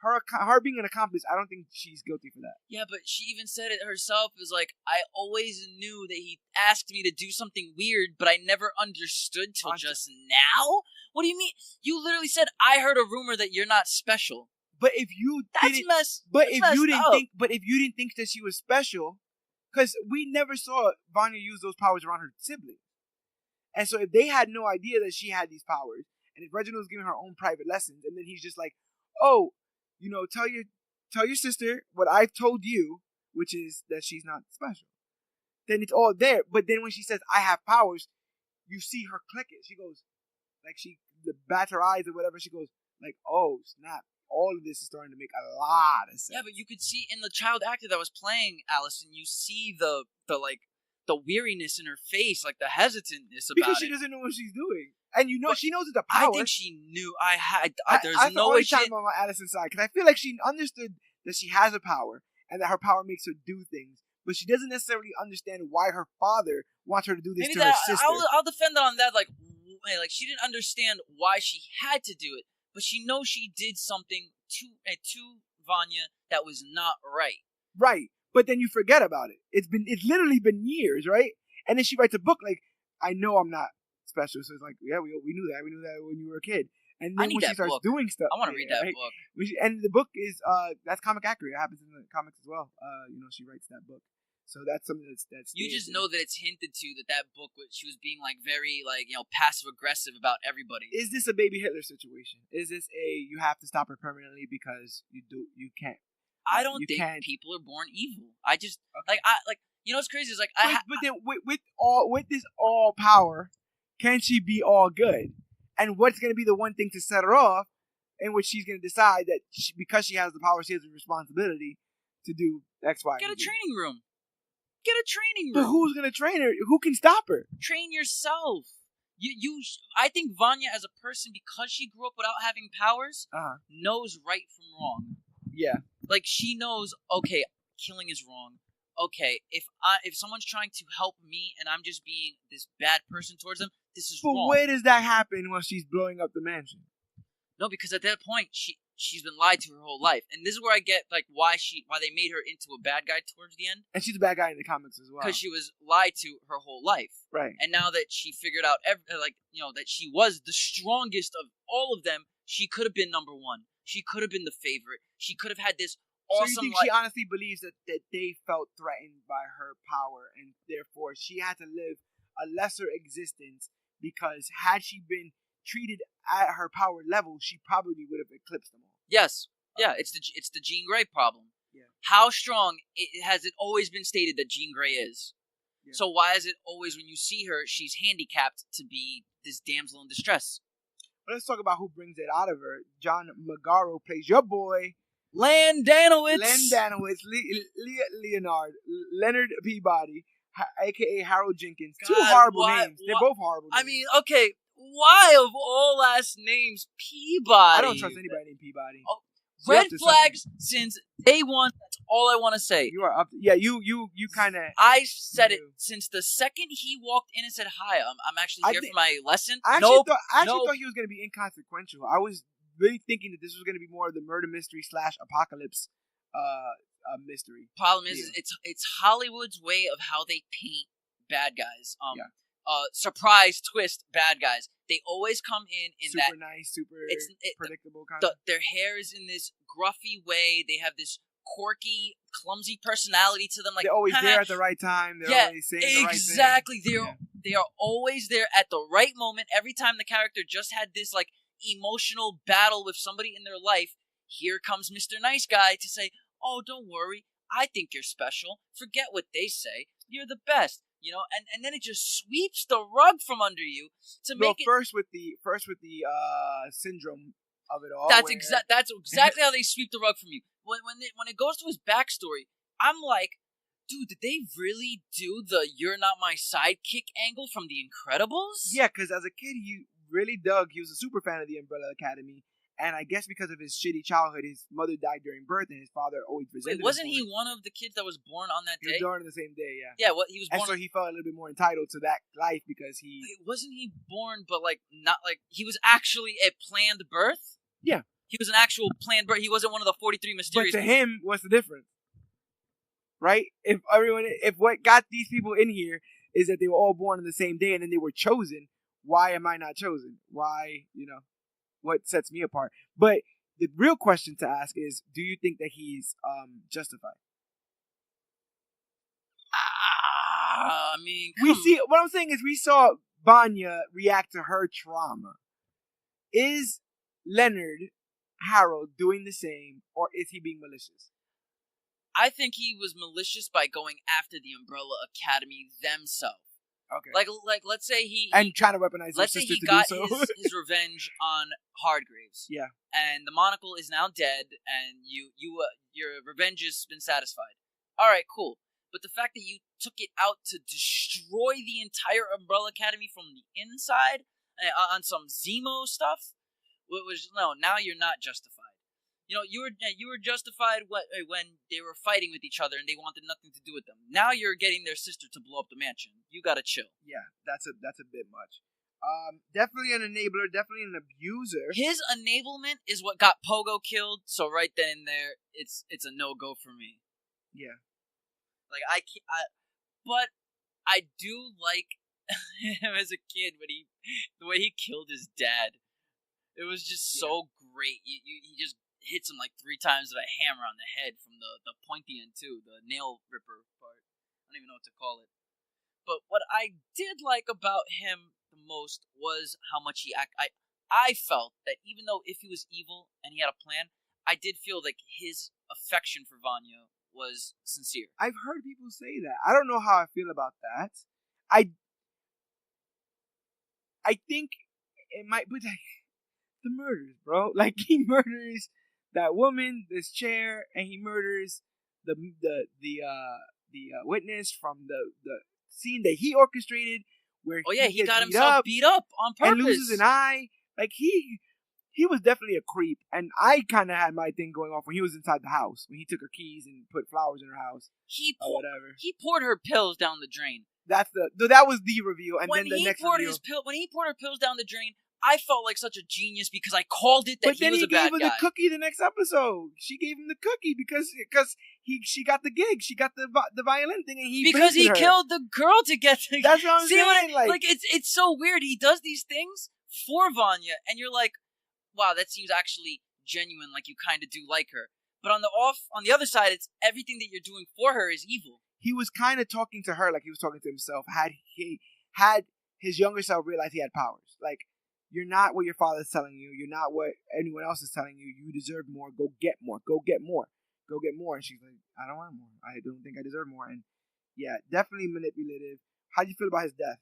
her being an accomplice, I don't think she's guilty for that. Yeah, but she even said it herself. Is like, I always knew that he asked me to do something weird, but I never understood till just now. What do you mean? You literally said I heard a rumor that you're not special. But if you didn't think that she was special, because we never saw Vanya use those powers around her sibling, and so if they had no idea that she had these powers, and if Reginald was giving her own private lessons, and then he's just like, oh, tell your sister what I've told you, which is that she's not special, then it's all there. But then when she says I have powers, you see her click it. She goes, like she bats her eyes or whatever. She goes like, oh snap. All of this is starting to make a lot of sense. Yeah, but you could see in the child actor that was playing Allison, you see the weariness in her face, like the hesitantness about it. Because she doesn't know what she's doing. And she knows it's a power. I think she knew there's no way I'm on Allison's side, because I feel like she understood that she has a power, and that her power makes her do things, but she doesn't necessarily understand why her father wants her to do this to her sister. I'll defend that on that, like she didn't understand why she had to do it. But she knows she did something to Vanya that was not right. Right. But then you forget about it. It's literally been years, right? And then she writes a book like, I know I'm not special. So it's like, yeah, we knew that. We knew that when you were a kid. And then when she starts doing stuff. I want to read that book. And the book is, that's comic accurate. It happens in the comics as well. She writes that book. So that's something that's you just know that it's hinted to that book, she was being like very passive aggressive about everybody. Is this a baby Hitler situation? Is this you have to stop her permanently because you can't? I don't think people are born evil. I just you know what's crazy is like but then with this all power, can she be all good? And what's going to be the one thing to set her off, in which she's going to decide that because she has the power, she has the responsibility to do X, Y, Get and a Z. training room. Get a training room. But who's going to train her? Who can stop her? Train yourself. I think Vanya as a person, because she grew up without having powers, knows right from wrong. Yeah. Like, she knows, okay, killing is wrong. Okay, if someone's trying to help me and I'm just being this bad person towards them, this is wrong. But where does that happen when she's blowing up the mansion? No, because at that point she's been lied to her whole life, and this is where I get like why they made her into a bad guy towards the end. And she's a bad guy in the comics as well, because she was lied to her whole life. Right. And now that she figured out that she was the strongest of all of them, she could have been number one. She could have been the favorite. She could have had this awesome. So you think she honestly believes that they felt threatened by her power, and therefore she had to live a lesser existence, because had she been treated at her power level, she probably would have eclipsed them all. Yes. Yeah, it's the Jean Grey problem. Yeah. How strong has it always been stated that Jean Grey is? Yeah. So why is it always when you see her, she's handicapped to be this damsel in distress? But let's talk about who brings it out of her. John Magaro plays your boy, Landanowitz. Leonard Peabody, a.k.a. Harold Jenkins. God, two horrible names. They're both horrible names. I mean, okay, why of all last names Peabody? I don't trust anybody named Peabody. Oh, red flags since day one. That's all I want to say. You are up. Yeah, you kind of. I said it since the second he walked in and said, "Hi, I'm actually here for my lesson." I actually thought he was going to be inconsequential. I was really thinking that this was going to be more of the murder mystery / apocalypse mystery. Problem is, it's Hollywood's way of how they paint bad guys. Surprise twist bad guys. They always come in super that nice, super predictable kind of. Their hair is in this gruffy way. They have this quirky, clumsy personality to them. Like they're always there at the right time. They're always saying the right thing. Exactly. They are always there at the right moment. Every time the character just had this like emotional battle with somebody in their life, here comes Mr. Nice Guy to say, "Oh, don't worry. I think you're special. Forget what they say. You're the best." You know, and then it just sweeps the rug from under you to make it. First with the syndrome of it all. That's exactly how they sweep the rug from you. When it goes to his backstory, I'm like, dude, did they really do the "you're not my sidekick" angle from The Incredibles? Yeah, because as a kid, he really dug. He was a super fan of the Umbrella Academy. And I guess because of his shitty childhood, his mother died during birth, and his father always resented him. Wasn't he one of the kids that was born on that day? He was born on the same day, yeah. Yeah, he was born. And so he felt a little bit more entitled to that life because he... wasn't he born, but not he was actually a planned birth? Yeah. He was an actual planned birth. He wasn't one of the 43 mysterious... But to him, what's the difference? Right? If what got these people in here is that they were all born on the same day and then they were chosen, why am I not chosen? Why, what sets me apart? But the real question to ask is, do you think that he's justified? I mean, what I'm saying is we saw Vanya react to her trauma. Is Leonard Harold doing the same, or is he being malicious? I think he was malicious by going after the Umbrella Academy themselves. Okay. Like let's say he and trying to weaponize his sister to do so. Let's say he got his revenge on Hardgraves. Yeah. And the monocle is now dead, and your revenge has been satisfied. All right, cool. But the fact that you took it out to destroy the entire Umbrella Academy from the inside on some Zemo stuff now you're not justified. You were justified when they were fighting with each other and they wanted nothing to do with them. Now you're getting their sister to blow up the mansion. You gotta chill. Yeah, that's a bit much. Definitely an enabler, definitely an abuser. His enablement is what got Pogo killed. So right then and there, it's a no-go for me. Yeah. But I do like him as a kid when the way he killed his dad. It was just so great. He just hits him like 3 times with a hammer on the head from the pointy end too, the nail ripper part. I don't even know what to call it. But what I did like about him the most was how much he I felt that even though if he was evil and he had a plan, I did feel like his affection for Vanya was sincere. I've heard people say that. I don't know how I feel about that. I think it might be like the murders, bro. Like he murders that woman, this chair, and he murders the witness from the scene that he orchestrated, where he got himself beat up on purpose and loses an eye. Like he was definitely a creep, and I kind of had my thing going off when he was inside the house when he took her keys and put flowers in her house. He poured her pills down the drain. That was the reveal, and then the next reveal. When he poured her pills down the drain, I felt like such a genius because I called it that he was a bad guy. But then he gave her the cookie the next episode. She gave him the cookie because she got the gig. She got the violin thing, and he killed the girl to get the. That's what I'm saying. Like it's so weird. He does these things for Vanya, and you're like, wow, that seems actually genuine. Like you kind of do like her. But on the other side, it's everything that you're doing for her is evil. He was kind of talking to her like he was talking to himself. Had his younger self realized he had powers, like. You're not what your father's telling you. You're not what anyone else is telling you. You deserve more. Go get more. Go get more. Go get more. And she's like, I don't want more. I don't think I deserve more. And yeah, definitely manipulative. How do you feel about his death?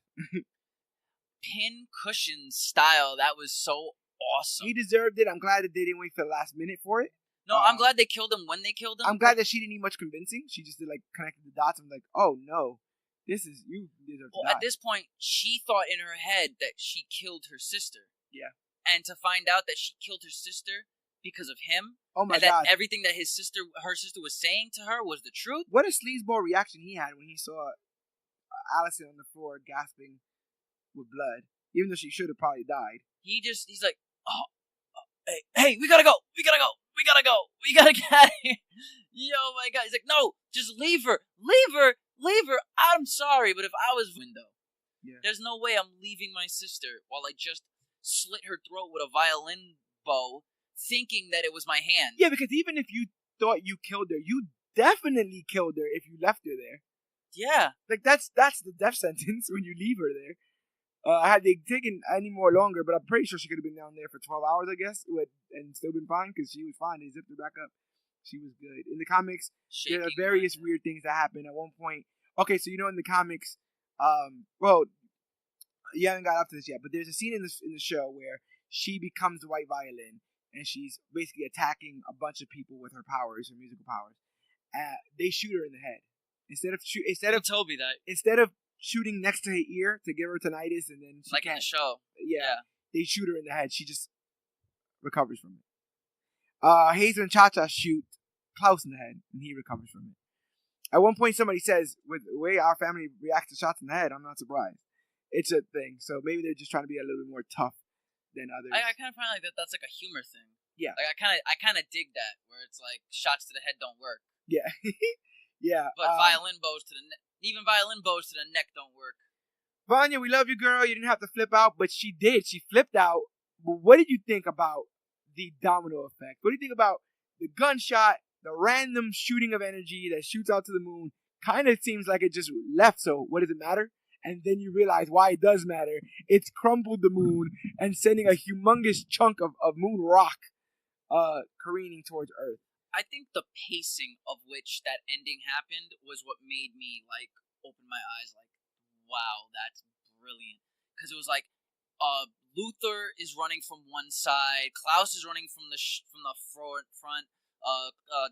Pin cushion style. That was so awesome. He deserved it. I'm glad that they didn't wait for the last minute for it. No, I'm glad they killed him when they killed him. I'm glad that she didn't need much convincing. She just did connected the dots. I'm like, oh no. You deserve to die. At this point, she thought in her head that she killed her sister. Yeah. And to find out that she killed her sister because of him. Oh my God. That everything that her sister was saying to her was the truth. What a sleazeball reaction he had when he saw Allison on the floor gasping with blood. Even though she should have probably died. He's like, hey, we gotta go. We gotta get out of here. Yo, my God. He's like, no, just leave her. I'm sorry, but if I was there's no way I'm leaving my sister while I just slit her throat with a violin bow, thinking that it was my hand. Yeah, because even if you thought you killed her, you definitely killed her if you left her there. Yeah. Like, that's the death sentence when you leave her there. Had they taken any more longer, but I'm pretty sure she could have been down there for 12 hours, I guess, and still been fine, because she was fine. They zipped her back up. She was good. In the comics, there are various weird things that happen. At one point, okay, so in the comics, well, you haven't got up to this yet, but there's a scene in the show where she becomes the White Violin, and she's basically attacking a bunch of people with her powers, her musical powers. They shoot her in the head instead of shooting next to her ear to give her tinnitus, and then in the show. Yeah, they shoot her in the head. She just recovers from it. Hazel and Cha-Cha shoot Klaus in the head, and he recovers from it. At one point, somebody says, with the way our family reacts to shots in the head, I'm not surprised. It's a thing. So maybe they're just trying to be a little bit more tough than others. I kind of find like that's like a humor thing. Yeah. Like I kind of dig that, where it's like shots to the head don't work. Yeah. Yeah. But violin bows to the neck don't work. Vanya, we love you, girl. You didn't have to flip out, but she did. She flipped out. But what did you think about the domino effect? What do you think about the gunshot, the random shooting of energy that shoots out to the moon? Kind of seems like it just left, so what does it matter? And then you realize why it does matter. It's crumbled the moon and sending a humongous chunk of moon rock careening towards Earth. I think the pacing of which that ending happened was what made me open my eyes wow, that's brilliant. Because it was Luther is running from one side, Klaus is running from the front,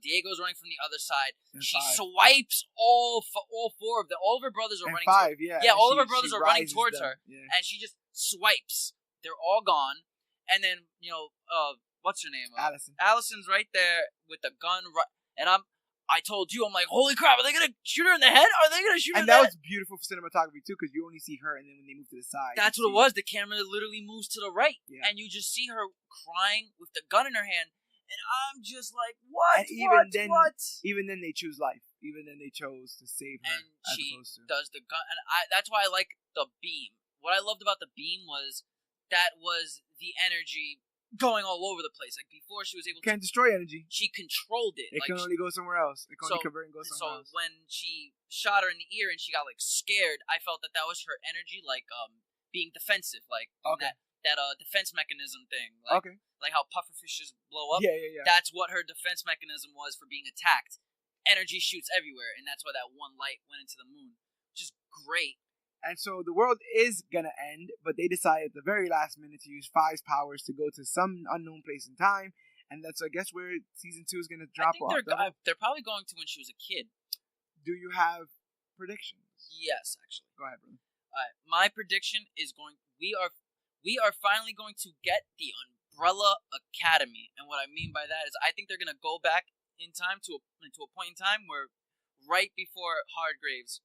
Diego's running from the other side. And she swipes all four of them. All of her brothers are running. All of her brothers are running towards her, and she just swipes. They're all gone, and then what's her name? Allison. Allison's right there with the gun, and I told you, I'm like, holy crap, are they gonna shoot her in the head? Are they gonna shoot her in the head? And that was beautiful for cinematography too, because you only see her, and then when they move to the side, that's what it was. The camera literally moves to the right, and you just see her crying with the gun in her hand. And I'm just like, what? Even then, they choose life. Even then, they chose to save her. And she does the gun. And that's why I like the beam. What I loved about the beam was that was the energy going all over the place. Like, before she was able to... Can't destroy energy. She controlled it. It can only go somewhere else. It can only convert and go somewhere else. So when she shot her in the ear and she got, scared, I felt that was her energy, being defensive. defense mechanism thing. Like, Okay. Like how pufferfishes blow up. Yeah. That's what her defense mechanism was for being attacked. Energy shoots everywhere, and that's why that one light went into the moon, which is great. And so the world is gonna end, but they decided at the very last minute to use Five's powers to go to some unknown place in time, and that's, I guess, where season 2 is gonna drop off. They're probably going to when she was a kid. Do you have predictions? Yes, actually. Go ahead, brother. My prediction is we are finally going to get the Umbrella Academy, and what I mean by that is I think they're gonna go back in time to a point in time where right before Hargreaves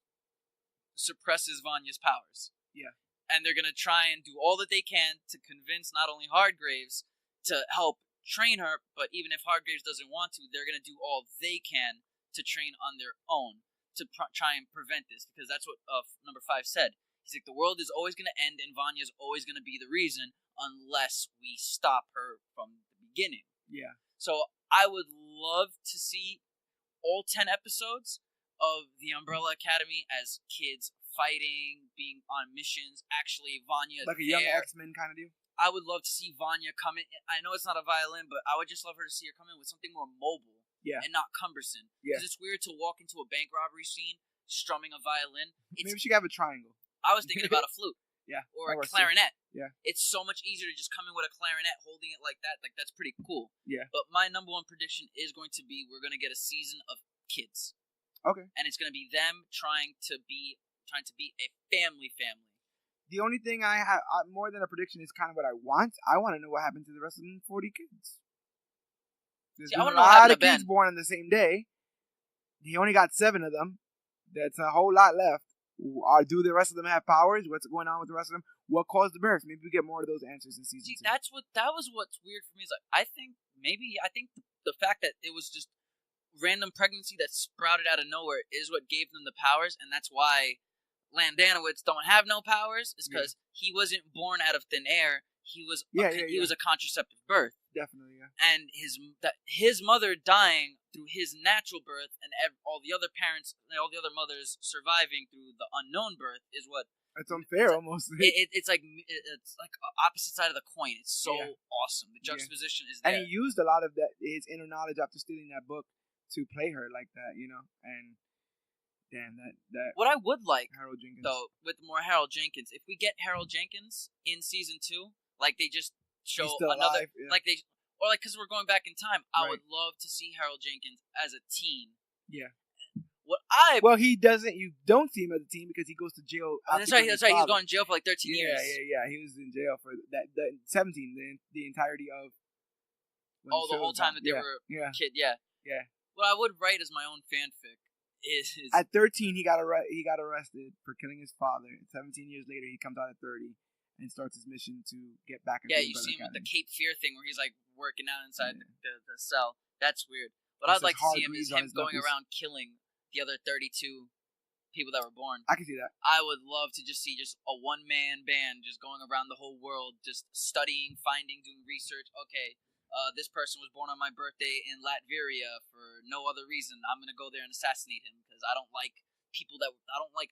suppresses Vanya's powers. Yeah. And they're gonna try and do all that they can to convince not only Hargreaves to help train her, but even if Hargreaves doesn't want to, they're gonna do all they can to train on their own to try and prevent this, because that's what number 5 said. He's like, the world is always gonna end, and Vanya's always gonna be the reason unless we stop her from the beginning. Yeah. So I would love to see all 10 episodes of the Umbrella Academy as kids fighting, being on missions. Actually, Vanya like a young X-Men kind of deal. I would love to see Vanya come in. I know it's not a violin, but I would just love her to see her come in with something more mobile, and not cumbersome. Because it's weird to walk into a bank robbery scene strumming a violin. Maybe she could have a triangle. I was thinking about a flute. Yeah. Or a clarinet. Too. Yeah. It's so much easier to just come in with a clarinet holding it like that. Like, that's pretty cool. Yeah. But my number one prediction is going to be we're going to get a season of kids. Okay. And it's going to be them trying to be a family. The only thing I have, more than a prediction, is kind of what I want. I want to know what happened to the rest of them 40 kids. There's a lot of kids born on the same day. He only got 7 of them. That's a whole lot left. Do the rest of them have powers? What's going on with the rest of them? What caused the birth? Maybe we get more of those answers in season 2. That was what's weird for me. Is like, I think the fact that it was just random pregnancy that sprouted out of nowhere is what gave them the powers, and that's why Landanowitz don't have no powers. Is because he wasn't born out of thin air. He was he was a contraceptive birth. Definitely, yeah. And his mother dying through his natural birth, and all the other parents, all the other mothers surviving through the unknown birth is what. It's unfair, almost. It's like opposite side of the coin. It's so awesome. The juxtaposition is there. And he used a lot of his inner knowledge after stealing that book to play her like that, And damn, that. What I would like, Harold Jenkins, though, with more Harold Jenkins, if we get Harold Jenkins in season 2, like they just show another, because we're going back in time. I would love to see Harold Jenkins as a teen. Yeah. He doesn't. You don't see him as a teen because he goes to jail. That's right. He's going to jail for like 13 years. Yeah. He was in jail for that 17, the entirety of. The whole time that they were a kid. Yeah. What I would write as my own fanfic is at 13 he got arrested for killing his father. 17 years later, he comes out at 30 and starts his mission to get back. Yeah, you see him with the Cape Fear thing where he's like working out inside the cell. That's weird. But I'd like to see him going around killing the other 32 people that were born. I can see that. I would love to just see a one-man band just going around the whole world, just studying, finding, doing research. Okay, this person was born on my birthday in Latveria for no other reason. I'm going to go there and assassinate him because I don't like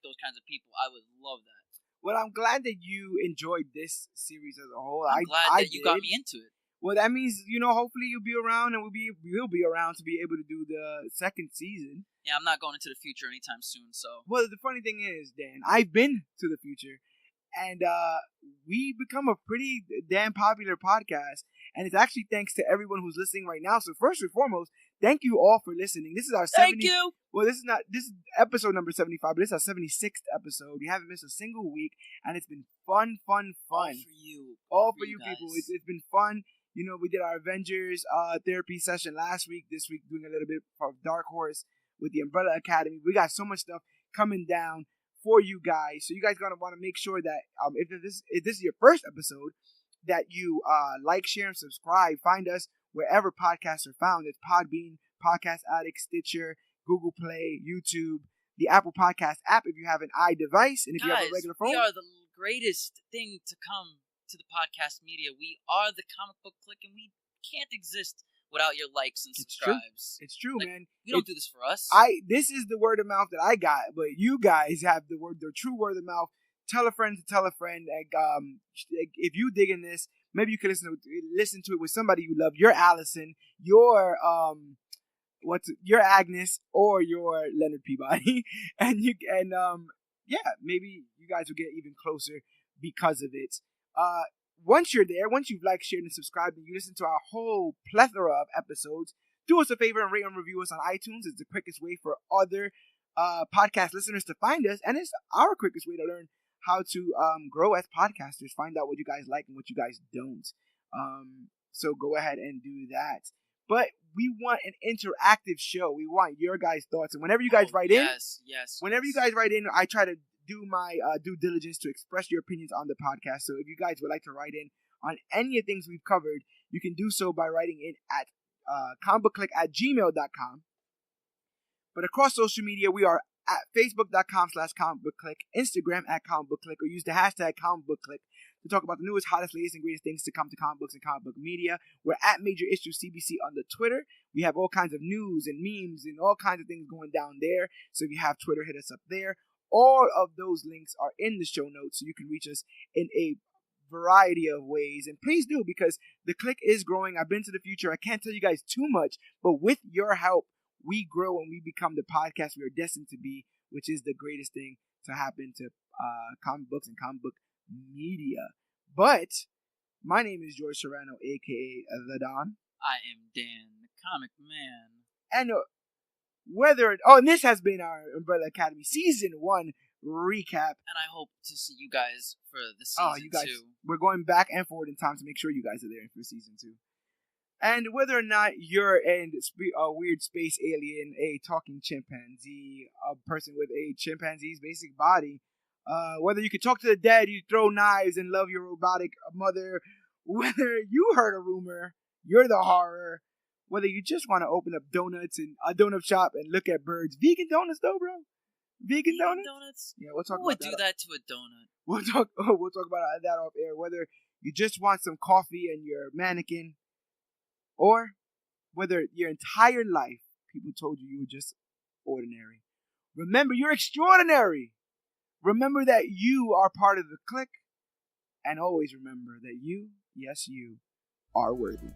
those kinds of people. I would love that. Well, I'm glad that you enjoyed this series as a whole. I'm glad that you got me into it. Well, that means, hopefully you'll be around and we'll be around to be able to do the second season. Yeah, I'm not going into the future anytime soon, so. Well, the funny thing is, Dan, I've been to the future, and we become a pretty damn popular podcast, and it's actually thanks to everyone who's listening right now. So first and foremost, thank you all for listening. This is our 70. Thank you. Well, this is episode number 75, but this is our 76th episode. We haven't missed a single week, and it's been fun. All for you people. It's been fun. We did our Avengers therapy session last week. This week, doing a little bit of Dark Horse with the Umbrella Academy. We got so much stuff coming down for you guys. So you guys gonna want to make sure that if this is your first episode, that you like, share, and subscribe. Find us wherever podcasts are found. It's Podbean, Podcast Addict, Stitcher, Google Play, YouTube, the Apple Podcast app if you have an iDevice, and if you have a regular phone. We are the greatest thing to come to the podcast media. We are the Comic Book Clique, and we can't exist without your likes and subscribes. It's true, man. You don't do this for us. This is the word of mouth that I got, but you guys have the true word of mouth tell a friend to tell a friend. If you dig in this, maybe you can listen to it with somebody you love. Your Allison, your your Agnes, or your Leonard Peabody, and maybe you guys will get even closer because of it. Once you're there, once you've liked, shared, and subscribed, and you listen to our whole plethora of episodes, do us a favor and rate and review us on iTunes. It's the quickest way for other podcast listeners to find us, and it's our quickest way to learn how to grow as podcasters, find out what you guys like and what you guys don't. So go ahead and do that. But we want an interactive show. We want your guys' thoughts, and whenever you guys write in, whenever you guys write in, I try to do my due diligence to express your opinions on the podcast. So if you guys would like to write in on any of the things we've covered, you can do so by writing in at comicbookclique@gmail.com. But across social media, we are at facebook.com/comicbookclique, Instagram at comicbookclique, or use the hashtag comicbookclique to talk about the newest, hottest, latest, and greatest things to come to comic books and comic book media. We're at Major Issue CBC on the Twitter. We have all kinds of news and memes and all kinds of things going down there. So if you have Twitter, hit us up there. All of those links are in the show notes, so you can reach us in a variety of ways. And please do, because the Clique is growing. I've been to the future. I can't tell you guys too much, but with your help, we grow and we become the podcast we are destined to be, which is the greatest thing to happen to comic books and comic book media. But my name is George Serrano, aka The Don. I am Dan, the Comic Man. And and this has been our Umbrella Academy Season 1 recap. And I hope to see you guys for the Season 2. We're going back and forward in time to make sure you guys are there for Season 2. And whether or not you're a weird space alien, a talking chimpanzee, a person with a chimpanzee's basic body, whether you can talk to the dead, you throw knives and love your robotic mother, whether you heard a rumor, you're the horror, whether you just want to open up donuts in a donut shop and look at birds. Vegan donuts though, bro. Vegan donuts? Yeah, we'll talk about that. Who would do that to a donut? We'll talk about that off air. Whether you just want some coffee and you're a mannequin, or whether your entire life people told you were just ordinary. Remember, you're extraordinary. Remember that you are part of the Clique. And always remember that you, yes, you, are worthy.